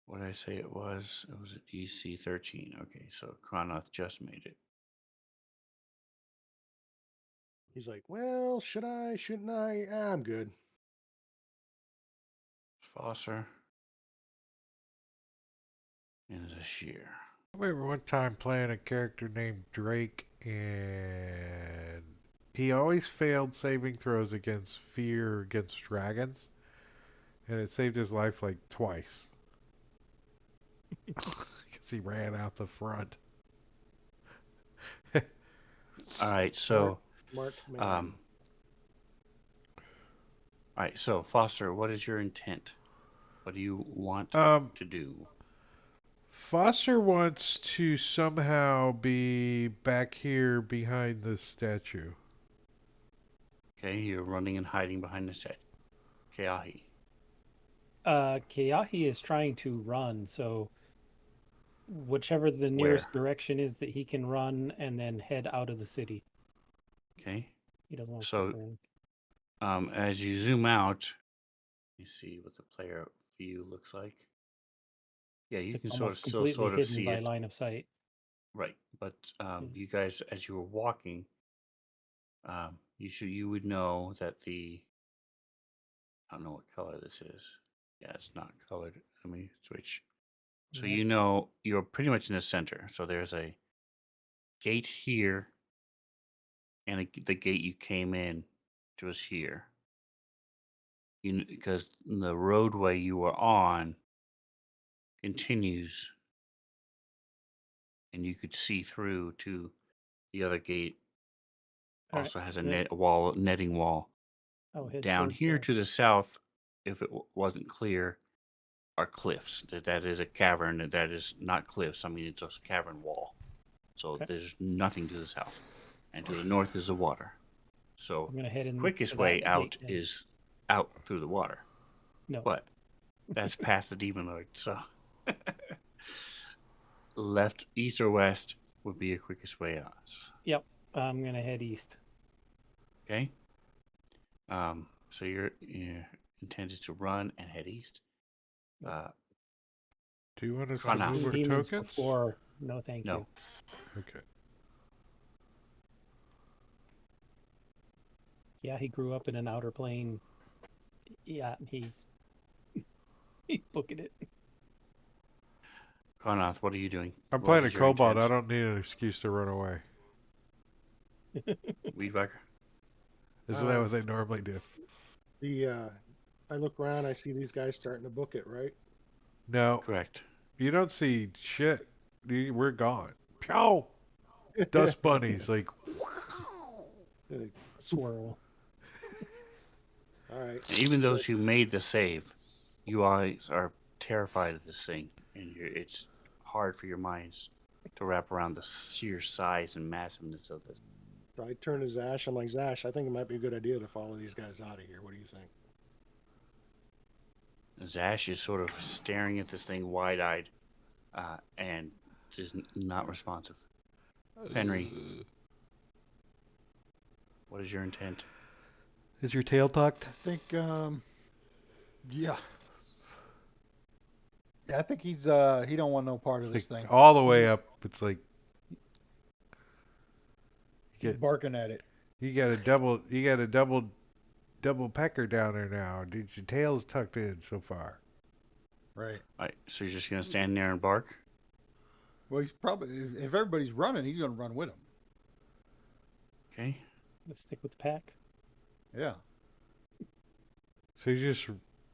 what did I say it was? It was a DC 13. Okay, so Kronoth just made it. He's like, well, should I? Shouldn't I? I'm good. Foster and Zashir. I remember one time playing a character named Drake, and he always failed saving throws against fear against dragons, and it saved his life like twice. Because he ran out the front. All right, so Mark all right, so Foster, what is your intent? What do you want to do? Foster wants to somehow be back here behind the statue. Okay, you're running and hiding behind the set. Keahi. Keahi is trying to run, so whichever the nearest direction is that he can run and then head out of the city. Okay. He doesn't want to So, stick around. as you zoom out, you see what the player view looks like. Yeah, you can It's sort of almost still completely sort of hidden see by it. line of sight. Right, but you guys, as you were walking, you would know that I don't know what color this is. Yeah, it's not colored. Let me switch. So Yeah. you know you're pretty much in the center. So there's a gate here, and the gate you came in was here. Because the roadway you were on continues, and you could see through to the other gate. All Also right. has a netting wall. I'll head Down towards here the... to the south if it wasn't clear, are cliffs. That is a cavern. That is not cliffs. I mean, it's just a cavern wall. So Okay. there's nothing to the south, and to the north is the water. So I'm gonna head in. quickest to way that out gate then. is out through the water. No. But that's past the demon lord. So left, east, or west would be your quickest way out. Yep. I'm gonna head east. Okay. So your intent is to run and head east. Do you want us to Chronoth. move our Demons tokens? before. No, thank No. you. Okay. Yeah, he grew up in an outer plane. Yeah, he's booking it. Chronoth, what are you doing? I'm What playing a is your kobold. I intent? don't need an excuse to run away. Weedwhacker? Isn't that what they normally do? I look around, I see these guys starting to book it, right? No. Correct. You don't see shit. We're gone. Pew! Dust bunnies, like. Swirl. All right. And even those who made the save, you guys are terrified of this thing, and it's hard for your minds to wrap around the sheer size and massiveness of this. So I turn to Zash. I'm like, Zash, I think it might be a good idea to follow these guys out of here. What do you think? Zash is sort of staring at this thing wide-eyed, and is not responsive. Henry, what is your intent? Is your tail tucked? I think, yeah. Yeah, I think he don't want no part of this thing. All the way up. It's like He's barking at it. you got a double pecker down there now. Dude, your tail's tucked in so far. Right. All right, so you're just gonna stand there and bark? Well, he's probably, if everybody's running, he's gonna run with him. Okay. Let's stick with the pack. Yeah. So you just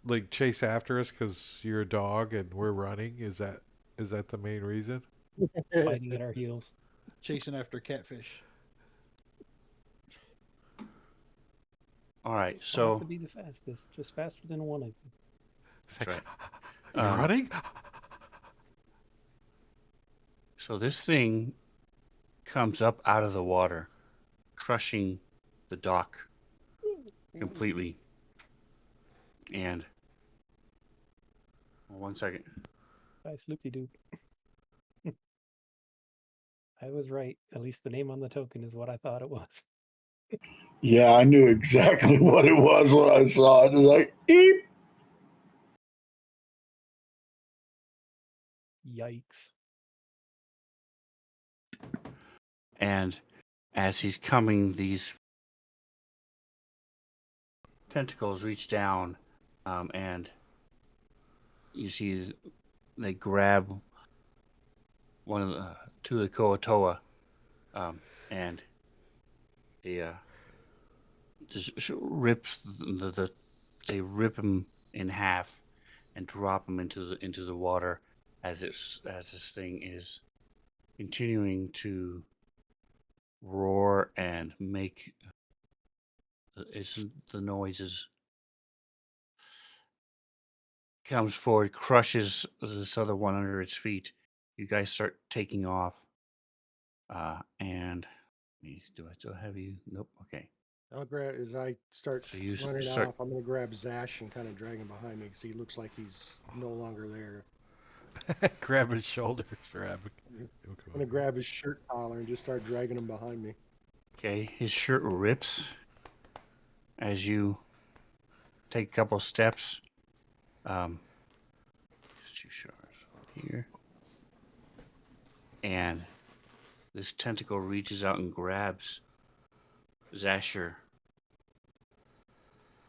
like chase after us because you're a dog and we're running? Is that the main reason? Fighting at our heels. Chasing after catfish. All right, Don't so have to be the fastest, just faster than one of you. that's right. You're running? So this thing comes up out of the water, crushing the dock completely. And 1 second. Nice loopy-doop. I was right. At least the name on the token is what I thought it was. Yeah, I knew exactly what it was when I saw it. It was like, eep. Yikes. And as he's coming, these tentacles reach down, and you see they grab one of the two of the Koatoa, and they just rips they rip him in half and drop him into the water as this thing is continuing to roar and make the noises. Comes forward, crushes this other one under its feet. You guys start taking off. And do I still have you? Nope. Okay. I'll grab as I start So you running start- off. I'm gonna grab Zash and kind of drag him behind me because he looks like he's no longer there. Grab his shoulders, grab. I'm gonna grab his shirt collar and just start dragging him behind me. Okay. His shirt rips as you take a couple steps. Just 2 shards here. And this tentacle reaches out and grabs Zasher.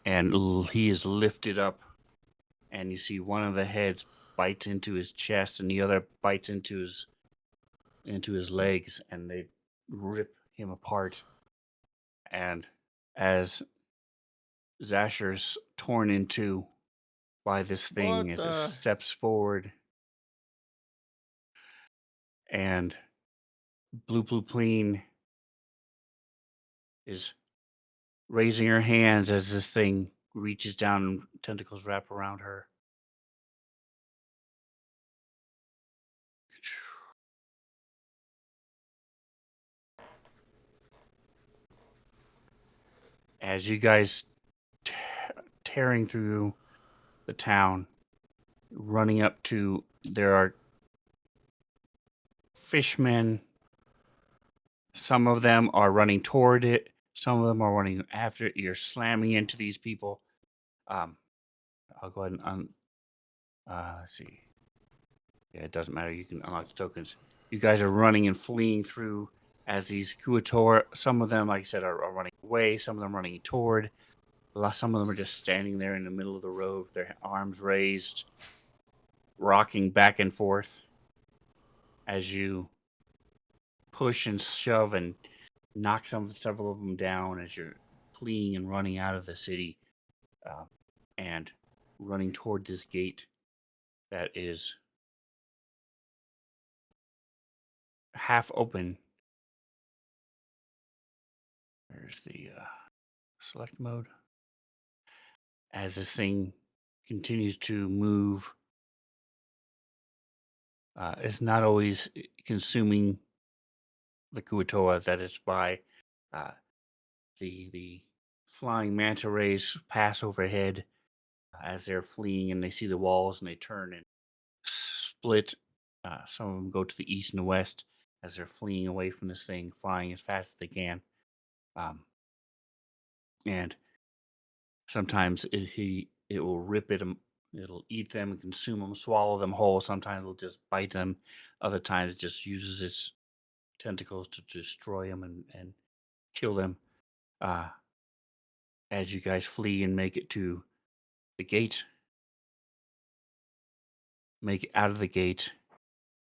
And he is lifted up. And you see one of the heads bites into his chest and the other bites into his legs, and they rip him apart. And as Zasher's torn in two by this thing What as it steps forward, and Blue Pleen is raising her hands as this thing reaches down and tentacles wrap around her. As you guys tearing through the town, running up to, there are fishmen. Some of them are running toward it. Some of them are running after it. You're slamming into these people. I'll go ahead and let's see. Yeah, it doesn't matter. You can unlock the tokens. You guys are running and fleeing through as these Kuator. Some of them, like I said, are running away. Some of them running toward. Some of them are just standing there in the middle of the road, with their arms raised, rocking back and forth as you push and shove and knock several of them down as you're fleeing and running out of the city, and running toward this gate that is half open. There's the select mode. As this thing continues to move, it's not always consuming the Kuatoa that it's by. The flying manta rays pass overhead as they're fleeing, and they see the walls and they turn and split. Some of them go to the east and the west as they're fleeing away from this thing, flying as fast as they can. And sometimes it will rip it. It'll eat them and consume them, swallow them whole. Sometimes it'll just bite them. Other times it just uses its tentacles to destroy them and kill them. As you guys flee and make it to the gate, make it out of the gate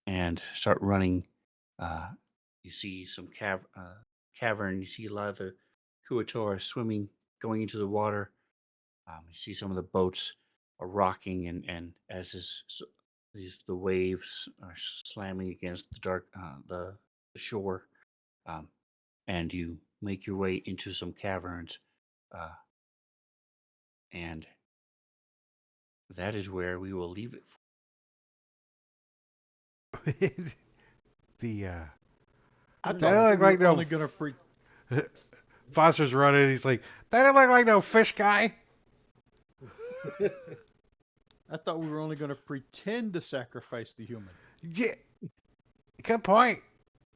and start running. You see some cavern. You see a lot of the Kuator swimming, going into the water. You see some of the boats are rocking, and as the waves are slamming against the shore, and you make your way into some caverns, and that is where we will leave it. I They thought look we like were no. only gonna Foster's running. He's like, that don't look like no fish guy. I thought we were only gonna pretend to sacrifice the human. Yeah, good point.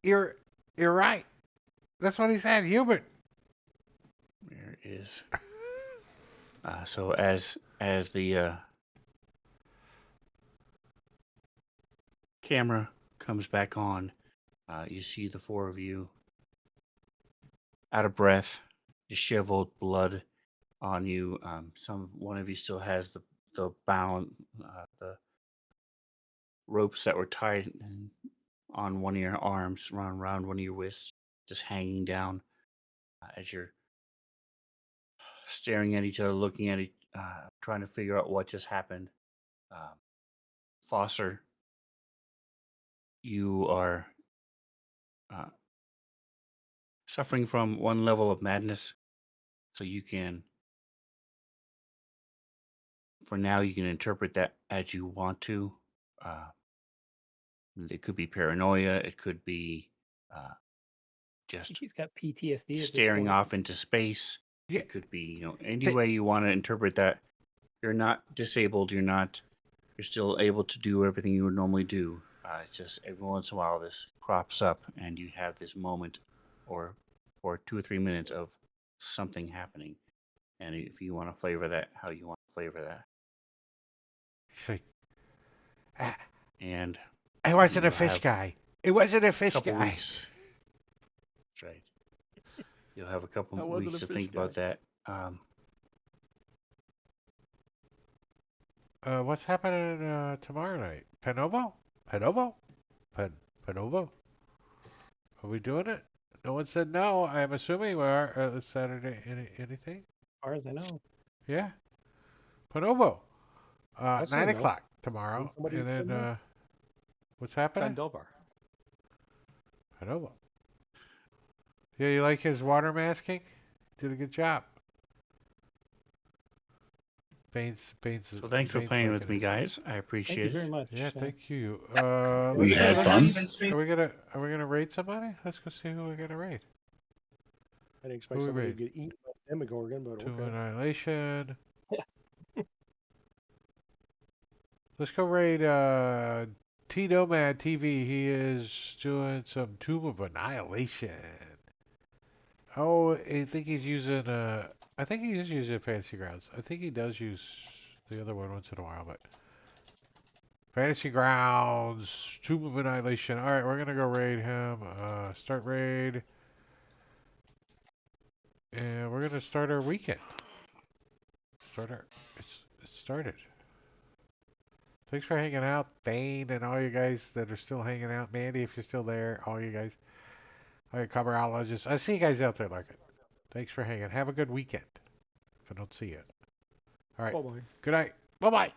You're right. That's what he said. Human. There is. So as the camera comes back on, you see the four of you out of breath, disheveled, blood on you. One of you still has the bound, the ropes that were tied on one of your arms, around one of your wrists, just hanging down as you're staring at each other, looking at trying to figure out what just happened. Foster, you are suffering from one level of madness, so you can, for now, you can interpret that as you want to. It could be paranoia. It could be I just think he's got PTSD. staring off into space. Yeah. It could be, any way you want to interpret that. You're not disabled. You're still able to do everything you would normally do. It's just every once in a while this crops up and you have this moment or for 2 or 3 minutes of something happening. And if you want to flavor that, how you want to flavor that. He's like, and it wasn't a fish guy. It wasn't a fish guy. Weeks. That's right. You'll have a couple weeks to think about that. What's happening tomorrow night? Penovo? Penovo? Penovo? Are we doing it? No one said no. I'm assuming we are. This Saturday. Anything? As far as I know. Yeah. Penovo. 9 no. o'clock tomorrow. Somebody And said then, no? what's happening? Sandovar. Penovo. Yeah, you like his water masking? Did a good job. Bane's. So thanks for playing with me, guys. I Thank appreciate you it. very much. Yeah, thank you. We Let's had see. fun. Are we gonna raid somebody? Let's go see who we're gonna raid. I didn't expect Who we somebody raid? to get eaten by a Demogorgon, but To okay. Annihilation. Let's go raid T Nomad TV. He is doing some Tomb of Annihilation. Oh, I think he's using I think he is using Fantasy Grounds. I think he does use the other one once in a while, but Fantasy Grounds, Tomb of Annihilation. All right, we're gonna go raid him. Start raid, and we're gonna start our weekend. It's started. Thanks for hanging out, Bane, and all you guys that are still hanging out. Mandy, if you're still there, all you guys, all your coverologists. I see you guys out there like it. Thanks for hanging. Have a good weekend. If I don't see you. All right. Bye-bye. Good night. Bye bye.